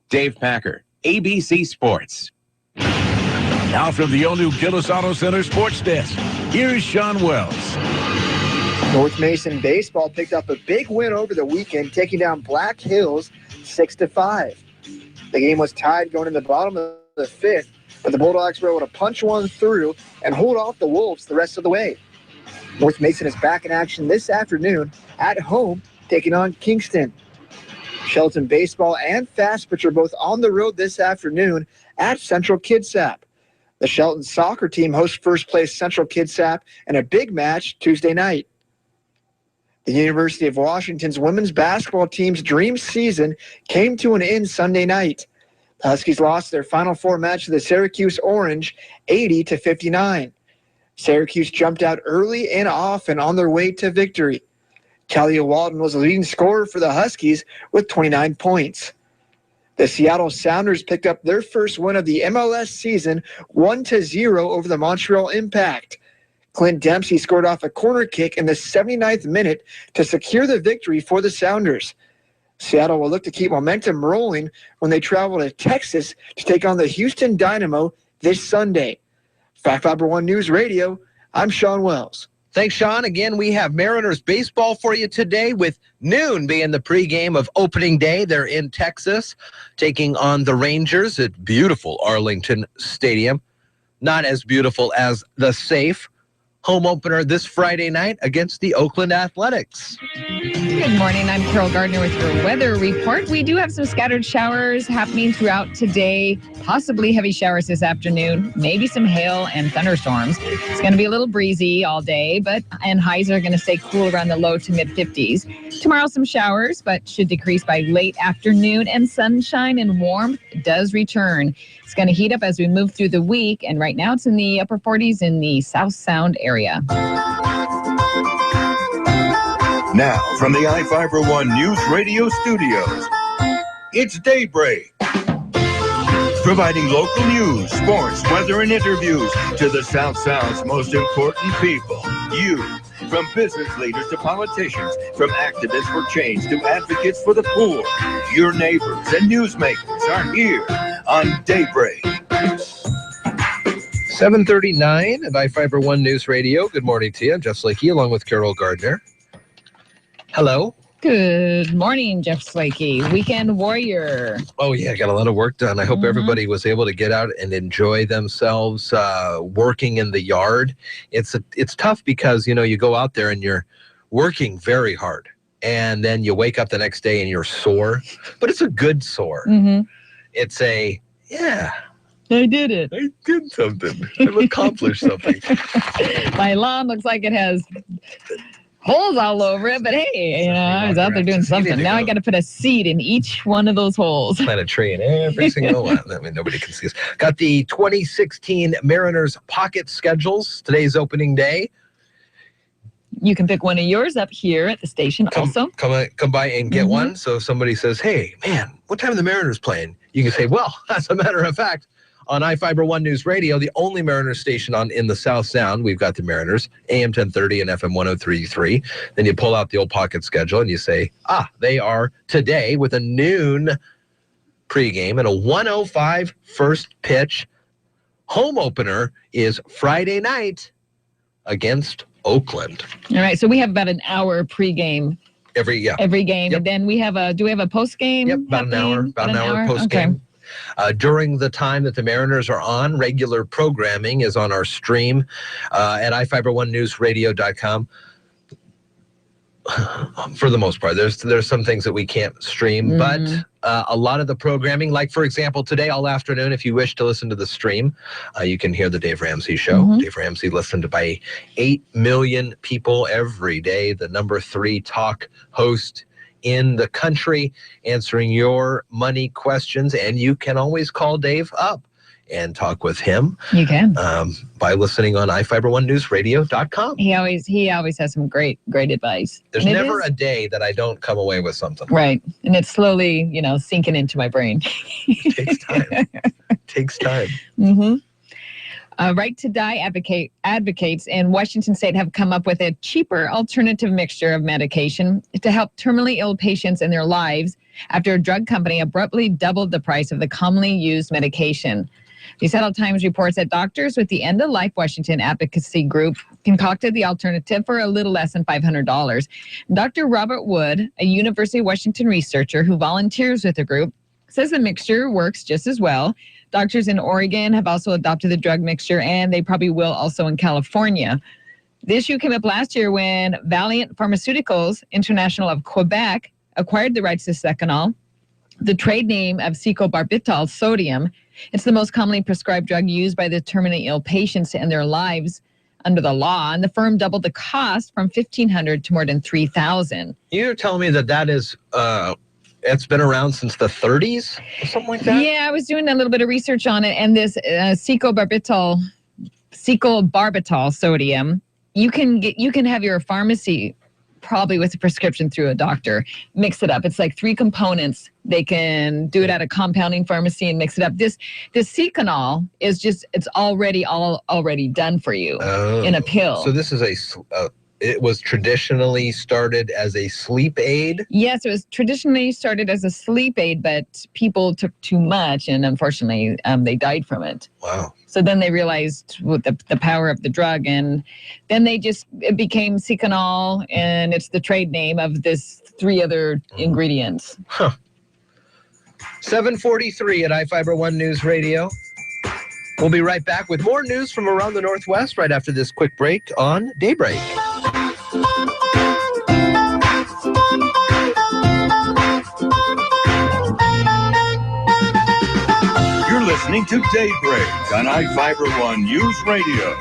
Dave Packer, ABC Sports. Now from the all-new Gillis Auto Center Sports Desk, here's Sean Wells. North Mason baseball picked up a big win over the weekend, taking down Black Hills 6-5. The game was tied going in the bottom of the 5th, but the Bulldogs were able to punch one through and hold off the Wolves the rest of the way. North Mason is back in action this afternoon at home, taking on Kingston. Shelton baseball and fast pitch are both on the road this afternoon at Central Kitsap. The Shelton soccer team hosts first place Central Kitsap in a big match Tuesday night. The University of Washington's women's basketball team's dream season came to an end Sunday night. The Huskies lost their Final Four match to the Syracuse Orange 80-59. Syracuse jumped out early and often on their way to victory. Talia Walton was the leading scorer for the Huskies with 29 points. The Seattle Sounders picked up their first win of the MLS season 1-0 over the Montreal Impact. Clint Dempsey scored off a corner kick in the 79th minute to secure the victory for the Sounders. Seattle will look to keep momentum rolling when they travel to Texas to take on the Houston Dynamo this Sunday. iFIBER One News Radio, I'm Sean Wells. Thanks, Sean. Again, we have Mariners baseball for you today, with noon being the pregame of opening day. They're in Texas, taking on the Rangers at beautiful Arlington Stadium. Not as beautiful as the safe home opener this Friday night against the Oakland Athletics. Good morning. I'm Carol Gardner with your weather report. We do have some scattered showers happening throughout today, possibly heavy showers this afternoon, maybe some hail and thunderstorms. It's going to be a little breezy all day, and highs are going to stay cool around the low to mid 50s. Tomorrow, some showers, but should decrease by late afternoon, and sunshine and warmth does return. It's going to heat up as we move through the week, and right now it's in the upper 40s in the South Sound area. Now, from the iFIBER One News Radio studios, it's Daybreak. Providing local news, sports, weather, and interviews to the South Sound's most important people. You. From business leaders to politicians, from activists for change to advocates for the poor, your neighbors and newsmakers are here on Daybreak. 7:39 at iFIBER One News Radio. Good morning to you. I'm Jeff Slakey along with Carol Gardner. Hello. Good morning, Jeff Slakey, weekend warrior. Oh, yeah, got a lot of work done. I hope everybody was able to get out and enjoy themselves working in the yard. It's tough because, you go out there and you're working very hard, and then you wake up the next day and you're sore, but it's a good sore. It's I did it. I did something. I've accomplished something. My lawn looks like it has holes all over it, but hey, I was out there doing something. Now I got to put a seed in each one of those holes. Plant a tree in every single one. I mean, nobody can see us. Got the 2016 Mariners pocket schedules. Today's opening day. You can pick one of yours up here at the station also. Come by and get one. So if somebody says, hey, man, what time are the Mariners playing? You can say, well, as a matter of fact, on iFIBER One News Radio, the only Mariners station in the South Sound, we've got the Mariners, AM 1030 and FM 103.3. Then you pull out the old pocket schedule and you say, they are today with a noon pregame and a 1:05 first pitch. Home opener is Friday night against Oakland. All right, so we have about an hour pregame. Every game. Yep. And then we have do we have a postgame? Yep, about an hour postgame. Okay. During the time that the Mariners are on, regular programming is on our stream at iFIBER1newsradio.com. For the most part, there's some things that we can't stream, but a lot of the programming, like for example, today all afternoon, if you wish to listen to the stream, you can hear the Dave Ramsey Show. Dave Ramsey listened by 8 million people every day, the number 3 talk host in the country, answering your money questions, and you can always call Dave up and talk with him. You can by listening on iFIBER1newsradio.com. He always has some great advice. There's never a day that I don't come away with something. Right, and it's slowly sinking into my brain. It takes time. Takes time. Right to Die advocates in Washington State have come up with a cheaper alternative mixture of medication to help terminally ill patients in their lives after a drug company abruptly doubled the price of the commonly used medication. The Seattle Times reports that doctors with the End of Life Washington advocacy group concocted the alternative for a little less than $500. Dr. Robert Wood, a University of Washington researcher who volunteers with the group, says the mixture works just as well. Doctors in Oregon have also adopted the drug mixture, and they probably will also in California. The issue came up last year when Valiant Pharmaceuticals International of Quebec acquired the rights to Seconal, the trade name of secobarbital sodium. It's the most commonly prescribed drug used by the terminally ill patients to end their lives under the law, and the firm doubled the cost from $1,500 to more than $3,000. You're telling me that is it's been around since the 30s or something like that? Yeah, I was doing a little bit of research on it, and this secobarbital sodium, you can have your pharmacy, probably with a prescription through a doctor, mix it up. It's like 3 components. They can do it at a compounding pharmacy and mix it up. This Seconal is just, it's already done for you in a pill. So this is a it was traditionally started as a sleep aid? Yes, it was traditionally started as a sleep aid, but people took too much, and unfortunately, they died from it. Wow. So then they realized what the power of the drug, and then it became Seconal, and it's the trade name of this 3 other ingredients. Huh. 7:43 at iFiber One News Radio. We'll be right back with more news from around the Northwest right after this quick break on Daybreak. You're listening to Daybreak on iFiber One News Radio.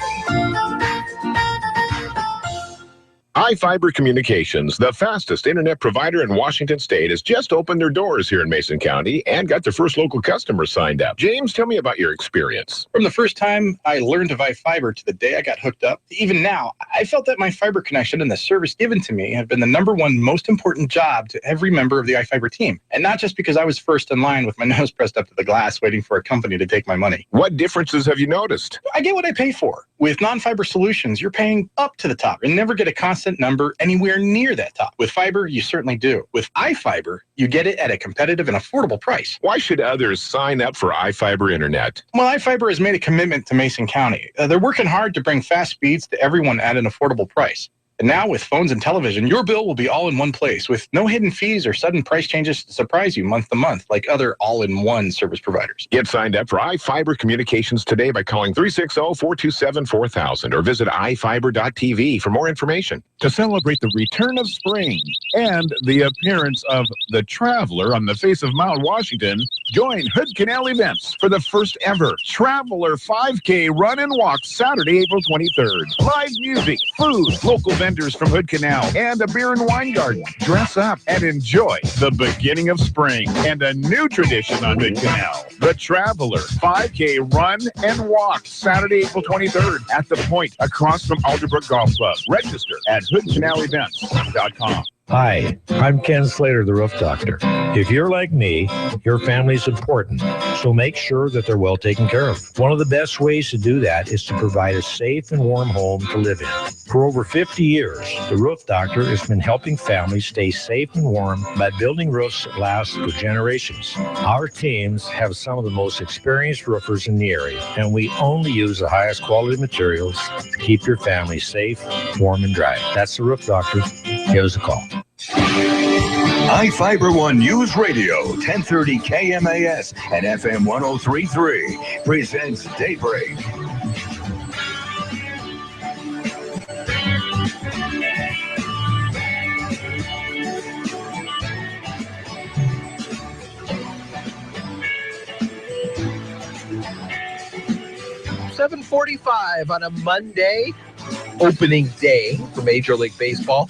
iFIBER Communications, the fastest internet provider in Washington State, has just opened their doors here in Mason County and got their first local customers signed up. James, tell me about your experience. From the first time I learned of iFIBER to the day I got hooked up, even now, I felt that my fiber connection and the service given to me have been the #1 most important job to every member of the iFIBER team. And not just because I was first in line with my nose pressed up to the glass waiting for a company to take my money. What differences have you noticed? I get what I pay for. With non-fiber solutions, you're paying up to the top and never get a constant number anywhere near that top. With fiber, you certainly do. With iFIBER, you get it at a competitive and affordable price. Why should others sign up for iFIBER Internet? Well, iFIBER has made a commitment to Mason County. They're working hard to bring fast speeds to everyone at an affordable price. And now with phones and television, your bill will be all in one place with no hidden fees or sudden price changes to surprise you month to month like other all-in-one service providers. Get signed up for iFIBER Communications today by calling 360-427-4000 or visit iFiber.tv for more information. To celebrate the return of spring and the appearance of the Traveler on the face of Mount Washington, join Hood Canal Events for the first ever Traveler 5K Run and Walk Saturday, April 23rd. Live music, food, local vendors from Hood Canal, and a beer and wine garden. Dress up and enjoy the beginning of spring and a new tradition on Hood Canal. The Traveler 5K Run and Walk Saturday, April 23rd at the Point across from Alderbrook Golf Club. Register at hoodcanalevents.com. Hi, I'm Ken Slater, the Roof Doctor. If you're like me, your family's important, so make sure that they're well taken care of. One of the best ways to do that is to provide a safe and warm home to live in. For over 50 years, the Roof Doctor has been helping families stay safe and warm by building roofs that last for generations. Our teams have some of the most experienced roofers in the area, and we only use the highest quality materials to keep your family safe, warm, and dry. That's the Roof Doctor. Give us a call. iFiber One News Radio, 1030 KMAS and FM 103.3 presents Daybreak. $7:45 on a Monday, opening day for Major League Baseball.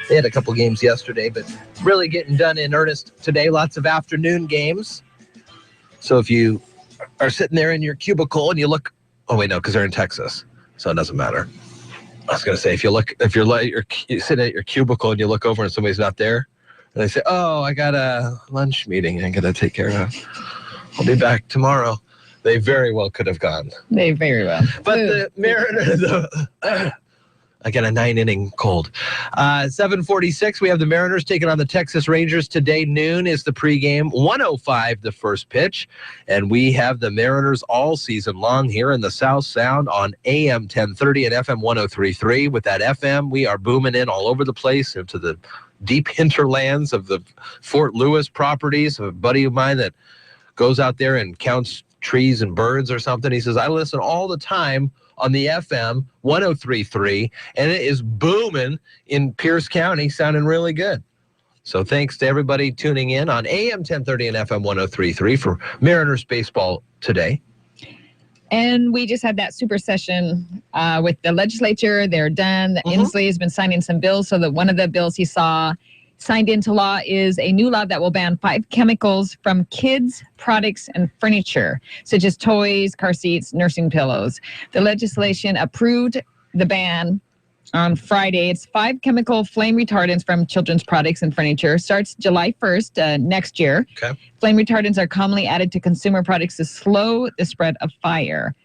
They had a couple games yesterday, but really getting done in earnest today. Lots of afternoon games. So if you are sitting there in your cubicle and you look, oh wait, no, because they're in Texas, so it doesn't matter. I was going to say, if you're sitting at your cubicle and you look over and somebody's not there, and they say, oh, I got a lunch meeting I got to take care of. I'll be back tomorrow. They very well could have gone. They very well. But the Mariners, I got a 9-inning cold. 7:46, we have the Mariners taking on the Texas Rangers today. Noon is the pregame. 1:05 the first pitch. And we have the Mariners all season long here in the South Sound on AM 1030 and FM 103.3. With that FM, we are booming in all over the place into the deep hinterlands of the Fort Lewis properties. A buddy of mine that goes out there and counts trees and birds or something. He says, I listen all the time on the FM 103.3, and it is booming in Pierce County, sounding really good. So thanks to everybody tuning in on AM 1030 and FM 103.3 for Mariners baseball today. And we just had that super session with the legislature. They're done. Inslee has been signing some bills, so that one of the bills he saw signed into law is a new law that will ban 5 chemicals from kids' products and furniture, such as toys, car seats, nursing pillows. The legislation approved the ban on Friday. It's 5 chemical flame retardants from children's products and furniture. Starts July 1st next year. Okay. Flame retardants are commonly added to consumer products to slow the spread of fire.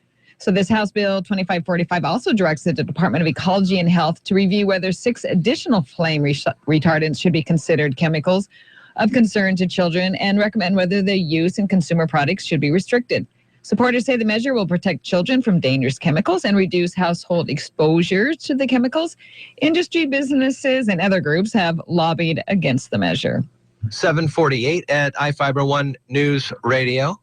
So this House Bill 2545 also directs the Department of Ecology and Health to review whether 6 additional flame retardants should be considered chemicals of concern to children and recommend whether their use in consumer products should be restricted. Supporters say the measure will protect children from dangerous chemicals and reduce household exposure to the chemicals. Industry, businesses, and other groups have lobbied against the measure. 7:48 at iFIBER One News Radio.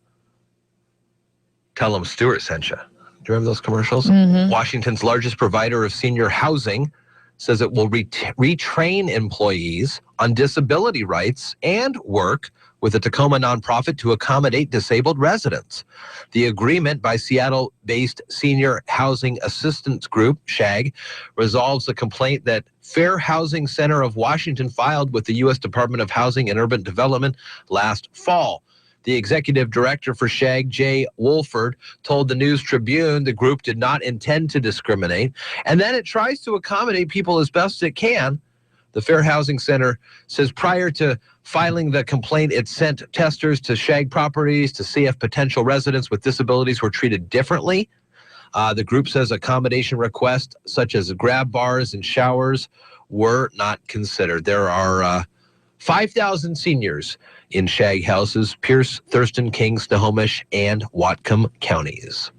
Tell them Stuart sent you. Do you remember those commercials? Mm-hmm. Washington's largest provider of senior housing says it will retrain employees on disability rights and work with a Tacoma nonprofit to accommodate disabled residents. The agreement by Seattle-based Senior Housing Assistance Group, SHAG, resolves a complaint that Fair Housing Center of Washington filed with the U.S. Department of Housing and Urban Development last fall. The executive director for SHAG, Jay Wolford, told the News Tribune the group did not intend to discriminate, and that it tries to accommodate people as best it can. The Fair Housing Center says prior to filing the complaint, it sent testers to SHAG properties to see if potential residents with disabilities were treated differently. The group says accommodation requests such as grab bars and showers were not considered. There are 5,000 seniors in SHAG houses, Pierce, Thurston, King, Snohomish, and Whatcom counties.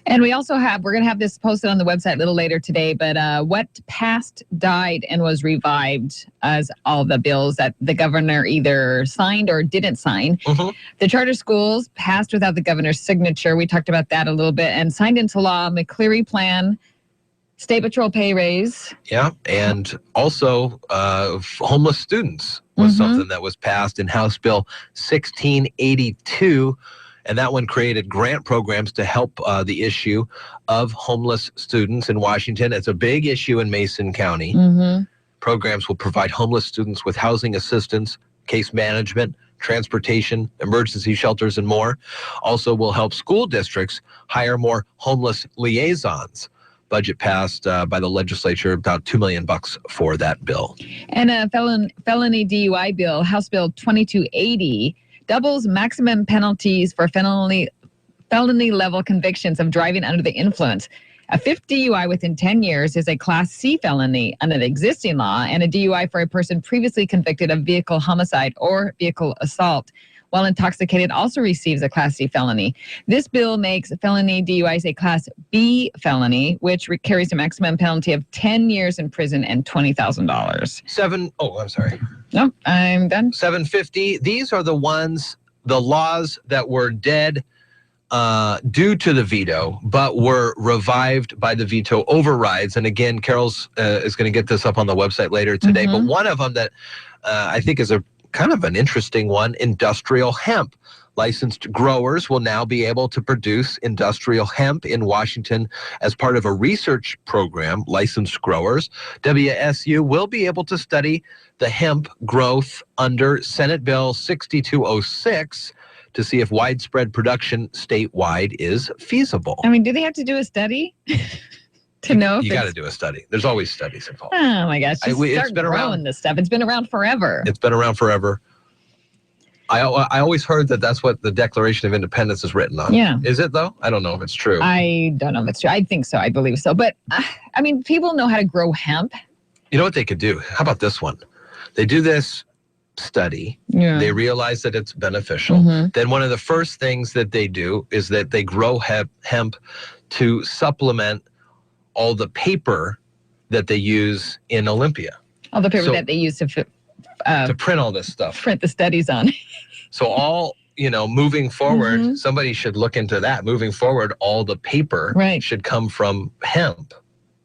And we also we're going to have this posted on the website a little later today, but what passed, died, and was revived as all the bills that the governor either signed or didn't sign. Mm-hmm. The charter schools passed without the governor's signature. We talked about that a little bit, and signed into law. McCleary plan, state patrol pay raise. Yeah, and also homeless students was something that was passed in House Bill 1682. And that one created grant programs to help the issue of homeless students in Washington. It's a big issue in Mason County. Mm-hmm. Programs will provide homeless students with housing assistance, case management, transportation, emergency shelters, and more. Also will help school districts hire more homeless liaisons. Budget passed by the legislature, about $2 million for that bill. And a felony DUI bill, House Bill 2280, doubles maximum penalties for felony level convictions of driving under the influence. A fifth DUI within 10 years is a Class C felony under the existing law, and a DUI for a person previously convicted of vehicle homicide or vehicle assault while intoxicated also receives a Class C felony. This bill makes felony DUIs a Class B felony, which carries a maximum penalty of 10 years in prison and $20,000. I'm sorry. No, I'm done. 750. These are the laws that were dead due to the veto, but were revived by the veto overrides. And again, Carol's is going to get this up on the website later today. But one of them that I think is a kind of an interesting one, industrial hemp. Licensed growers will now be able to produce industrial hemp in Washington as part of a research program. Licensed growers, WSU will be able to study the hemp growth under Senate Bill 6206 to see if widespread production statewide is feasible. I mean, do they have to do a study to know? You got to do a study. There's always studies involved. Oh my gosh! Just It's start been growing around. this stuff. It's been around forever. It's been around forever. I always heard that that's what the Declaration of Independence is written on. Yeah. Is it though? I don't know if it's true. I don't know if it's true. I think so. I believe so. But I mean, people know how to grow hemp. You know what they could do? How about this one? They do this study. Yeah. They realize that it's beneficial. Then one of the first things that they do is that they grow hemp to supplement all the paper that they use in Olympia. All the paper that they use to print all this stuff. Print the studies on. So moving forward, somebody should look into that. Moving forward, all the paper should come from hemp.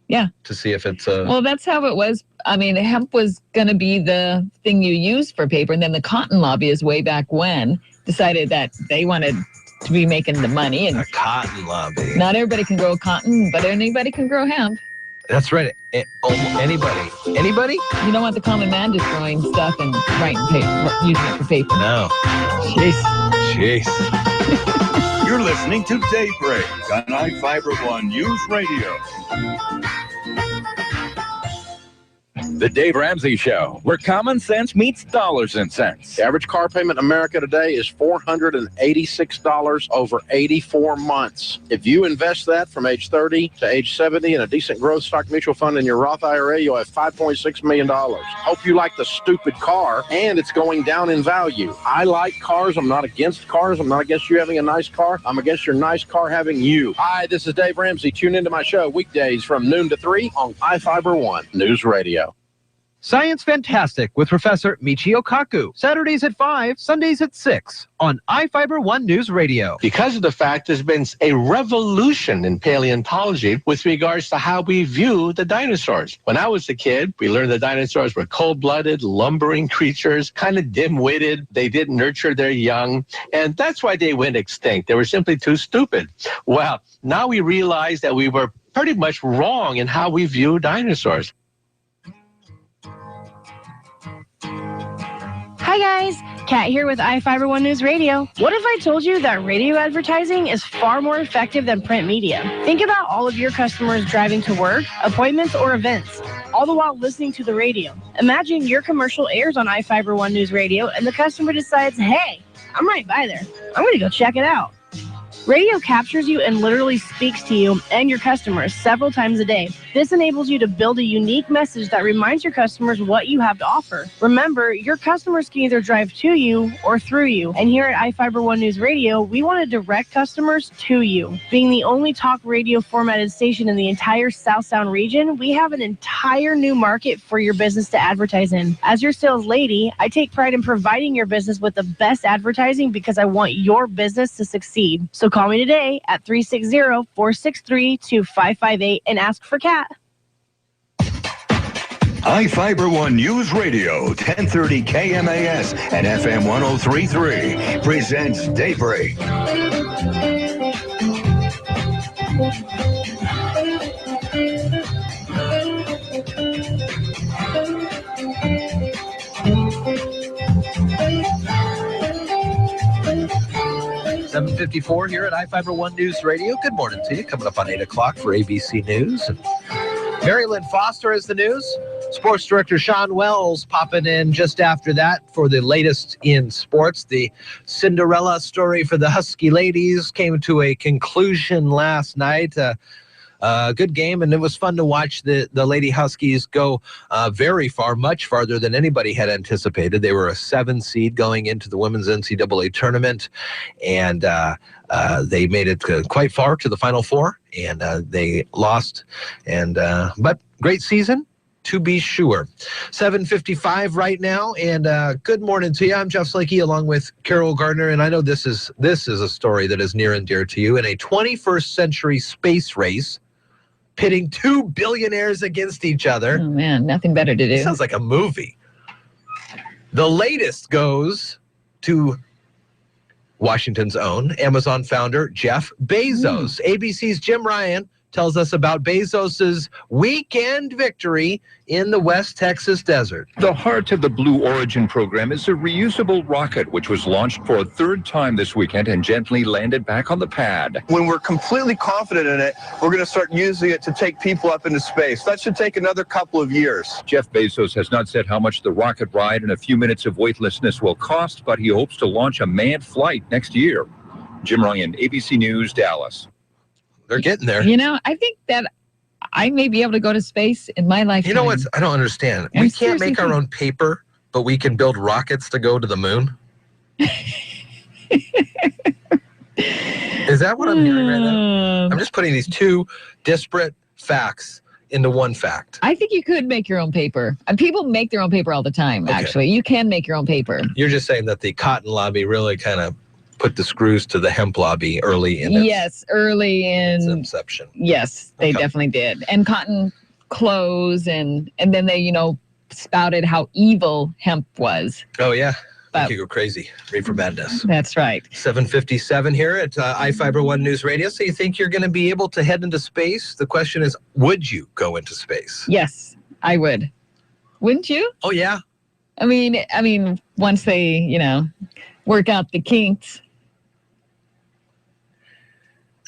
Yeah. To see if it's Well, that's how it was. I mean, hemp was going to be the thing you use for paper. And then the cotton lobbyists way back when decided that they wanted to be making the money. And a cotton lobby. Not everybody can grow cotton, but anybody can grow hemp. That's right. Anybody? Anybody? You don't want the common man just growing stuff and writing paper, using it for paper. No. Jeez. You're listening to Daybreak on iFIBER One News Radio. The Dave Ramsey Show, where common sense meets dollars and cents. The average car payment in America today is $486 over 84 months. If you invest that from age 30 to age 70 in a decent growth stock mutual fund in your Roth IRA, you'll have $5.6 million. Hope you like the stupid car, and it's going down in value. I like cars. I'm not against cars. I'm not against you having a nice car. I'm against your nice car having you. Hi, this is Dave Ramsey. Tune into my show weekdays from noon to 3 on iFIBER One News Radio. Science Fantastic with Professor Michio Kaku. Saturdays at 5, Sundays at 6 on iFIBER One News Radio. Because of the fact there's been a revolution in paleontology with regards to how we view the dinosaurs. When I was a kid, we learned the dinosaurs were cold-blooded, lumbering creatures, kind of dim-witted. They didn't nurture their young, and that's why they went extinct. They were simply too stupid. Well, now we realize that we were pretty much wrong in how we view dinosaurs. Hi guys, Kat here with iFIBER One News Radio. What if I told you that radio advertising is far more effective than print media? Think about all of your customers driving to work, appointments, or events, all the while listening to the radio. Imagine your commercial airs on iFIBER One News Radio and the customer decides, hey, I'm right by there. I'm going to go check it out. Radio captures you and literally speaks to you and your customers several times a day. This enables you to build a unique message that reminds your customers what you have to offer. Remember, your customers can either drive to you or through you. And here at iFIBER One News Radio, we want to direct customers to you. Being the only talk radio formatted station in the entire South Sound region, we have an entire new market for your business to advertise in. As your sales lady, I take pride in providing your business with the best advertising because I want your business to succeed. So call me today at 360-463-2558 and ask for Kat. iFIBER One News Radio, 1030 KMAS and FM 103.3 presents Daybreak. $7:54 here at iFIBER One News Radio. Good morning to you. Coming up on 8 o'clock for ABC News. And Mary Lynn Foster is the news. Sports Director Sean Wells popping in just after that for the latest in sports. The Cinderella story for the Husky ladies came to a conclusion last night. Good game, and it was fun to watch the Lady Huskies go very far, much farther than anybody had anticipated. They were a 7 seed going into the women's NCAA tournament, and they made it quite far to the Final Four, and they lost. And but great season, to be sure. 7:55 right now, and good morning to you. I'm Jeff Slakey along with Carol Gardner, and I know this is a story that is near and dear to you. In a 21st century space race, pitting 2 billionaires against each other. Oh, man, nothing better to do. It sounds like a movie. The latest goes to Washington's own Amazon founder, Jeff Bezos. ABC's Jim Ryan tells us about Bezos's weekend victory in the West Texas desert. The heart of the Blue Origin program is a reusable rocket, which was launched for a 3rd time this weekend and gently landed back on the pad. When we're completely confident in it, we're going to start using it to take people up into space. That should take another couple of years. Jeff Bezos has not said how much the rocket ride and a few minutes of weightlessness will cost, but he hopes to launch a manned flight next year. Jim Ryan, ABC News, Dallas. They're getting there. You know, I think that I may be able to go to space in my lifetime. You know what? I don't understand. We can't make our own paper, but we can build rockets to go to the moon. Is that what I'm hearing right now? I'm just putting these two disparate facts into one fact. I think you could make your own paper. And people make their own paper all the time, actually. You can make your own paper. You're just saying that the cotton lobby really kind of put the screws to the hemp lobby early in its inception. Yes, they definitely did. And cotton clothes, and then they, spouted how evil hemp was. Oh, yeah. You could go crazy. Reefer Madness. That's right. 7:57 here at iFIBER One News Radio. So you think you're going to be able to head into space? The question is, would you go into space? Yes, I would. Wouldn't you? Oh, yeah. I mean, once they, work out the kinks.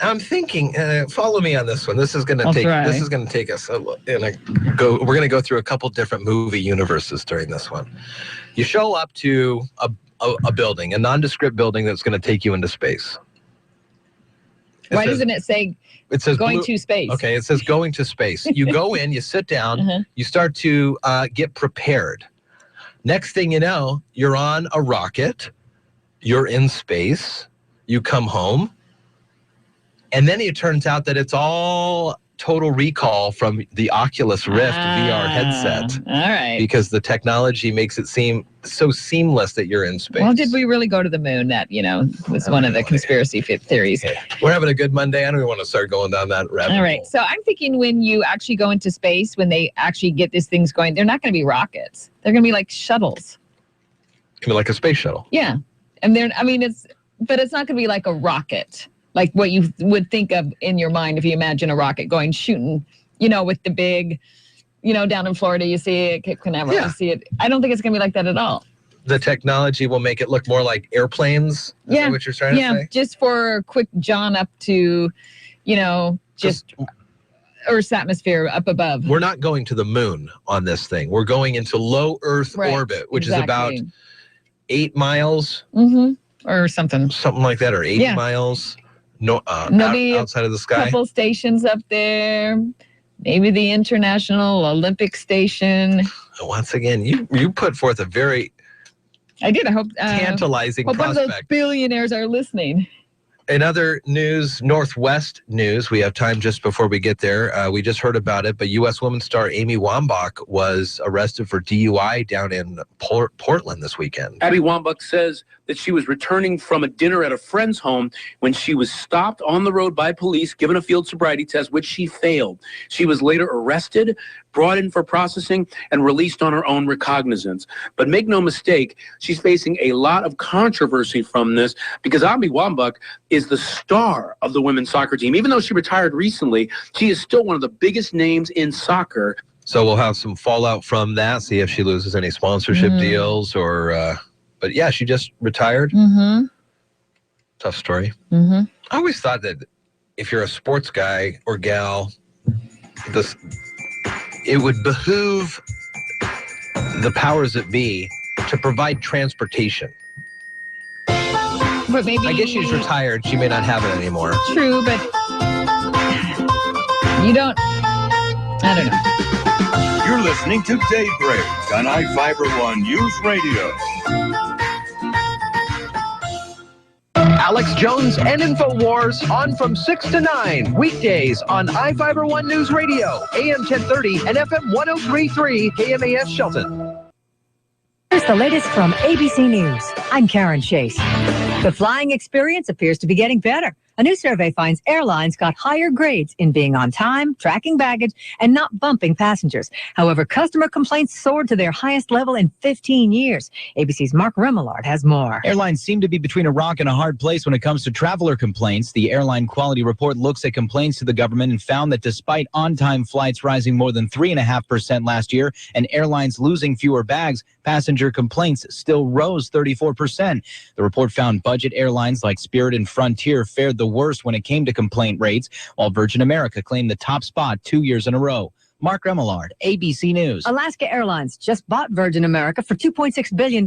I'm thinking, follow me on this one. This is going to take us. We're going to go through a couple different movie universes during this one. You show up to a building, a nondescript building that's going to take you into space. Why doesn't it say? It says going to space. Okay, it says going to space. You go in, you sit down, you start to get prepared. Next thing you know, you're on a rocket, you're in space, you come home, and then it turns out that it's all total recall from the Oculus Rift VR headset. All right. Because the technology makes it seem so seamless that you're in space. Well, did we really go to the moon? That, was one of the conspiracy theories. Okay. We're having a good Monday. I don't even want to start going down that rabbit hole. All right. So I'm thinking when you actually go into space, when they actually get these things going, they're not going to be rockets. They're going to be like shuttles. I mean, like a space shuttle. Yeah. And but it's not going to be like a rocket. Like what you would think of in your mind if you imagine a rocket going shooting, with the big, down in Florida, you see it, Cape Canaveral, you see it. I don't think it's going to be like that at all. The technology will make it look more like airplanes? Is that what you're trying to say? Yeah, just for a quick jaunt up to, just Earth's atmosphere up above. We're not going to the moon on this thing. We're going into low Earth orbit, which is about 8 miles. Mm-hmm. Or something. Something like that, or 80 miles. Outside of the sky. A couple stations up there, maybe the International Olympic Station. Once again, you put forth a very I hope tantalizing hope prospect. One of those billionaires are listening. In other news, Northwest news, we have time just before we get there. We just heard about it, but U.S. women's star Amy Wambach was arrested for DUI down in Portland this weekend. Abby Wambach says that she was returning from a dinner at a friend's home when she was stopped on the road by police, given a field sobriety test, which she failed. She was later arrested, brought in for processing, and released on her own recognizance. But make no mistake, she's facing a lot of controversy from this because Abby Wambach is the star of the women's soccer team. Even though she retired recently, she is still one of the biggest names in soccer. So we'll have some fallout from that, see if she loses any sponsorship deals or... But yeah, she just retired. Mm-hmm. Tough story. Mm-hmm. I always thought that if you're a sports guy or gal, it would behoove the powers that be to provide transportation. But maybe I guess she's retired. She may not have it anymore. True, but you don't. I don't know. You're listening to Daybreak on iFIBER ONE Newsradio. Alex Jones and InfoWars on from 6 to 9 weekdays on iFIBER ONE News Radio, AM 1030 and FM 103.3 KMAS Shelton. Here's the latest from ABC News. I'm Karen Chase. The flying experience appears to be getting better. A new survey finds airlines got higher grades in being on time, tracking baggage, and not bumping passengers. However, customer complaints soared to their highest level in 15 years. ABC's Mark Remillard has more. Airlines seem to be between a rock and a hard place when it comes to traveler complaints. The Airline Quality Report looks at complaints to the government and found that despite on-time flights rising more than 3.5% last year and airlines losing fewer bags, passenger complaints still rose 34%. The report found budget airlines like Spirit and Frontier fared the worst when it came to complaint rates, while Virgin America claimed the top spot 2 years in a row. Mark Remillard, ABC News. Alaska Airlines just bought Virgin America for $2.6 billion,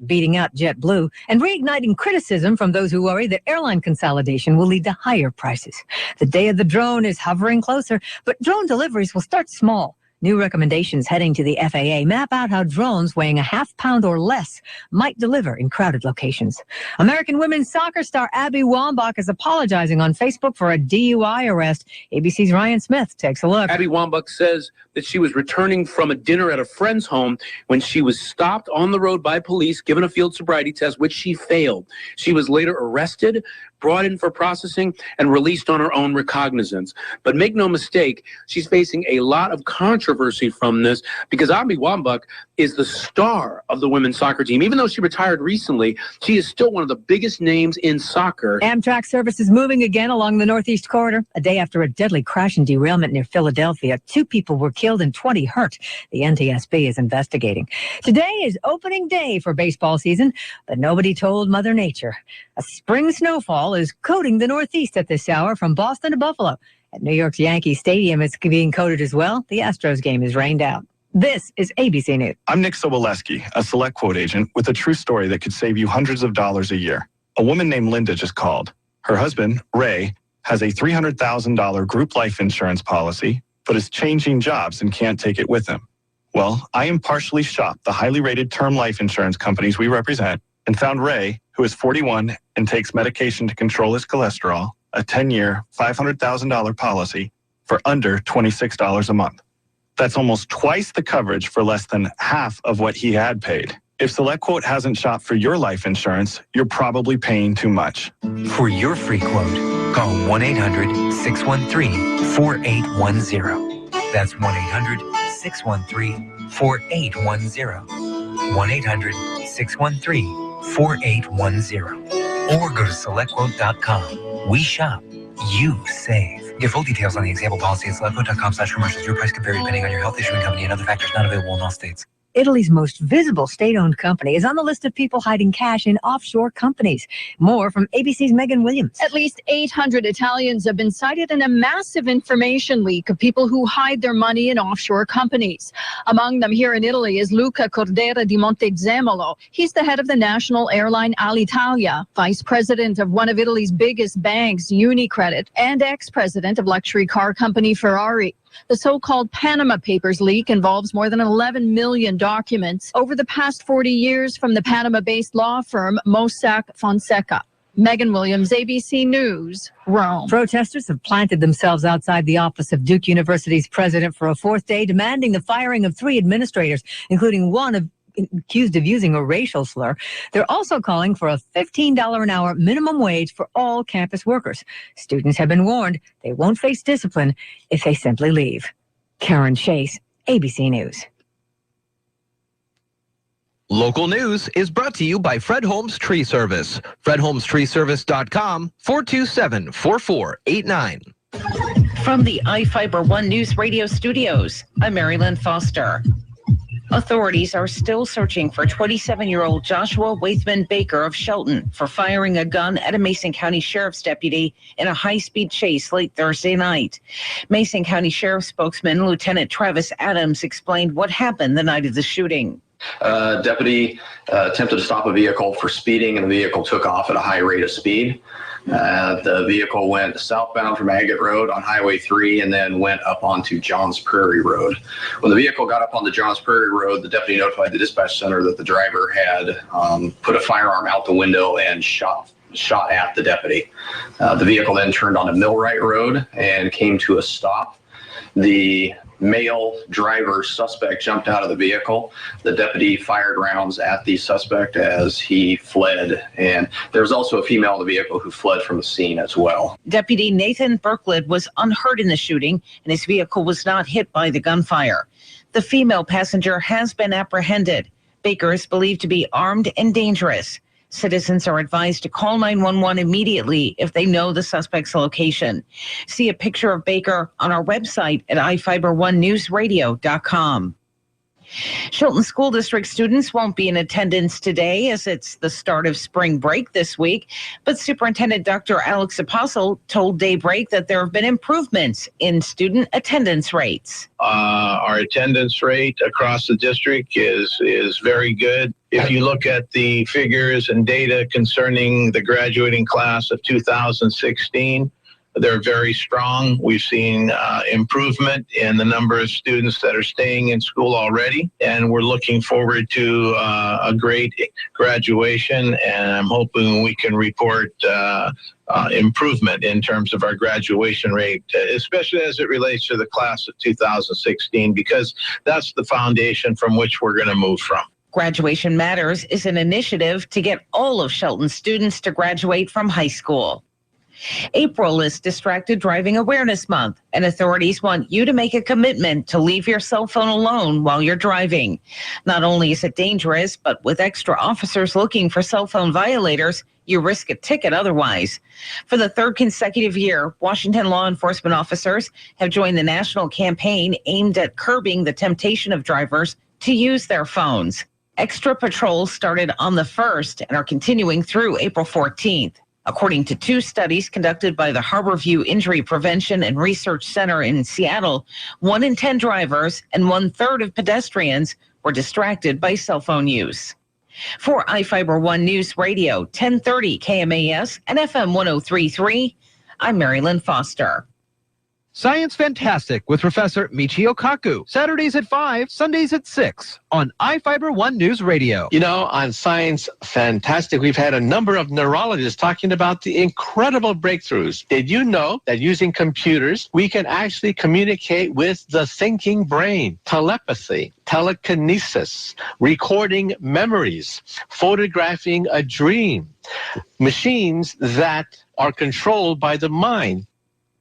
beating out JetBlue and reigniting criticism from those who worry that airline consolidation will lead to higher prices. The day of the drone is hovering closer, but drone deliveries will start small. New recommendations heading to the FAA map out how drones weighing a half pound or less might deliver in crowded locations. American women's soccer star Abby Wambach is apologizing on Facebook for a DUI arrest. ABC's Ryan Smith takes a look. Abby Wambach says that she was returning from a dinner at a friend's home when she was stopped on the road by police, given a field sobriety test, which she failed. She was later arrested, brought in for processing, and released on her own recognizance. But make no mistake, she's facing a lot of controversy from this because Abby Wambach is the star of the women's soccer team. Even though she retired recently, she is still one of the biggest names in soccer. Amtrak service is moving again along the Northeast Corridor. A day after a deadly crash and derailment near Philadelphia, 2 people were killed and 20 hurt. The NTSB is investigating. Today is opening day for baseball season, but nobody told Mother Nature. A spring snowfall is coating the Northeast at this hour from Boston to Buffalo. At New York's Yankee Stadium, it's being coated as well. The Astros game is rained out. This is ABC News. I'm Nick Soboleski, a Select Quote agent with a true story that could save you hundreds of dollars a year. A woman named Linda just called. Her husband, Ray, has a $300,000 group life insurance policy, but is changing jobs and can't take it with him. Well, I impartially shopped the highly rated term life insurance companies we represent and found Ray, who is 41 and takes medication to control his cholesterol, a 10-year, $500,000 policy for under $26 a month. That's almost twice the coverage for less than half of what he had paid. If SelectQuote hasn't shopped for your life insurance, you're probably paying too much. For your free quote, call 1-800-613-4810. That's 1-800-613-4810. 1-800-613-4810. Or go to SelectQuote.com. We shop, you save. Get full details on the example policy at SelectQuote.com/commercials. Your price could vary depending on your health issuing company and other factors not available in all states. Italy's most visible state-owned company is on the list of people hiding cash in offshore companies. More from ABC's Megan Williams. At least 800 Italians have been cited in a massive information leak of people who hide their money in offshore companies. Among them here in Italy is Luca Cordera di Montezemolo. He's the head of the national airline Alitalia, vice president of one of Italy's biggest banks, UniCredit, and ex-president of luxury car company Ferrari. The so-called Panama Papers leak involves more than 11 million documents over the past 40 years from the Panama-based law firm Mossack Fonseca. Megan Williams, ABC News, Rome. Protesters have planted themselves outside the office of Duke University's president for a fourth day, demanding the firing of 3 administrators, including one accused of using a racial slur. They're also calling for a $15 an hour minimum wage for all campus workers. Students have been warned they won't face discipline if they simply leave. Karen Chase, ABC News. Local news is brought to you by Fred Holmes Tree Service. FredHolmesTreeService.com, 427-4489. From the iFIBER ONE Newsradio studios, I'm Marilyn Foster. Authorities are still searching for 27-year-old Joshua Waithman Baker of Shelton for firing a gun at a Mason County Sheriff's deputy in a high-speed chase late Thursday night. Mason County Sheriff's spokesman Lieutenant Travis Adams explained what happened the night of the shooting. Deputy attempted to stop a vehicle for speeding, and the vehicle took off at a high rate of speed. The vehicle went southbound from Agate Road on Highway 3 and then went up onto Johns Prairie Road. When the vehicle got up onto Johns Prairie Road, the deputy notified the dispatch center that the driver had put a firearm out the window and shot at the deputy. The vehicle then turned onto Millwright Road and came to a stop. The male driver suspect jumped out of the vehicle. The deputy fired rounds at the suspect as he fled, and there was also a female in the vehicle who fled from the scene as well. Deputy Nathan Berklid was unhurt in the shooting, and his vehicle was not hit by the gunfire. The female passenger has been apprehended. Baker is believed to be armed and dangerous. Citizens are advised to call 911 immediately if they know the suspect's location. See a picture of Baker on our website at iFiber1newsradio.com. Shelton School District students won't be in attendance today as it's the start of spring break this week, but Superintendent Dr. Alex Apostle told Daybreak that there have been improvements in student attendance rates. Our attendance rate across the district is very good. If you look at the figures and data concerning the graduating class of 2016, they're very strong. We've seen improvement in the number of students that are staying in school already, and we're looking forward to a great graduation, and I'm hoping we can report improvement in terms of our graduation rate, especially as it relates to the class of 2016, because that's the foundation from which we're going to move from. Graduation Matters is an initiative to get all of Shelton's students to graduate from high school. April is Distracted Driving Awareness Month, and authorities want you to make a commitment to leave your cell phone alone while you're driving. Not only is it dangerous, but with extra officers looking for cell phone violators, you risk a ticket otherwise. For the third consecutive year, Washington law enforcement officers have joined the national campaign aimed at curbing the temptation of drivers to use their phones. Extra patrols started on the 1st and are continuing through April 14th. According to 2 studies conducted by the Harborview Injury Prevention and Research Center in Seattle, 1 in 10 drivers and 1/3 of pedestrians were distracted by cell phone use. For iFIBER One News Radio, 1030 KMAS and FM 103.3, I'm Marilyn Foster. Science Fantastic with Professor Michio Kaku. Saturdays at 5, Sundays at 6 on iFIBER One News Radio. You know, on Science Fantastic, we've had a number of neurologists talking about the incredible breakthroughs. Did you know that using computers, we can actually communicate with the thinking brain? Telepathy, telekinesis, recording memories, photographing a dream, machines that are controlled by the mind.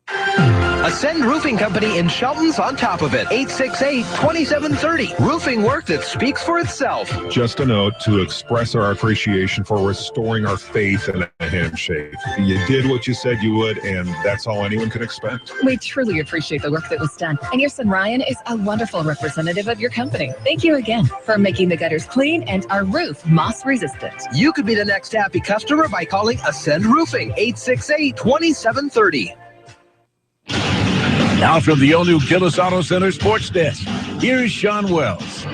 Ascend Roofing Company in Shelton's on top of it. 868-2730. Roofing work that speaks for itself. Just a note to express our appreciation for restoring our faith in a handshake. You did what you said you would, and that's all anyone can expect. We truly appreciate the work that was done. And your son Ryan is a wonderful representative of your company. Thank you again for making the gutters clean and our roof moss resistant. You could be the next happy customer by calling Ascend Roofing. 868-2730. Now from the all-new Gillis Auto Center Sports Desk, here's Sean Wells.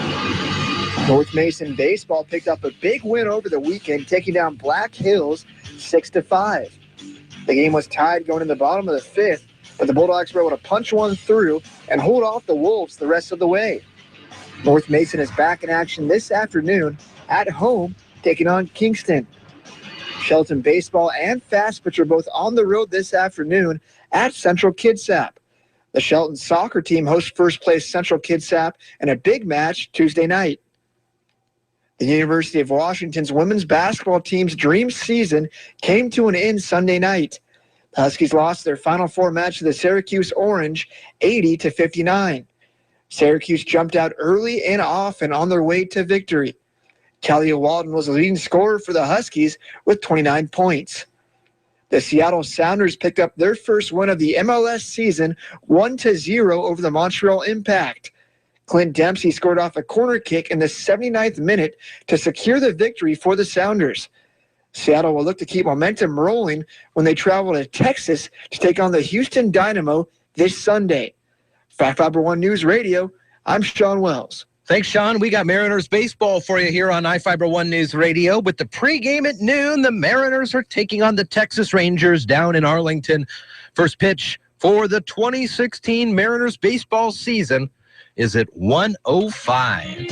North Mason baseball picked up a big win over the weekend, taking down Black Hills 6-5. The game was tied going in the bottom of the 5th, but the Bulldogs were able to punch one through and hold off the Wolves the rest of the way. North Mason is back in action this afternoon at home, taking on Kingston. Shelton baseball and fast pitch are both on the road this afternoon at Central Kitsap. The Shelton soccer team hosts first-place Central Kitsap in a big match Tuesday night. The University of Washington's women's basketball team's dream season came to an end Sunday night. The Huskies lost their Final Four match to the Syracuse Orange 80-59. Syracuse jumped out early and often on their way to victory. Talia Walden was the leading scorer for the Huskies with 29 points. The Seattle Sounders picked up their first win of the MLS season 1-0 over the Montreal Impact. Clint Dempsey scored off a corner kick in the 79th minute to secure the victory for the Sounders. Seattle will look to keep momentum rolling when they travel to Texas to take on the Houston Dynamo this Sunday. For iFIBER One News Radio, I'm Sean Wells. Thanks, Sean. We got Mariners baseball for you here on iFIBER One News Radio. With the pregame at noon, the Mariners are taking on the Texas Rangers down in Arlington. First pitch for the 2016 Mariners baseball season is at 1:05.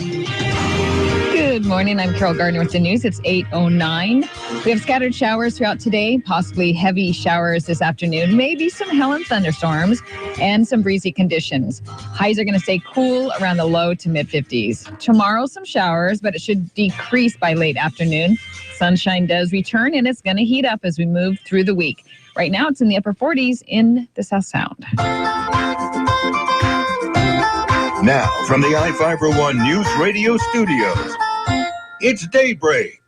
Good morning. I'm Carol Gardner with the news. It's 8:09. We have scattered showers throughout today, possibly heavy showers this afternoon, maybe some hail and thunderstorms, and some breezy conditions. Highs are going to stay cool around the low to mid-50s. Tomorrow, some showers, but it should decrease by late afternoon. Sunshine does return, and it's going to heat up as we move through the week. Right now, it's in the upper 40s in the South Sound. Now, from the iFIBER One News Radio studios, it's Daybreak.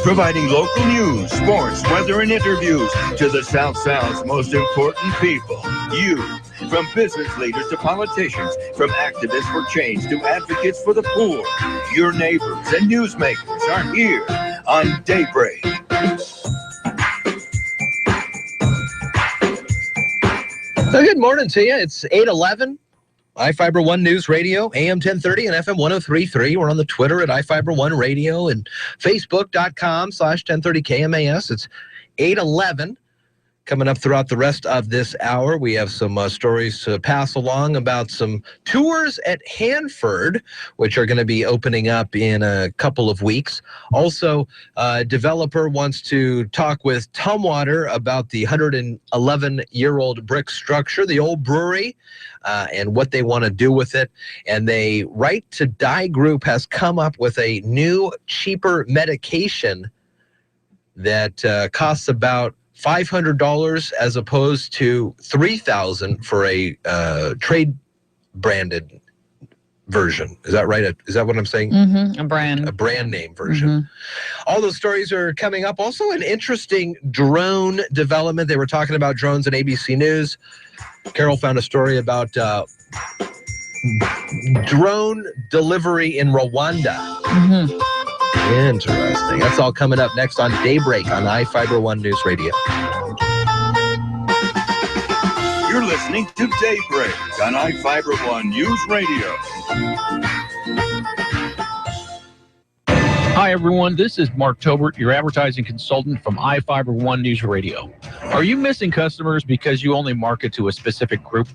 Providing local news, sports, weather, and interviews to the South Sound's most important people. You, from business leaders to politicians, from activists for change to advocates for the poor. Your neighbors and newsmakers are here on Daybreak. Well, good morning to you. It's 8:11. iFIBER One News Radio, AM 1030 and FM 103.3. We're on the Twitter at iFIBER One Radio and Facebook.com/1030KMAS. It's 8:11. Coming up throughout the rest of this hour, we have some stories to pass along about some tours at Hanford, which are going to be opening up in a couple of weeks. Also, a developer wants to talk with Tumwater about the 111-year-old brick structure, the old brewery, and what they want to do with it. And the Right to Die group has come up with a new, cheaper medication that costs about $500 as opposed to $3,000 for a trade branded version. Is that right? Is that what I'm saying? A brand name version. All those stories are coming up. Also, an interesting drone development. They were talking about drones at ABC News. Carol found a story about drone delivery in Rwanda. Interesting. That's all coming up next on Daybreak on iFIBER One News Radio. You're listening to Daybreak on iFIBER One News Radio. Hi, everyone. This is Mark Tobert, your advertising consultant from iFIBER One News Radio. Are you missing customers because you only market to a specific group?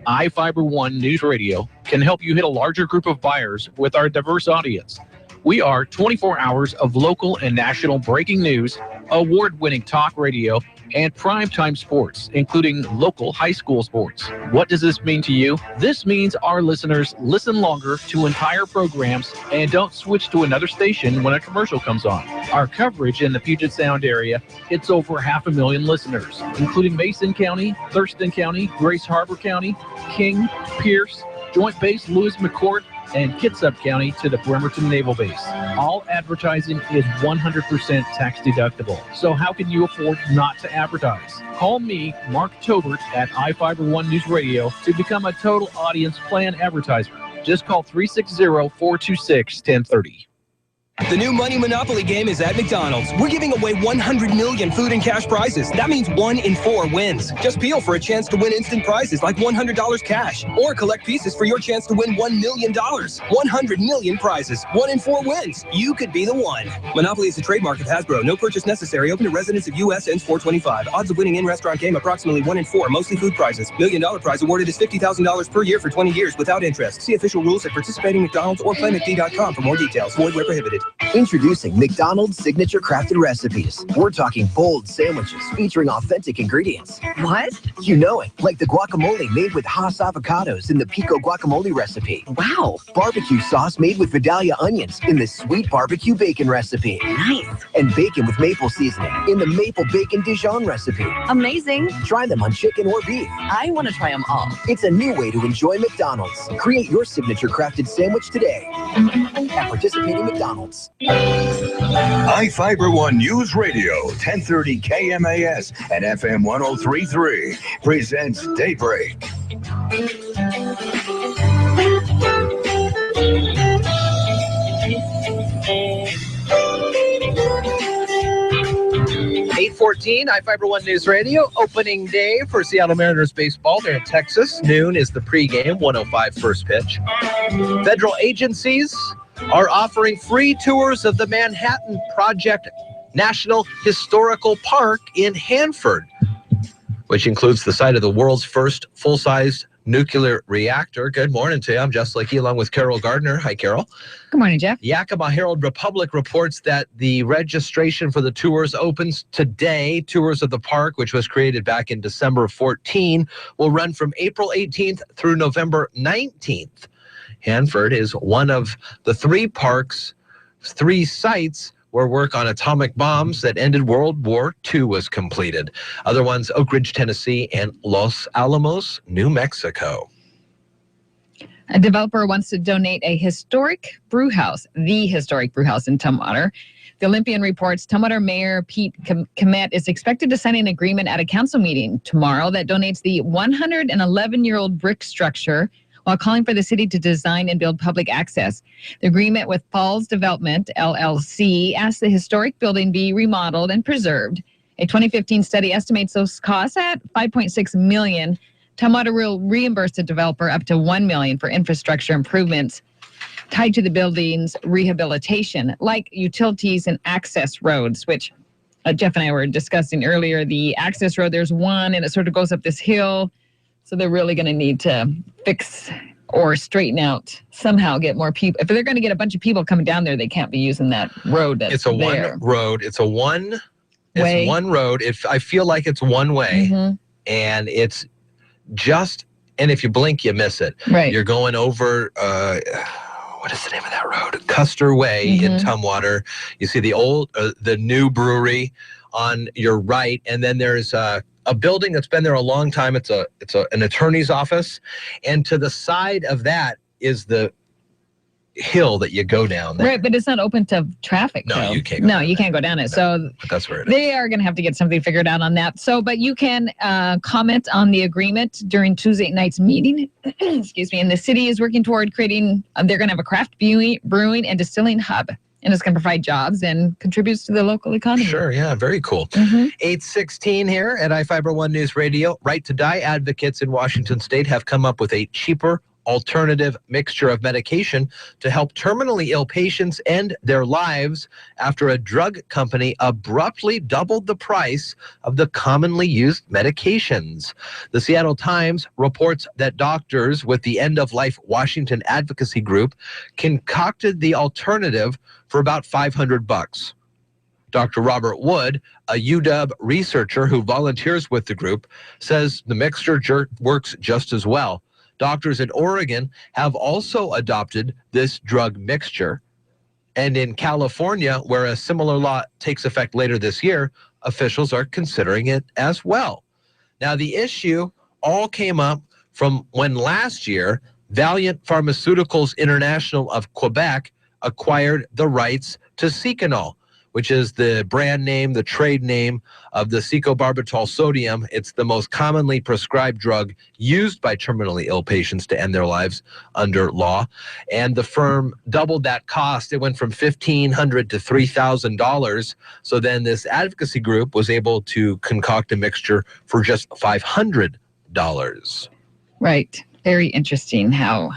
iFIBER One News Radio can help you hit a larger group of buyers with our diverse audience. We are 24 hours of local and national breaking news, award-winning talk radio, and primetime sports, including local high school sports. What does this mean to you? This means our listeners listen longer to entire programs and don't switch to another station when a commercial comes on. Our coverage in the Puget Sound area hits over 500,000 listeners, including Mason County, Thurston County, Grace Harbor County, King, Pierce, Joint Base Lewis McCourt, and Kitsap County to the Bremerton Naval Base. All advertising is 100% tax deductible. So how can you afford not to advertise? Call me, Mark Tobert, at iFIBER One News Radio to become a total audience plan advertiser. Just call 360-426-1030. The new Money Monopoly game is at McDonald's. We're giving away 100 million food and cash prizes. That means 1 in 4 wins. Just peel for a chance to win instant prizes like $100 cash. Or collect pieces for your chance to win $1 million. 100 million prizes. 1 in 4 wins. You could be the one. Monopoly is a trademark of Hasbro. No purchase necessary. Open to residents of U.S. ends 425. Odds of winning in-restaurant game approximately 1 in 4. Mostly food prizes. $1 million prize awarded is $50,000 per year for 20 years without interest. See official rules at participating McDonald's or playmcd.com for more details. Void where prohibited. Introducing McDonald's Signature Crafted Recipes. We're talking bold sandwiches featuring authentic ingredients. What? You know it, like the guacamole made with Haas avocados in the Pico guacamole recipe. Wow. Barbecue sauce made with Vidalia onions in the sweet barbecue bacon recipe. Nice. And bacon with maple seasoning in the maple bacon Dijon recipe. Amazing. Try them on chicken or beef. I want to try them all. It's a new way to enjoy McDonald's. Create your signature crafted sandwich today at participating McDonald's. iFIBER One News Radio, 1030 KMAS and FM 103.3 presents Daybreak. 8:14, iFIBER One News Radio, opening day for Seattle Mariners baseball. They're in Texas. Noon is the pregame, 1:05 first pitch. Federal agencies are offering free tours of the Manhattan Project National Historical Park in Hanford, which includes the site of the world's first full-size nuclear reactor. Good morning to you. I'm Jess Lakey along with Carol Gardner. Hi, Carol. Good morning, Jeff. Yakima Herald Republic reports that the registration for the tours opens today. Tours of the park, which was created back in December 14, will run from April 18th through November 19th. Hanford is one of the 3 sites where work on atomic bombs that ended World War II was completed. Other ones, Oak Ridge, Tennessee, and Los Alamos, New Mexico. A developer wants to donate a historic brew house, the historic brew house in Tumwater. The Olympian reports Tumwater Mayor Pete Komet is expected to sign an agreement at a council meeting tomorrow that donates the 111-year-old brick structure while calling for the city to design and build public access. The agreement with Falls Development, LLC, asks the historic building be remodeled and preserved. A 2015 study estimates those costs at $5.6 million. Tumwater will reimburse the developer up to $1 million for infrastructure improvements tied to the building's rehabilitation, like utilities and access roads, which Jeff and I were discussing earlier. The access road, there's one, and it sort of goes up this hill. So they're really going to need to fix or straighten out, somehow get more people. If they're going to get a bunch of people coming down there, they can't be using that road that's It's a there. one road. It's a one road. I feel like it's one way, and it's just, and if you blink, you miss it. Right. You're going over, what is the name of that road? Custer Way in Tumwater. You see the new brewery on your right, and then there's a building that's been there a long time. It's an attorney's office, and to the side of that is the hill that you go down there. Right, but it's not open to traffic. No, you can't. You can't go down it. So But that's where it is. they are going to have to get something figured out on that. So, but you can comment on the agreement during Tuesday night's meeting. Excuse me. And the city is working toward creating. They're going to have a craft brewing and distilling hub And it's going to provide jobs and contributes to the local economy. Sure, yeah, very cool. 8:16 here at iFIBER One News Radio. Right to Die advocates in Washington State have come up with a cheaper alternative mixture of medication to help terminally ill patients end their lives after a drug company abruptly doubled the price of the commonly used medications. The Seattle Times reports that doctors with the End of Life Washington Advocacy Group concocted the alternative for about $500. Dr. Robert Wood, a UW researcher who volunteers with the group, says the mixture works just as well. Doctors in Oregon have also adopted this drug mixture. And in California, where a similar law takes effect later this year, officials are considering it as well. Now, the issue all came up from when last year, Valiant Pharmaceuticals International of Quebec acquired the rights to Seconal, which is the brand name, the trade name of the secobarbital sodium. It's the most commonly prescribed drug used by terminally ill patients to end their lives under law. And the firm doubled that cost. It went from $1,500 to $3,000. So then this advocacy group was able to concoct a mixture for just $500. Right. Very interesting how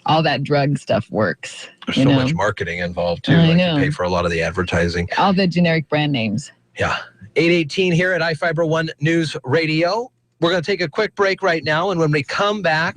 all that drug stuff works. There's so much marketing involved, too. I know. You pay for a lot of the advertising. All the generic brand names. Yeah. 8:18 here at iFIBER One News Radio. We're going to take a quick break right now, and when we come back...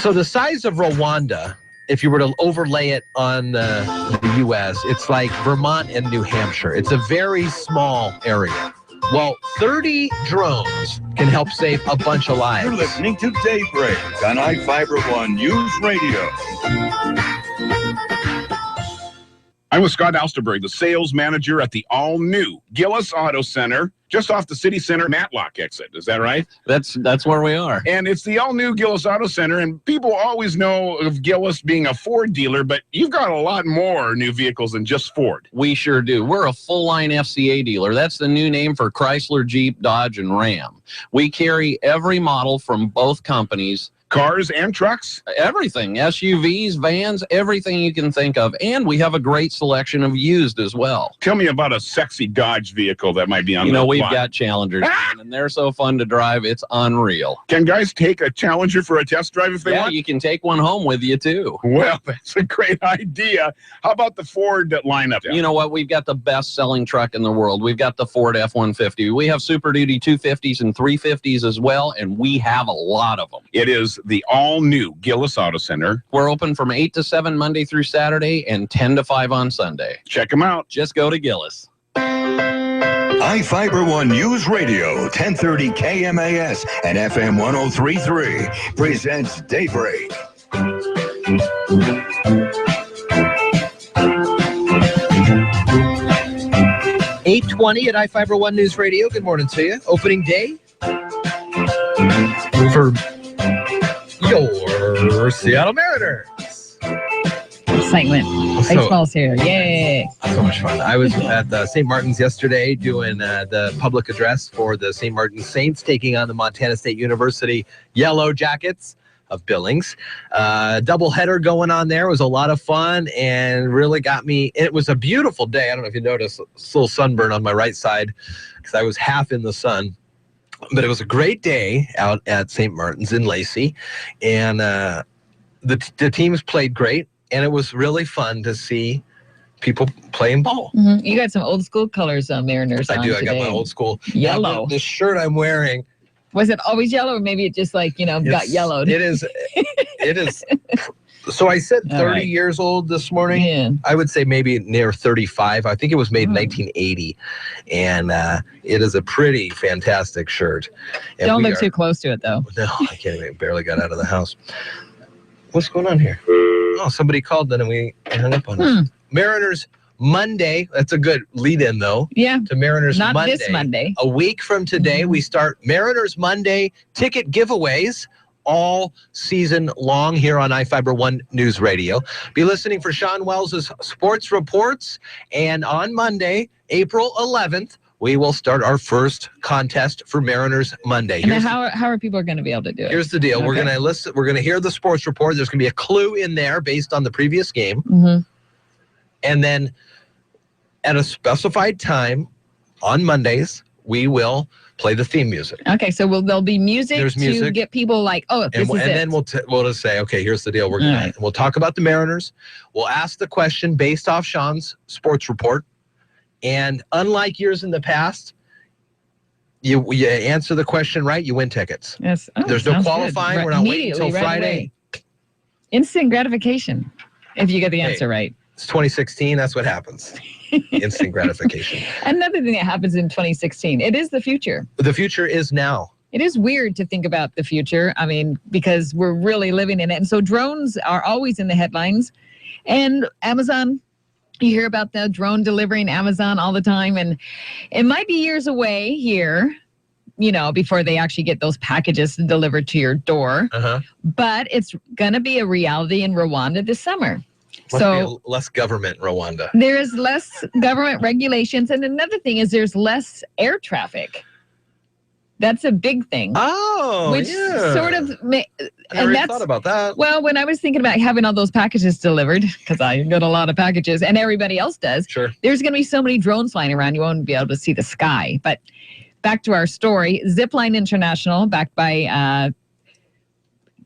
So the size of Rwanda, if you were to overlay it on the U.S., it's like Vermont and New Hampshire. It's a very small area. Well, 30 drones can help save a bunch of lives. You're listening to Daybreak on iFIBER One News Radio. I'm with Scott Alsterberg, the sales manager at the all-new Gillis Auto Center, just off the City Center Matlock exit. Is that right? That's where we are. And it's the all-new Gillis Auto Center, and people always know of Gillis being a Ford dealer, but you've got a lot more new vehicles than just Ford. We sure do. We're a full-line FCA dealer. That's the new name for Chrysler, Jeep, Dodge, and Ram. We carry every model from both companies. Cars and trucks? Everything. SUVs, vans, everything you can think of. And we have a great selection of used as well. Tell me about a sexy Dodge vehicle that might be on the lot. We've lot. got Challengers, and they're so fun to drive. It's unreal. Can guys take a Challenger for a test drive if they want? Yeah, you can take one home with you, too. Well, that's a great idea. How about the Ford lineup? You know what? We've got the best-selling truck in the world. We've got the Ford F-150. We have Super Duty 250s and 350s as well, and we have a lot of them. It is the all-new Gillis Auto Center. We're open from 8 to 7 Monday through Saturday and 10 to 5 on Sunday. Check them out. Just go to Gillis. iFIBER One News Radio, 1030 KMAS and FM 103.3 presents Daybreak. 8:20 at iFIBER One News Radio. Good morning to you. Opening day for your Seattle Mariners. Excitement. Baseball's here. Yay. So much fun. I was at the St. Martin's yesterday doing the public address for the St. Martin's Saints taking on the Montana State University Yellow Jackets of Billings. Double header going on there. It was a lot of fun and really got me. It was a beautiful day. I don't know if you noticed, a little sunburn on my right side because I was half in the sun. But it was a great day out at St. Martin's in Lacey. And the teams played great. And it was really fun to see people playing ball. Mm-hmm. You got some old school colors on Mariners. I do. Today. I got my old school. Yellow. The shirt I'm wearing. Was it always yellow, or maybe it just got yellowed? It is. It is. So I said 30 years old this morning. Yeah. I would say maybe near 35. I think it was made in 1980. And it is a pretty fantastic shirt. And Don't look too close to it, though. No, I can't even. Barely got out of the house. What's going on here? Oh, somebody called then and we hung up on it. Mariners Monday. That's a good lead-in, though. Yeah. To Mariners Not Monday. this Monday. A week from today, we start Mariners Monday ticket giveaways all season long here on iFIBER One News Radio. Be listening for Sean Wells' sports reports. And on Monday, April 11th, we will start our first contest for Mariners Monday. And then how are people going to be able to do it? Here's the deal. Okay. We're going to hear the sports report. There's going to be a clue in there based on the previous game. Mm-hmm. And then at a specified time on Mondays, we will play the theme music. Okay, so there'll be music to get people like, oh, this is it. And then we'll just say, okay, here's the deal. We'll talk about the Mariners. We'll ask the question based off Sean's sports report. And unlike years in the past, you answer the question right, you win tickets. Yes. Oh, there's no qualifying. We're not waiting until Friday. Instant gratification if you get the answer right. It's 2016. That's what happens. Instant gratification. Another thing that happens in 2016, it is the future. The future is now. It is weird to think about the future. I mean, because we're really living in it. And so drones are always in the headlines. And Amazon, you hear about the drone delivering Amazon all the time. And it might be years away here, before they actually get those packages delivered to your door. Uh-huh. But it's going to be a reality in Rwanda this summer. Must be less government, Rwanda. There is less government regulations. And another thing is there's less air traffic. That's a big thing. Oh, which sort of... I never thought about that. Well, when I was thinking about having all those packages delivered, because I got a lot of packages, and everybody else does, sure. There's going to be so many drones flying around, you won't be able to see the sky. But back to our story, Zipline International, backed by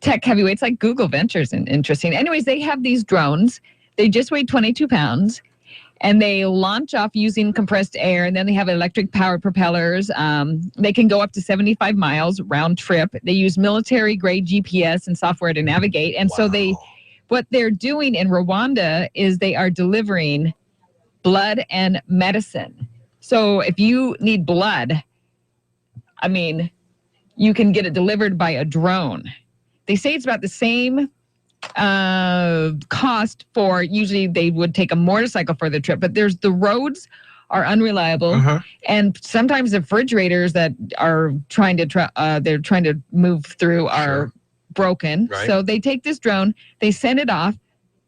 tech heavyweights like Google Ventures, and interesting. Anyways, they have these drones. They just weigh 22 pounds. And they launch off using compressed air, and then they have electric-powered propellers. They can go up to 75 miles round trip. They use military-grade GPS and software to navigate. And so what they're doing in Rwanda is they are delivering blood and medicine. So if you need blood, I mean, you can get it delivered by a drone. They say it's about the same cost for, usually they would take a motorcycle for the trip, but the roads are unreliable. Uh-huh. And sometimes the refrigerators that are trying to move through are broken. Right. So they take this drone, they send it off,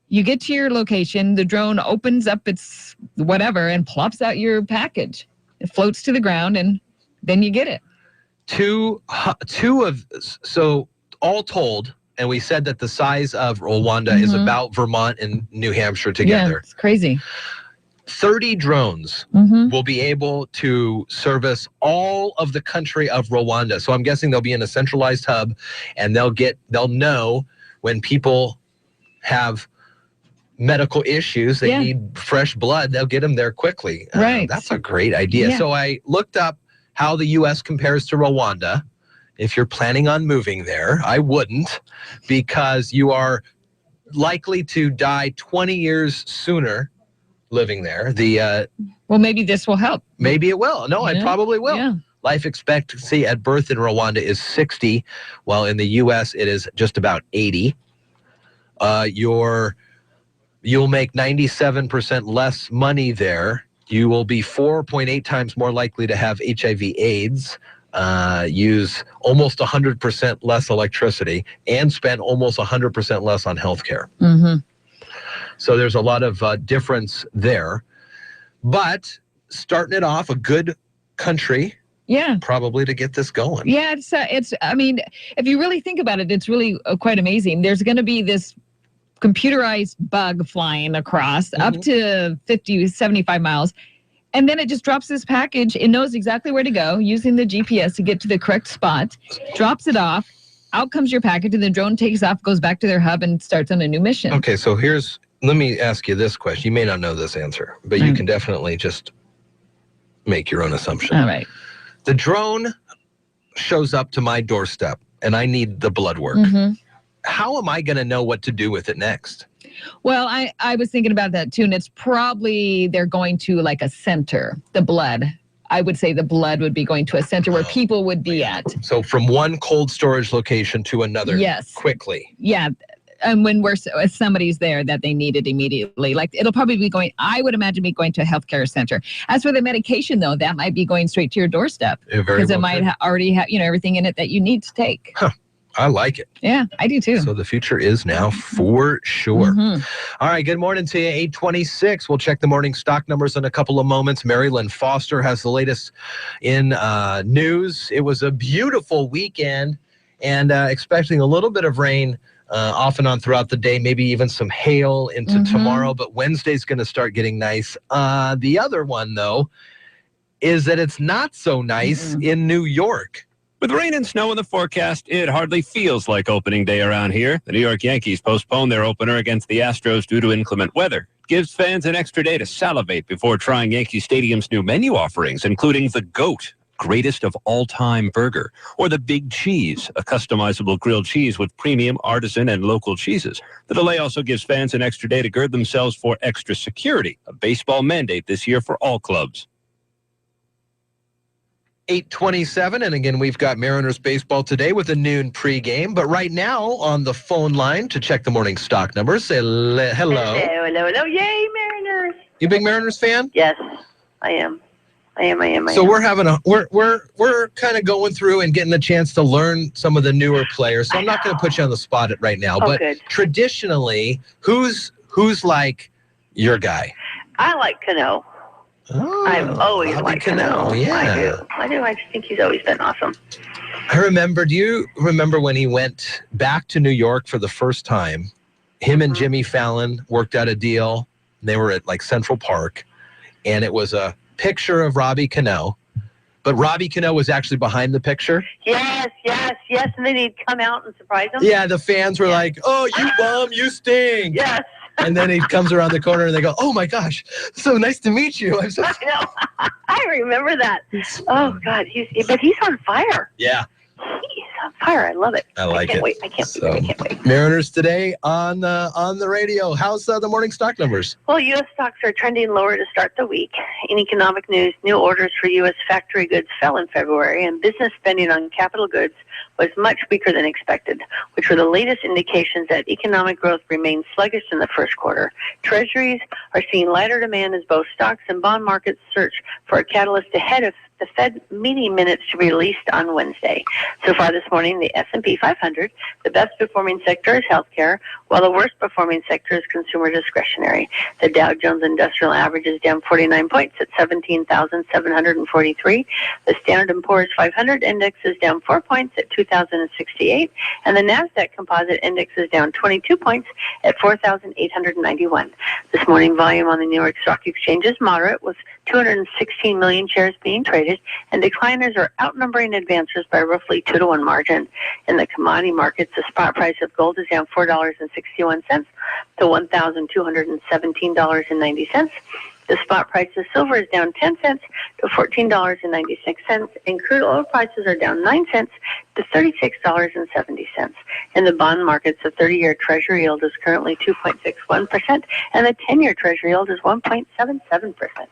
you get to your location, the drone opens up its whatever and plops out your package. It floats to the ground and then you get it. So all told, and we said that the size of Rwanda is about Vermont and New Hampshire together. Yeah, it's crazy. 30 drones will be able to service all of the country of Rwanda. So I'm guessing they'll be in a centralized hub, and they'll know when people have medical issues, they need fresh blood, they'll get them there quickly. Right. That's a great idea. Yeah. So I looked up how the U.S. compares to Rwanda. If you're planning on moving there, I wouldn't, because you are likely to die 20 years sooner living there. Well, maybe this will help. Maybe it will. No, it probably will. Yeah. Life expectancy at birth in Rwanda is 60, while in the U.S. it is just about 80. You'll make 97% less money there. You will be 4.8 times more likely to have HIV/AIDS. Use almost 100% less electricity, and spend almost 100% less on healthcare. Mm-hmm. So there's a lot of difference there. But starting it off, a good country, probably to get this going. Yeah, it's. I mean, if you really think about it, it's really quite amazing. There's going to be this computerized bug flying across up to 50, 75 miles. And then it just drops this package. It knows exactly where to go using the GPS to get to the correct spot, drops it off, out comes your package, and the drone takes off, goes back to their hub, and starts on a new mission. Okay, so let me ask you this question. You may not know this answer, but you can definitely just make your own assumption. All right. The drone shows up to my doorstep, and I need the blood work. How am I going to know what to do with it next? Well, I was thinking about that too, and it's probably they're going to like a center, the blood. I would say the blood would be going to a center where people would be at. So from one cold storage location to another quickly. Yeah. And when if somebody's there that they need it immediately, like it'll probably be going, I would imagine be going to a healthcare center. As for the medication though, that might be going straight to your doorstep because it might already have, everything in it that you need to take. Huh. I like it. Yeah, I do too. So the future is now for sure. All right, good morning to you, 826. We'll check the morning stock numbers in a couple of moments. Mary Lynn Foster has the latest in news. It was a beautiful weekend and expecting a little bit of rain off and on throughout the day, maybe even some hail into tomorrow, but Wednesday's going to start getting nice. The other one, though, is that it's not so nice in New York. With rain and snow in the forecast, it hardly feels like opening day around here. The New York Yankees postponed their opener against the Astros due to inclement weather. It gives fans an extra day to salivate before trying Yankee Stadium's new menu offerings, including the GOAT, greatest of all-time burger, or the Big Cheese, a customizable grilled cheese with premium, artisan, and local cheeses. The delay also gives fans an extra day to gird themselves for extra security, a baseball mandate this year for all clubs. 827, and again, we've got Mariners baseball today with a noon pregame. But right now, on the phone line to check the morning stock numbers, say hello. Hello. Yay, Mariners. You a big Mariners fan? Yes, I am. So we're having we're kind of going through and getting a chance to learn some of the newer players. So I'm not going to put you on the spot right now. But good. Traditionally, who's like your guy? I like Cano. Oh, I've always liked Cano. Yeah. I do. I just think he's always been awesome. I remember, do you remember when he went back to New York for the first time? Him and Jimmy Fallon worked out a deal. They were at like Central Park, and it was a picture of Robbie Cano, but Robbie Cano was actually behind the picture. Yes. And then he'd come out and surprise him. Yeah, the fans were like, "Oh, you bum, you stink." Yes. And then he comes around the corner and they go, "Oh my gosh, so nice to meet you." I know. I remember that. Oh God, he's on fire. Yeah. He's on fire. I love it. I like can't it. Wait. I can't wait. Mariners today on the radio. How's the morning stock numbers? Well, U.S. stocks are trending lower to start the week. In economic news, new orders for U.S. factory goods fell in February, and business spending on capital goods was much weaker than expected, which were the latest indications that economic growth remains sluggish in the first quarter. Treasuries are seeing lighter demand as both stocks and bond markets search for a catalyst ahead of the Fed meeting minutes to be released on Wednesday. So far this morning, the S&P 500, the best performing sector is healthcare, while the worst performing sector is consumer discretionary. The Dow Jones Industrial Average is down 49 points at 17,743. The Standard & Poor's 500 Index is down 4 points at 2,068. And the NASDAQ Composite Index is down 22 points at 4,891. This morning, volume on the New York Stock Exchange is moderate, with 216 million shares being traded, and decliners are outnumbering advancers by roughly 2-to-1 margin. In the commodity markets, the spot price of gold is down $4.61 to $1,217.90. The spot price of silver is down 10 cents to $14.96, and crude oil prices are down 9 cents to $36.70. In the bond markets, the 30-year Treasury yield is currently 2.61%, and the 10-year Treasury yield is 1.77%.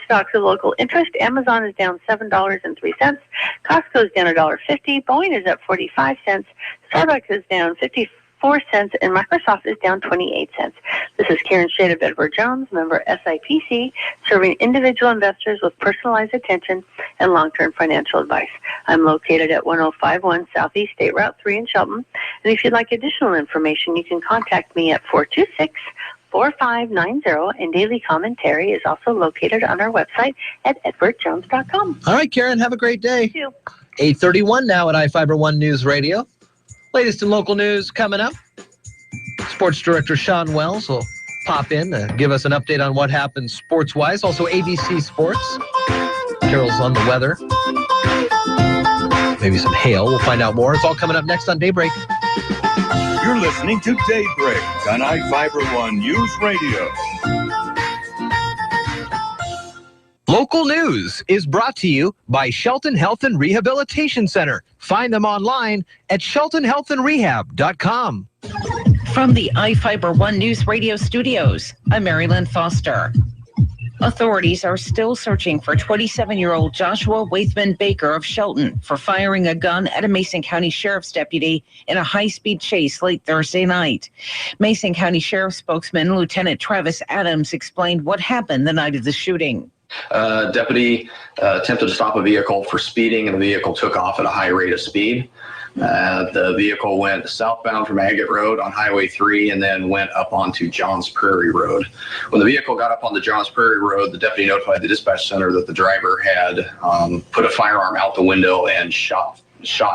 Stocks of local interest: Amazon is down $7.03. Costco is down $1.50. Boeing is up 45 cents. Starbucks is down 54 cents, and Microsoft is down 28 cents. This is Karen Shade of Edward Jones, member SIPC, serving individual investors with personalized attention and long-term financial advice. I'm located at 1051 Southeast State Route 3 in Shelton, and if you'd like additional information, you can contact me at 426-4590, and daily commentary is also located on our website at edwardjones.com. All right, Karen, have a great day. Thank you. 8:31 now at iFIBER ONE News Radio. Latest in local news coming up. Sports Director Sean Wells will pop in to give us an update on what happened sports-wise. Also, ABC Sports. Carol's on the weather. Maybe some hail. We'll find out more. It's all coming up next on Daybreak. You're listening to Daybreak on iFIBER ONE News Radio. Local news is brought to you by Shelton Health and Rehabilitation Center. Find them online at sheltonhealthandrehab.com. From the iFIBER ONE News Radio studios, I'm Mary Lynn Foster. Authorities are still searching for 27-year-old Joshua Waithman Baker of Shelton for firing a gun at a Mason County Sheriff's deputy in a high-speed chase late Thursday night. Mason County Sheriff's spokesman Lieutenant Travis Adams explained what happened the night of the shooting. Deputy attempted to stop a vehicle for speeding, and the vehicle took off at a high rate of speed. The vehicle went southbound from Agate Road on Highway 3 and then went up onto Johns Prairie Road. When the vehicle got up on the Johns Prairie Road, the deputy notified the dispatch center that the driver had put a firearm out the window and shot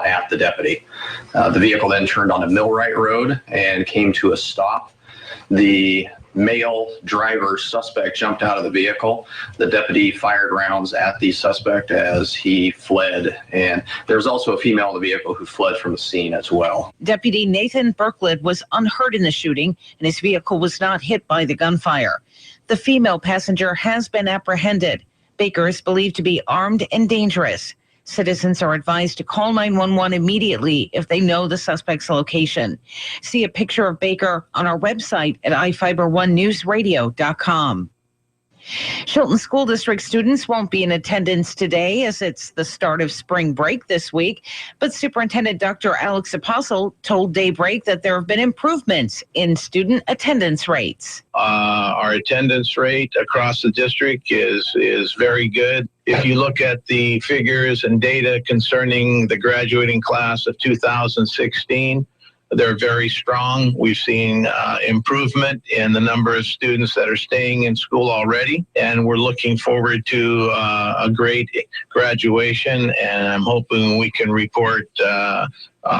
at the deputy. The vehicle then turned onto Millwright Road and came to a stop. The male driver suspect jumped out of the vehicle. The deputy fired rounds at the suspect as he fled, and there was also a female in the vehicle who fled from the scene as well. Deputy Nathan Berklid was unhurt in the shooting, and his vehicle was not hit by the gunfire. The female passenger has been apprehended. Baker is believed to be armed and dangerous. Citizens are advised to call 911 immediately if they know the suspect's location. See a picture of Baker on our website at iFIBER1newsradio.com. Chilton School District students won't be in attendance today as it's the start of spring break this week, but Superintendent Dr. Alex Apostle told Daybreak that there have been improvements in student attendance rates. Our attendance rate across the district is very good. If you look at the figures and data concerning the graduating class of 2016, they're very strong. We've seen improvement in the number of students that are staying in school already, and we're looking forward to a great graduation, and I'm hoping we can report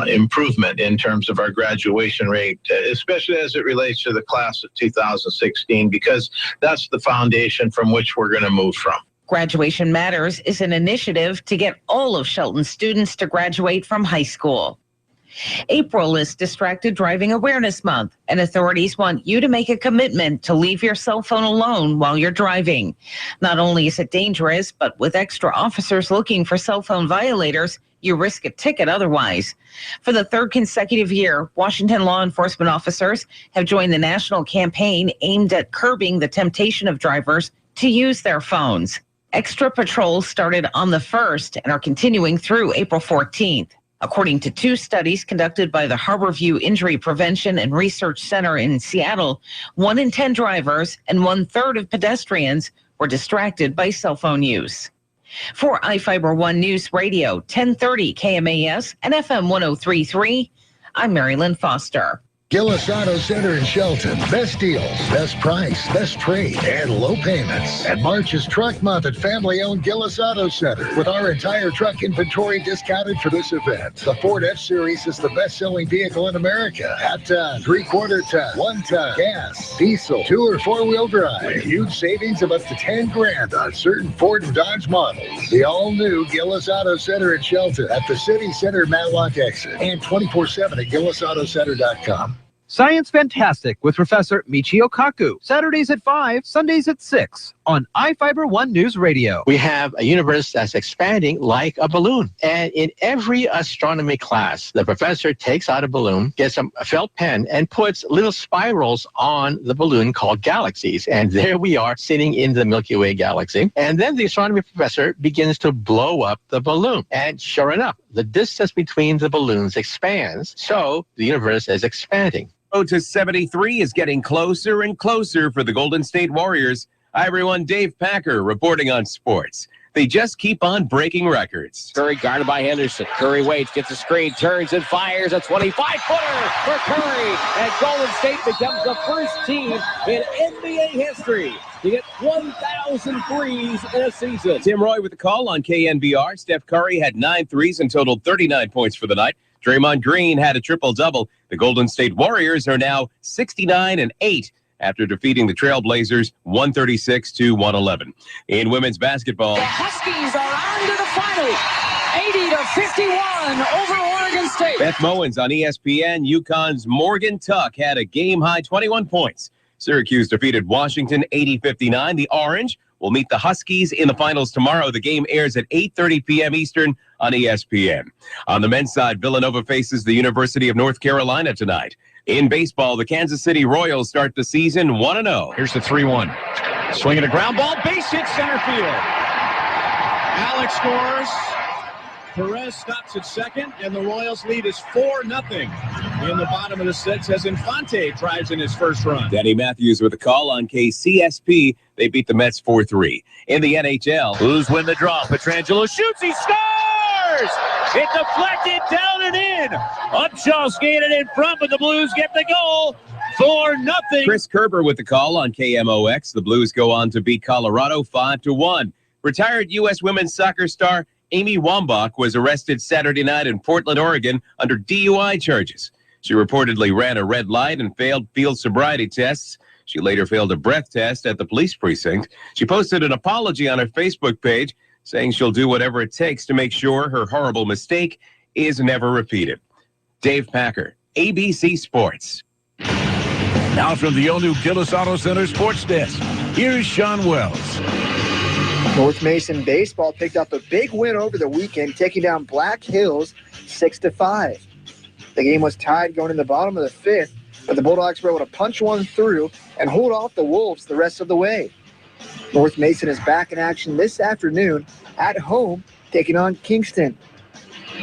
improvement in terms of our graduation rate, especially as it relates to the class of 2016, because that's the foundation from which we're going to move from. Graduation Matters is an initiative to get all of Shelton's students to graduate from high school. April is Distracted Driving Awareness Month, and authorities want you to make a commitment to leave your cell phone alone while you're driving. Not only is it dangerous, but with extra officers looking for cell phone violators, you risk a ticket otherwise. For the third consecutive year, Washington law enforcement officers have joined the national campaign aimed at curbing the temptation of drivers to use their phones. Extra patrols started on the 1st and are continuing through April 14th. According to 2 studies conducted by the Harborview Injury Prevention and Research Center in Seattle, 1 in 10 drivers and 1/3 of pedestrians were distracted by cell phone use. For iFIBER One News Radio, 1030 KMAS and FM 103.3, I'm Marilyn Foster. Gillis Auto Center in Shelton. Best deals, best price, best trade, and low payments. And March is Truck Month at family-owned Gillis Auto Center, with our entire truck inventory discounted for this event. The Ford F-Series is the best-selling vehicle in America. Half-ton, 3/4 ton, 1-ton, gas, diesel, 2 or 4-wheel drive. With huge savings of up to $10,000 on certain Ford and Dodge models. The all-new Gillis Auto Center in Shelton at the City Center Matlock exit and 24/7 at GillisAutoCenter.com. Science Fantastic with Professor Michio Kaku. Saturdays at 5, Sundays at 6 on iFIBER One News Radio. We have a universe that's expanding like a balloon. And in every astronomy class, the professor takes out a balloon, gets a felt pen, and puts little spirals on the balloon called galaxies. And there we are sitting in the Milky Way galaxy. And then the astronomy professor begins to blow up the balloon. And sure enough, the distance between the balloons expands. So the universe is expanding. Road to 73 is getting closer and closer for the Golden State Warriors. Hi, everyone. Dave Packer reporting on sports. They just keep on breaking records. Curry guarded by Henderson. Curry waits, gets a screen, turns and fires a 25-footer for Curry. And Golden State becomes the first team in NBA history to get 1,000 threes in a season. Tim Roy with the call on KNBR. Steph Curry had 9 threes and totaled 39 points for the night. Draymond Green had a triple-double. The Golden State Warriors are now 69-8 after defeating the Trailblazers 136-111. In women's basketball, the Huskies are on to the finals, 80-51 over Oregon State. Beth Mowens on ESPN. UConn's Morgan Tuck had a game-high 21 points. Syracuse defeated Washington 80-59. The Orange will meet the Huskies in the finals tomorrow. The game airs at 8:30 p.m. Eastern on ESPN. On the men's side, Villanova faces the University of North Carolina tonight. In baseball, the Kansas City Royals start the season 1-0. Here's the 3-1. Swinging a ground ball, base hit center field. Alex scores. Perez stops at second, and the Royals lead is 4-0 in the bottom of the 6th as Infante tries in his first run. Danny Matthews with a call on KCSP. They beat the Mets 4-3. In the NHL, Blues win the draw. Pietrangelo shoots. He scores! It deflected down and in. Upshaw skated in front, but the Blues get the goal. 4-0. Chris Kerber with the call on KMOX. The Blues go on to beat Colorado 5-1. Retired U.S. women's soccer star Amy Wambach was arrested Saturday night in Portland, Oregon under DUI charges. She reportedly ran a red light and failed field sobriety tests. She later failed a breath test at the police precinct. She posted an apology on her Facebook page, saying she'll do whatever it takes to make sure her horrible mistake is never repeated. Dave Packer, ABC Sports. Now from the all-new Gillis Auto Center Sports Desk, here's Sean Wells. North Mason baseball picked up a big win over the weekend, taking down Black Hills 6-5. The game was tied going in the bottom of the fifth, but the Bulldogs were able to punch one through and hold off the Wolves the rest of the way. North Mason is back in action this afternoon at home, taking on Kingston.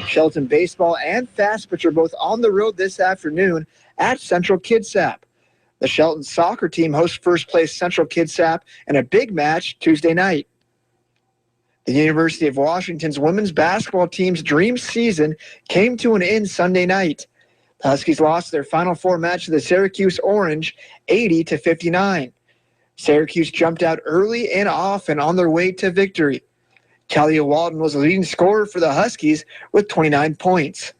Shelton baseball and fast pitch are both on the road this afternoon at Central Kitsap. The Shelton soccer team hosts first-place Central Kitsap in a big match Tuesday night. The University of Washington's women's basketball team's dream season came to an end Sunday night. The Huskies lost their Final Four match to the Syracuse Orange 80-59. Syracuse jumped out early and often on their way to victory. Talia Walden was the leading scorer for the Huskies with 29 points.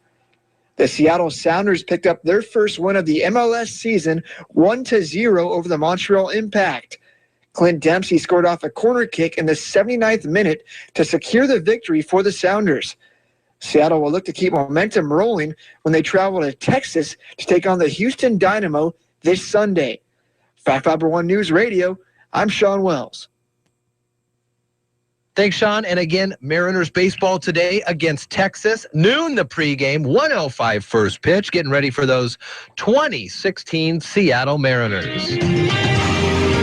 The Seattle Sounders picked up their first win of the MLS season 1-0 over the Montreal Impact. Clint Dempsey scored off a corner kick in the 79th minute to secure the victory for the Sounders. Seattle will look to keep momentum rolling when they travel to Texas to take on the Houston Dynamo this Sunday. For iFIBER One News Radio, I'm Sean Wells. Thanks, Sean. And again, Mariners baseball today against Texas. Noon, the pregame, 1:05 first pitch, getting ready for those 2016 Seattle Mariners.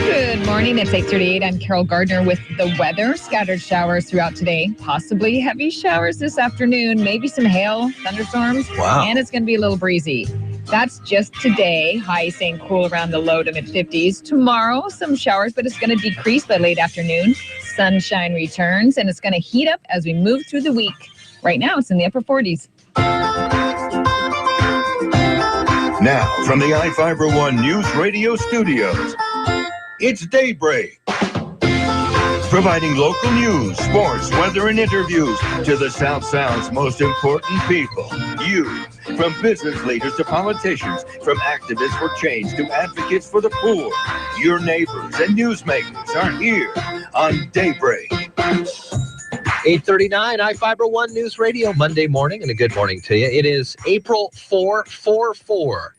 Good morning. It's 8:38. I'm Carol Gardner with the weather. Scattered showers throughout today. Possibly heavy showers this afternoon. Maybe some hail, thunderstorms. Wow. And it's going to be a little breezy. That's just today. High staying cool around the low to mid-50s. Tomorrow, some showers, but it's going to decrease by late afternoon. Sunshine returns, and it's going to heat up as we move through the week. Right now, it's in the upper 40s. Now, from the iFIBER One News Radio studios, it's Daybreak. Providing local news, sports, weather, and interviews to the South Sound's most important people. You. From business leaders to politicians, from activists for change to advocates for the poor, your neighbors and newsmakers are here on Daybreak. 8:39, iFIBER One News Radio, Monday morning, and a good morning to you. It is April 444.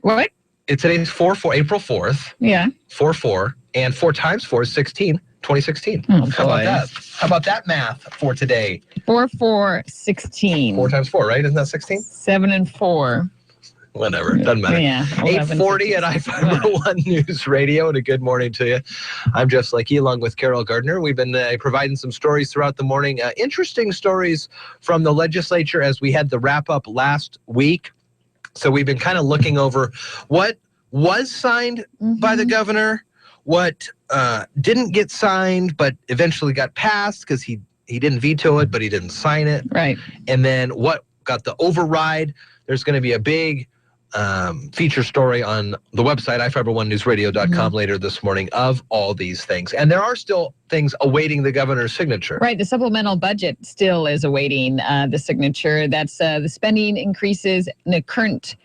What? Today's 4-4, April 4th. Yeah. 4-4, and 4 times 4 is 16, 2016. Oh, How about that? How about that math for today? 4, 4, 16. 4 times 4, right? Isn't that 16? 7 and 4. Whatever, doesn't matter. Yeah. 8:40 at iFIBER One News Radio, and a good morning to you. I'm just like you, along with Carol Gardner. We've been providing some stories throughout the morning. Interesting stories from the legislature as we had the wrap-up last week. So we've been kind of looking over what was signed by the governor, what didn't get signed but eventually got passed because he didn't veto it, but he didn't sign it. Right. And then what got the override. There's going to be a big feature story on the website, iFIBER1newsradio.com later this morning of all these things. And there are still things awaiting the governor's signature. Right. The supplemental budget still is awaiting the signature. That's the spending increases in the current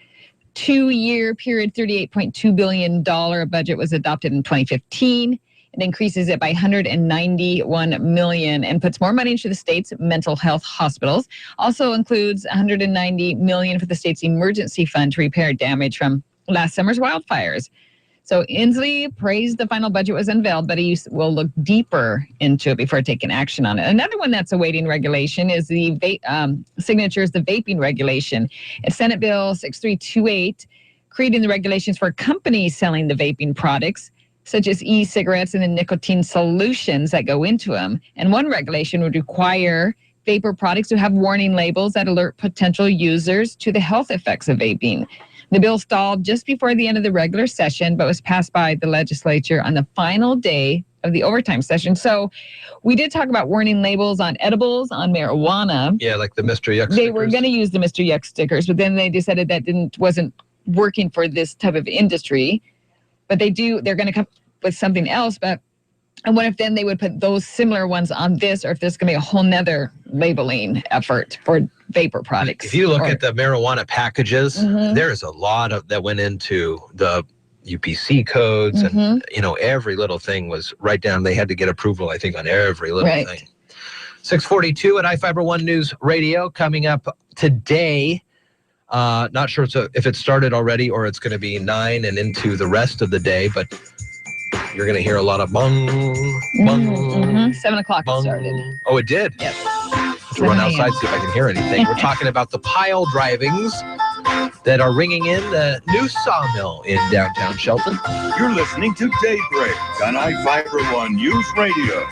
2-year period. $38.2 billion budget was adopted in 2015. It increases it by $191 million and puts more money into the state's mental health hospitals. Also includes $190 million for the state's emergency fund to repair damage from last summer's wildfires. So Inslee praised the final budget was unveiled, but he will look deeper into it before taking action on it. Another one that's awaiting regulation is the signatures, the vaping regulation. It's Senate Bill 6328, creating the regulations for companies selling the vaping products, such as e-cigarettes and the nicotine solutions that go into them. And one regulation would require vapor products to have warning labels that alert potential users to the health effects of vaping. The bill stalled just before the end of the regular session, but was passed by the legislature on the final day of the overtime session. So we did talk about warning labels on edibles, on marijuana. Yeah, like the Mr. Yuck They were going to use the Mr. Yuck stickers, but then they decided that wasn't working for this type of industry. But they're going to come with something else. But I wonder if then they would put those similar ones on this, or if there's going to be a whole nother labeling effort for vapor products. If you look at the marijuana packages, there's a lot of that went into the UPC codes, and every little thing was right down. They had to get approval, I think, on every little thing. 6:42 at iFiber One News Radio coming up today. Not sure if it started already or it's going to be 9 and into the rest of the day, but you're going to hear a lot of bong, bong. 7 o'clock it started. Oh, it did? Yes. Let's run outside, see if I can hear anything. We're talking about the pile drivings that are ringing in the new sawmill in downtown Shelton. You're listening to Daybreak on iFiber One News Radio.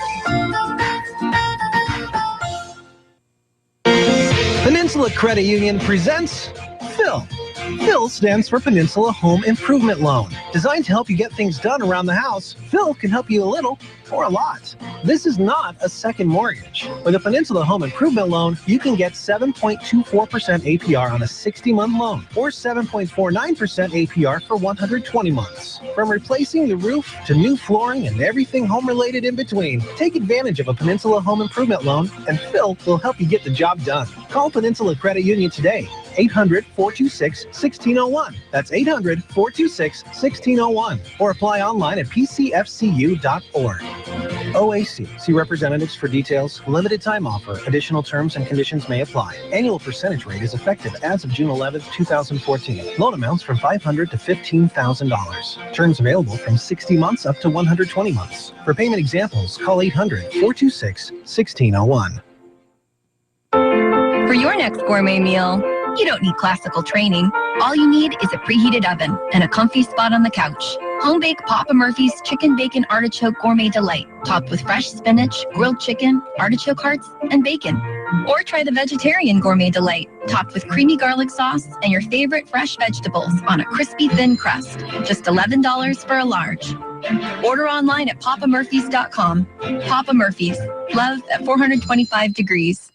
Peninsula Credit Union presents Phil. Phil stands for Peninsula Home Improvement Loan. Designed to help you get things done around the house, Phil can help you a little or a lot. This is not a second mortgage. With a Peninsula Home Improvement Loan, you can get 7.24% APR on a 60-month loan or 7.49% APR for 120 months. From replacing the roof to new flooring and everything home-related in between, take advantage of a Peninsula Home Improvement Loan, and Phil will help you get the job done. Call Peninsula Credit Union today. 800-426-1601. That's 800-426-1601. Or apply online at pcfcu.org. OAC. See representatives for details. Limited time offer. Additional terms and conditions may apply. Annual percentage rate is effective as of June 11th, 2014. Loan amounts from $500 to $15,000. Terms available from 60 months up to 120 months. For payment examples, call 800-426-1601. For your next gourmet meal, you don't need classical training. All you need is a preheated oven and a comfy spot on the couch. Home-baked Papa Murphy's Chicken Bacon Artichoke Gourmet Delight, topped with fresh spinach, grilled chicken, artichoke hearts, and bacon. Or try the Vegetarian Gourmet Delight, topped with creamy garlic sauce and your favorite fresh vegetables on a crispy thin crust. Just $11 for a large. Order online at papamurphys.com. Papa Murphy's, love at 425 degrees.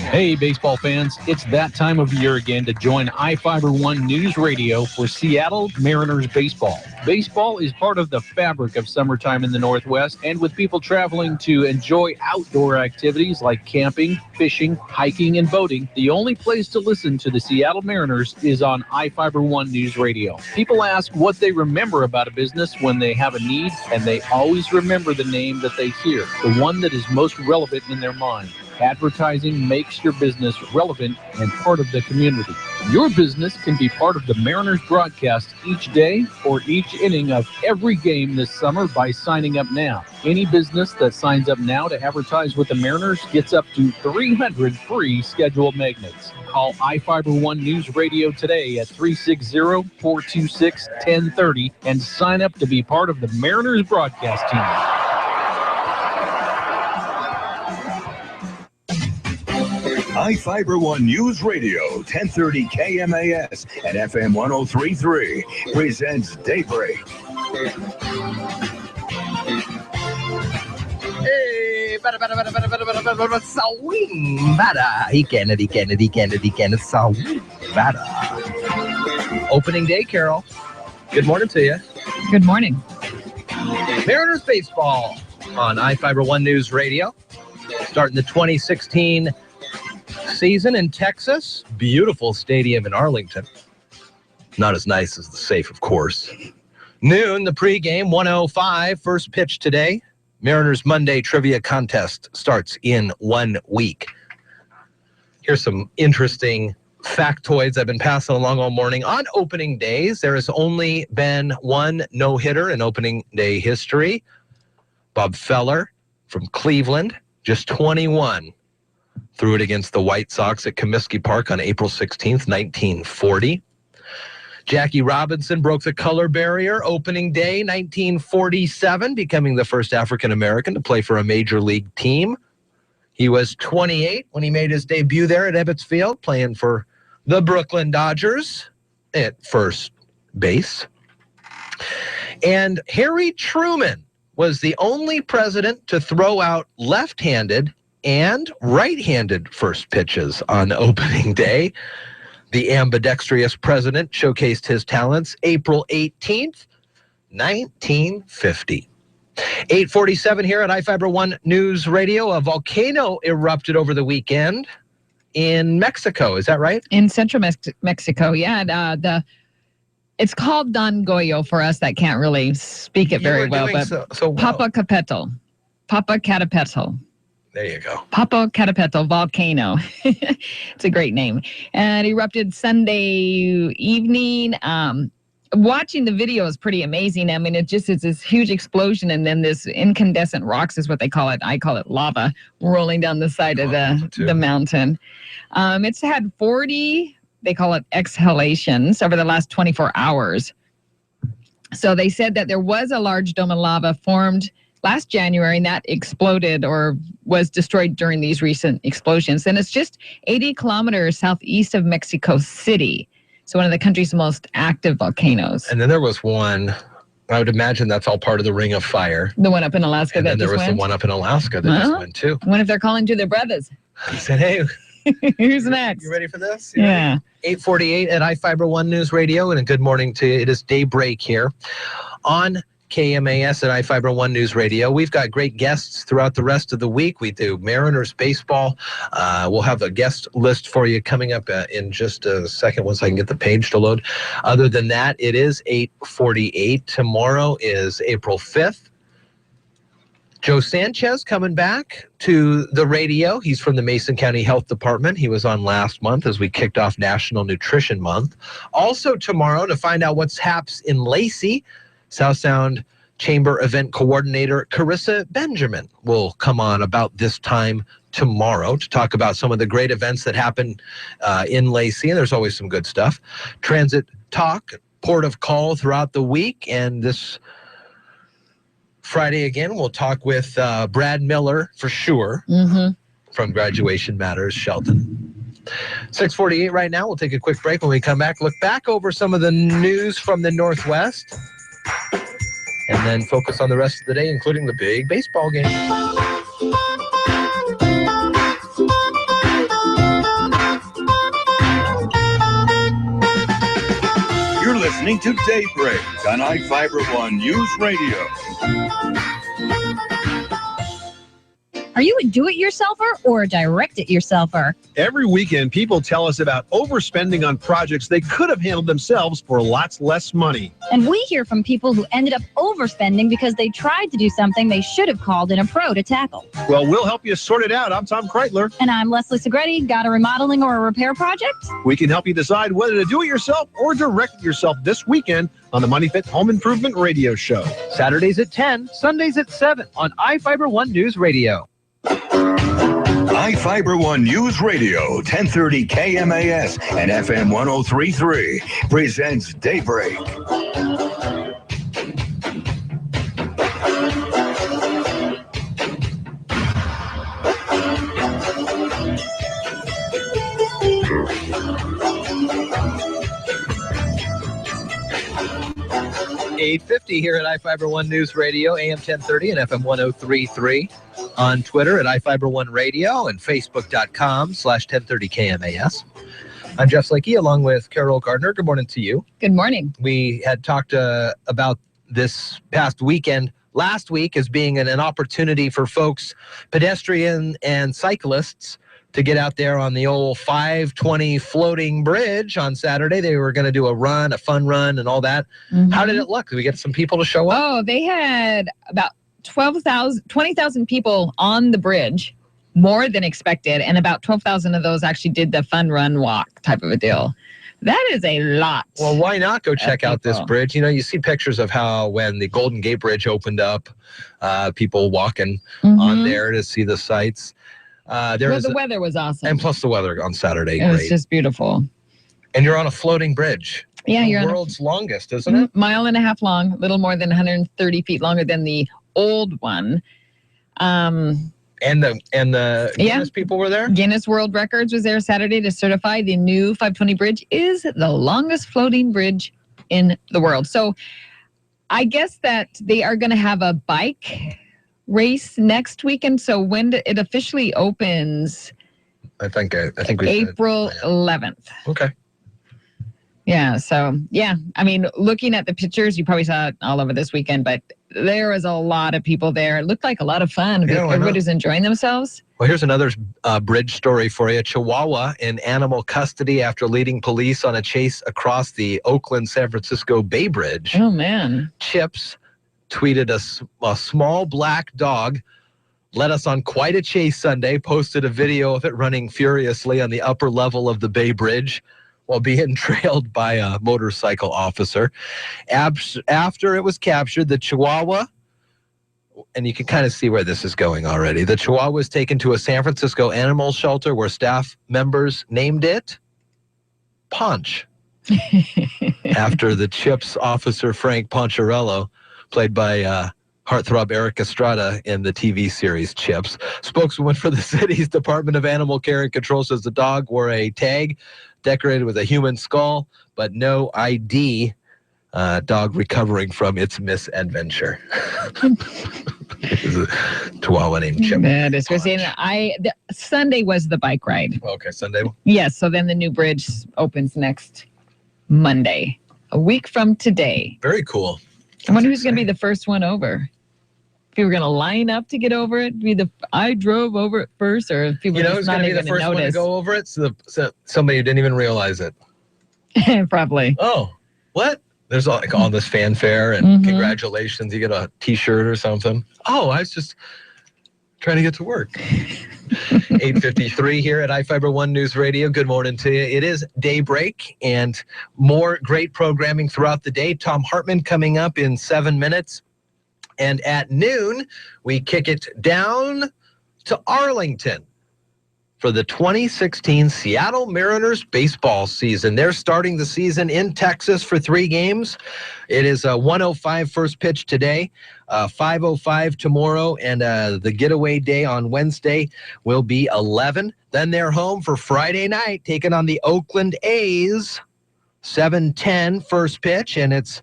Hey, baseball fans, it's that time of year again to join iFiber One News Radio for Seattle Mariners baseball. Baseball is part of the fabric of summertime in the Northwest, and with people traveling to enjoy outdoor activities like camping, fishing, hiking, and boating, the only place to listen to the Seattle Mariners is on iFiber One News Radio. People ask what they remember about a business when they have a need, and they always remember the name that they hear, the one that is most relevant in their mind. Advertising makes your business relevant and part of the community. Your business can be part of the Mariners broadcast each day or each inning of every game this summer by signing up now. Any business that signs up now to advertise with the Mariners gets up to 300 free scheduled magnets. Call iFiber One News Radio today at 360-426-1030 and sign up to be part of the Mariners broadcast team. iFiber One News Radio, 1030 KMAS and FM 103.3 presents Daybreak. Hey, Opening day, Carol. Good morning to you. Good morning. Mariners baseball on iFiber One News Radio. Starting the 2016 season in Texas. Beautiful stadium in Arlington. Not as nice as the safe, of course. Noon, the pregame, 1:05. First pitch today. Mariners Monday trivia contest starts in 1 week. Here's some interesting factoids I've been passing along all morning. On opening days, there has only been one no-hitter in opening day history. Bob Feller from Cleveland, just 21. Threw it against the White Sox at Comiskey Park on April 16th, 1940. Jackie Robinson broke the color barrier opening day, 1947, becoming the first African-American to play for a major league team. He was 28 when he made his debut there at Ebbets Field, playing for the Brooklyn Dodgers at first base. And Harry Truman was the only president to throw out left-handed and right-handed first pitches on opening day. The ambidextrous president showcased his talents April 18th, 1950. 8:47 here at iFIBER One News Radio. A volcano erupted over the weekend in Mexico. Is that right? In central Mexico, yeah. It's called Don Goyo for us that can't really speak it very well, but so well. Popocatépetl. There you go. Popocatépetl volcano. It's a great name. And erupted Sunday evening. Watching the video is pretty amazing. I mean, it just is this huge explosion, and then this incandescent rocks is what they call it. I call it lava rolling down the side of the mountain. It's had 40, they call it exhalations, over the last 24 hours. So they said that there was a large dome of lava formed last January, and that exploded or was destroyed during these recent explosions. And it's just 80 kilometers southeast of Mexico City. So one of the country's most active volcanoes. And then there was one, I would imagine that's all part of the Ring of Fire. The one up in Alaska and that then there just was went? the one up in Alaska that just went too. I wonder if they're calling to their brothers. I said, hey. Who's next? You ready for this? Yeah. 8:48 at iFIBER One News Radio, and a good morning to you. It is Daybreak here on KMAS at iFIBER One News Radio. We've got great guests throughout the rest of the week. We do Mariners baseball. We'll have a guest list for you coming up in just a second once I can get the page to load. Other than that, it is 8:48. Tomorrow is April 5th. Joe Sanchez coming back to the radio. He's from the Mason County Health Department. He was on last month as we kicked off National Nutrition Month. Also tomorrow, to find out what's haps in Lacey, South Sound Chamber Event Coordinator Carissa Benjamin will come on about this time tomorrow to talk about some of the great events that happen in Lacey, and there's always some good stuff. Transit talk, port of call throughout the week, and this Friday again, we'll talk with Brad Miller for sure from Graduation Matters, Shelton. 6:48 right now. We'll take a quick break. When we come back, look back over some of the news from the Northwest, and then focus on the rest of the day, including the big baseball game. You're listening to Daybreak on iFIBER One News Radio. Are you a do-it-yourselfer or a direct-it-yourselfer? Every weekend, people tell us about overspending on projects they could have handled themselves for lots less money. And we hear from people who ended up overspending because they tried to do something they should have called in a pro to tackle. Well, we'll help you sort it out. I'm Tom Kreitler. And I'm Leslie Segretti. Got a remodeling or a repair project? We can help you decide whether to do it yourself or direct it yourself this weekend on the Money Fit Home Improvement Radio Show. Saturdays at 10, Sundays at 7 on iFIBER One News Radio. iFIBER One News Radio, 1030 KMAS and FM 103.3 presents Daybreak. $8:50 here at iFIBER One News Radio, AM 1030 and FM 103.3. On Twitter at iFIBER One Radio and Facebook.com/1030KMAS. I'm Jeff Slakey along with Carol Gardner. Good morning to you. Good morning. We had talked about this past weekend last week as being an opportunity for folks, pedestrian and cyclists, to get out there on the old 520 floating bridge on Saturday. They were going to do a fun run and all that. How did it look? Did we get some people to show up? Oh, they had about 20,000 people on the bridge, more than expected, and about 12,000 of those actually did the fun run walk type of a deal. That is a lot. Well, why not go check out this bridge? You know, you see pictures of how when the Golden Gate Bridge opened up, people walking on there to see the sights. The weather was awesome. And plus the weather on Saturday. It was just beautiful. And you're on a floating bridge. Yeah, you're the world's longest, isn't it? Mile and a half long, a little more than 130 feet longer than the old one. And the Guinness people were there? Guinness World Records was there Saturday to certify the new 520 bridge is the longest floating bridge in the world. So I guess that they are going to have a bike race next weekend. So when it officially opens, I think we April 11th. Okay. Yeah. So, yeah. I mean, looking at the pictures, you probably saw it all over this weekend, but there was a lot of people there. It looked like a lot of fun. Yeah, everybody's enjoying themselves. Well, here's another bridge story for you. Chihuahua in animal custody after leading police on a chase across the Oakland-San Francisco Bay Bridge. Oh, man. Chips tweeted a small black dog led us on quite a chase Sunday, posted a video of it running furiously on the upper level of the Bay Bridge while being trailed by a motorcycle officer. After it was captured, the Chihuahua, and you can kind of see where this is going already, the Chihuahua was taken to a San Francisco animal shelter where staff members named it Ponch, after the Chips officer Frank Poncherello, played by heartthrob Eric Estrada in the TV series Chips. Spokeswoman for the city's Department of Animal Care and Control says the dog wore a tag decorated with a human skull, but no ID. Dog recovering from its misadventure. Chihuahua named Chip. That is crazy. Sunday was the bike ride. Okay, Sunday. Yes, so then the new bridge opens next Monday, a week from today. Very cool. I wonder who's going to be the first one over. If people were going to line up to get over it, I drove over it first, or if people just not even the first one to notice. go over it? So somebody who didn't even realize it. Probably. Oh, what? There's all this fanfare and congratulations. You get a T-shirt or something. Oh, I was just trying to get to work. 8:53 here at iFIBER One News Radio. Good morning to you. It is Daybreak and more great programming throughout the day. Tom Hartman coming up in 7 minutes. And at noon, we kick it down to Arlington for the 2016 Seattle Mariners baseball season. They're starting the season in Texas for 3 games. It is a 1:05 first pitch today, 5:05 tomorrow, and the getaway day on Wednesday will be 11. Then they're home for Friday night, taking on the Oakland A's, 7:10 first pitch, and it's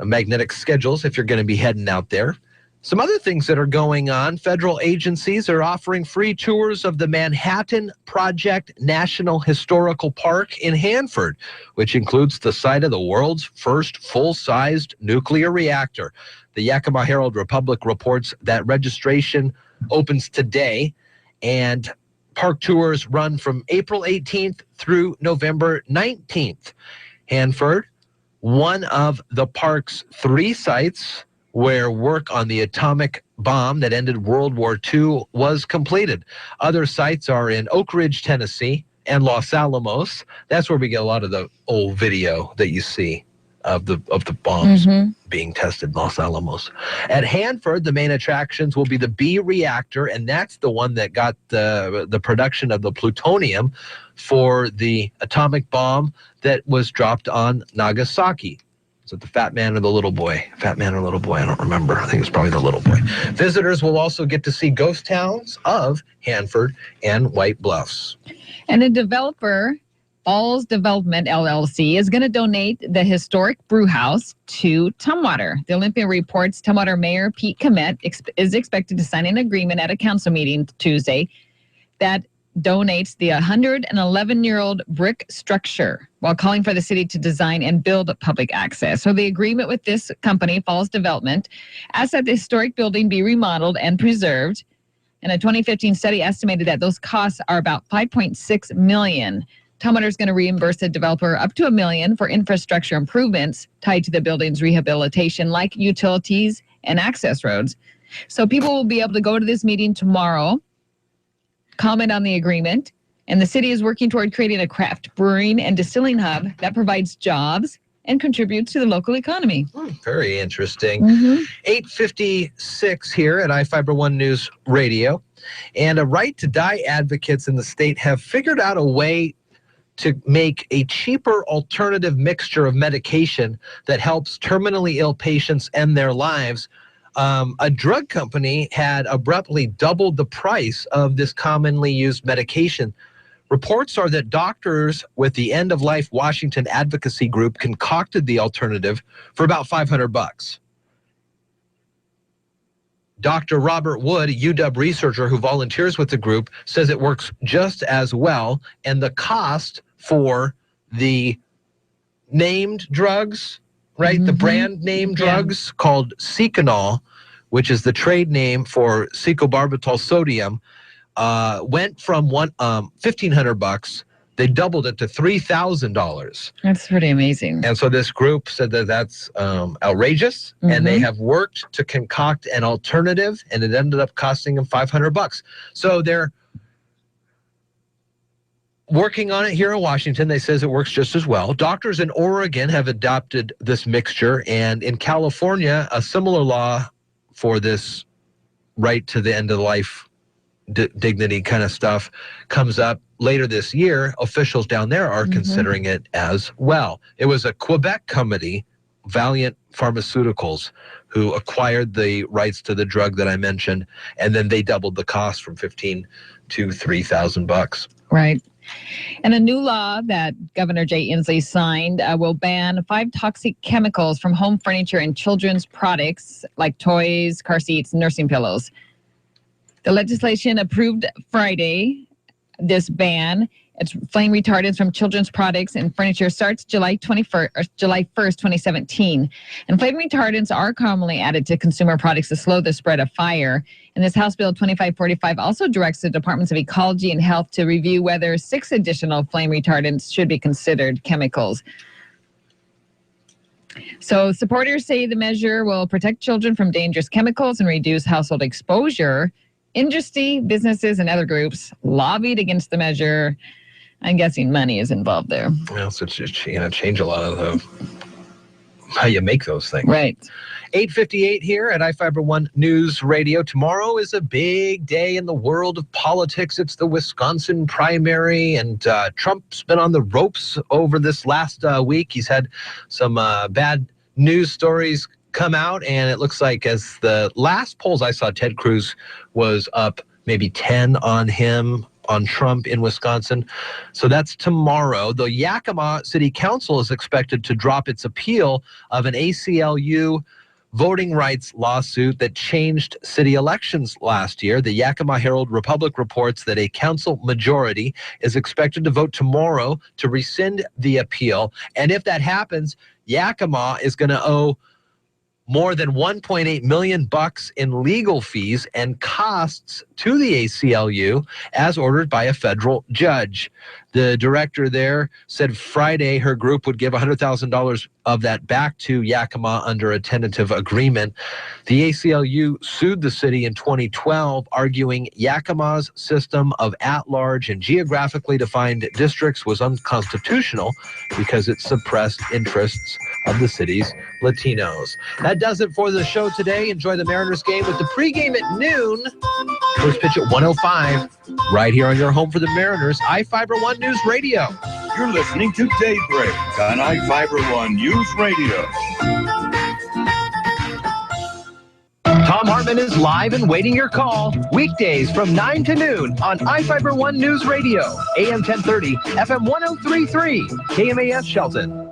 magnetic schedules if you're going to be heading out there. Some other things that are going on. Federal agencies are offering free tours of the Manhattan Project National Historical Park in Hanford, which includes the site of the world's first full-sized nuclear reactor. The Yakima Herald Republic reports that registration opens today, and park tours run from April 18th through November 19th. Hanford, one of the park's 3 sites where work on the atomic bomb that ended World War II was completed. Other sites are in Oak Ridge, Tennessee, and Los Alamos. That's where we get a lot of the old video that you see of the bombs being tested in Los Alamos. At Hanford, the main attractions will be the B reactor, and that's the one that got the production of the plutonium for the atomic bomb that was dropped on Nagasaki. Is it the fat man or the little boy? Fat man or little boy? I don't remember. I think it's probably the little boy. Visitors will also get to see ghost towns of Hanford and White Bluffs. And a developer, Falls Development LLC, is going to donate the historic brew house to Tumwater. The Olympia reports Tumwater Mayor Pete Komet is expected to sign an agreement at a council meeting Tuesday that donates the 111-year-old brick structure while calling for the city to design and build public access. So the agreement with this company, Falls Development, asks that the historic building be remodeled and preserved. And a 2015 study estimated that those costs are about $5.6 million. Tumwater is going to reimburse the developer up to $1 million for infrastructure improvements tied to the building's rehabilitation, like utilities and access roads. So people will be able to go to this meeting tomorrow, comment on the agreement, and the city is working toward creating a craft brewing and distilling hub that provides jobs and contributes to the local economy. Very interesting. 8:56 here at iFIBER One News Radio. And right to die advocates in the state have figured out a way to make a cheaper alternative mixture of medication that helps terminally ill patients end their lives. A drug company had abruptly doubled the price of this commonly used medication, Reports are that doctors with the End of Life Washington advocacy group concocted the alternative for about $500. Dr. Robert Wood, a UW researcher who volunteers with the group, says it works just as well, and the cost for the named drugs, right, the brand name drugs called Seconal, which is the trade name for secobarbital sodium, went from $1,500. They doubled it to $3,000. That's pretty amazing. And so this group said that that's outrageous, and they have worked to concoct an alternative, and it ended up costing them $500. So they're working on it here in Washington. They says it works just as well. Doctors in Oregon have adopted this mixture, and in California, a similar law for this right to the end of life dignity kind of stuff comes up later this year. Officials down there are considering it as well. It was a Quebec company, Valiant Pharmaceuticals, who acquired the rights to the drug that I mentioned, and then they doubled the cost from $15,000 to $3,000. Right. And a new law that Governor Jay Inslee signed will ban 5 toxic chemicals from home furniture and children's products like toys, car seats, and nursing pillows. The legislation approved Friday this ban. It's flame retardants from children's products and furniture starts July 1st, 2017. And flame retardants are commonly added to consumer products to slow the spread of fire. And this House Bill 2545 also directs the Departments of Ecology and Health to review whether 6 additional flame retardants should be considered chemicals. So supporters say the measure will protect children from dangerous chemicals and reduce household exposure. Industry, businesses, and other groups lobbied against the measure. I'm guessing money is involved there. Well, so it's just, change a lot of how you make those things. Right. 8:58 here at iFiber One News Radio. Tomorrow is a big day in the world of politics. It's the Wisconsin primary, and Trump's been on the ropes over this last week. He's had some bad news stories come out, and it looks like as the last polls I saw, Ted Cruz was up maybe 10 on him, on Trump in Wisconsin. So that's tomorrow. The Yakima City Council is expected to drop its appeal of an ACLU voting rights lawsuit that changed city elections last year. The Yakima Herald Republic reports that a council majority is expected to vote tomorrow to rescind the appeal. And if that happens, Yakima is going to owe more than $1.8 million in legal fees and costs to the ACLU as ordered by a federal judge. The director there said Friday her group would give $100,000 of that back to Yakima under a tentative agreement. The ACLU sued the city in 2012, arguing Yakima's system of at-large and geographically defined districts was unconstitutional because it suppressed interests of the city's Latinos. That does it for the show today. Enjoy the Mariners game with the pregame at noon. First pitch at 1:05, right here on your home for the Mariners, iFiber One News Radio. You're listening to Daybreak on iFiber One News Radio. Tom Hartman is live and waiting your call weekdays from 9 to noon on iFiber One News Radio, AM 1030, FM 1033, KMAS Shelton.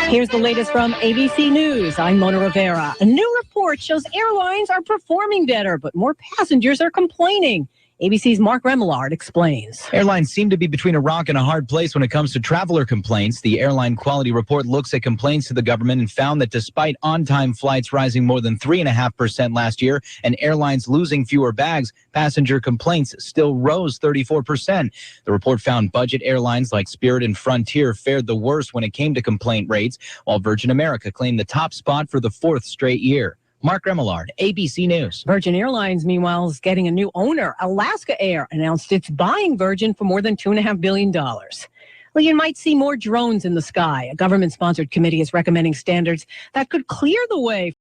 Here's the latest from ABC News. I'm Mona Rivera. A new report shows airlines are performing better, but more passengers are complaining. ABC's Mark Remillard explains. Airlines seem to be between a rock and a hard place when it comes to traveler complaints. The Airline Quality Report looks at complaints to the government and found that despite on-time flights rising more than 3.5% last year and airlines losing fewer bags, passenger complaints still rose 34%. The report found budget airlines like Spirit and Frontier fared the worst when it came to complaint rates, while Virgin America claimed the top spot for the 4th straight year. Mark Remillard, ABC News. Virgin Airlines, meanwhile, is getting a new owner. Alaska Air announced it's buying Virgin for more than $2.5 billion. Well, you might see more drones in the sky. A government-sponsored committee is recommending standards that could clear the way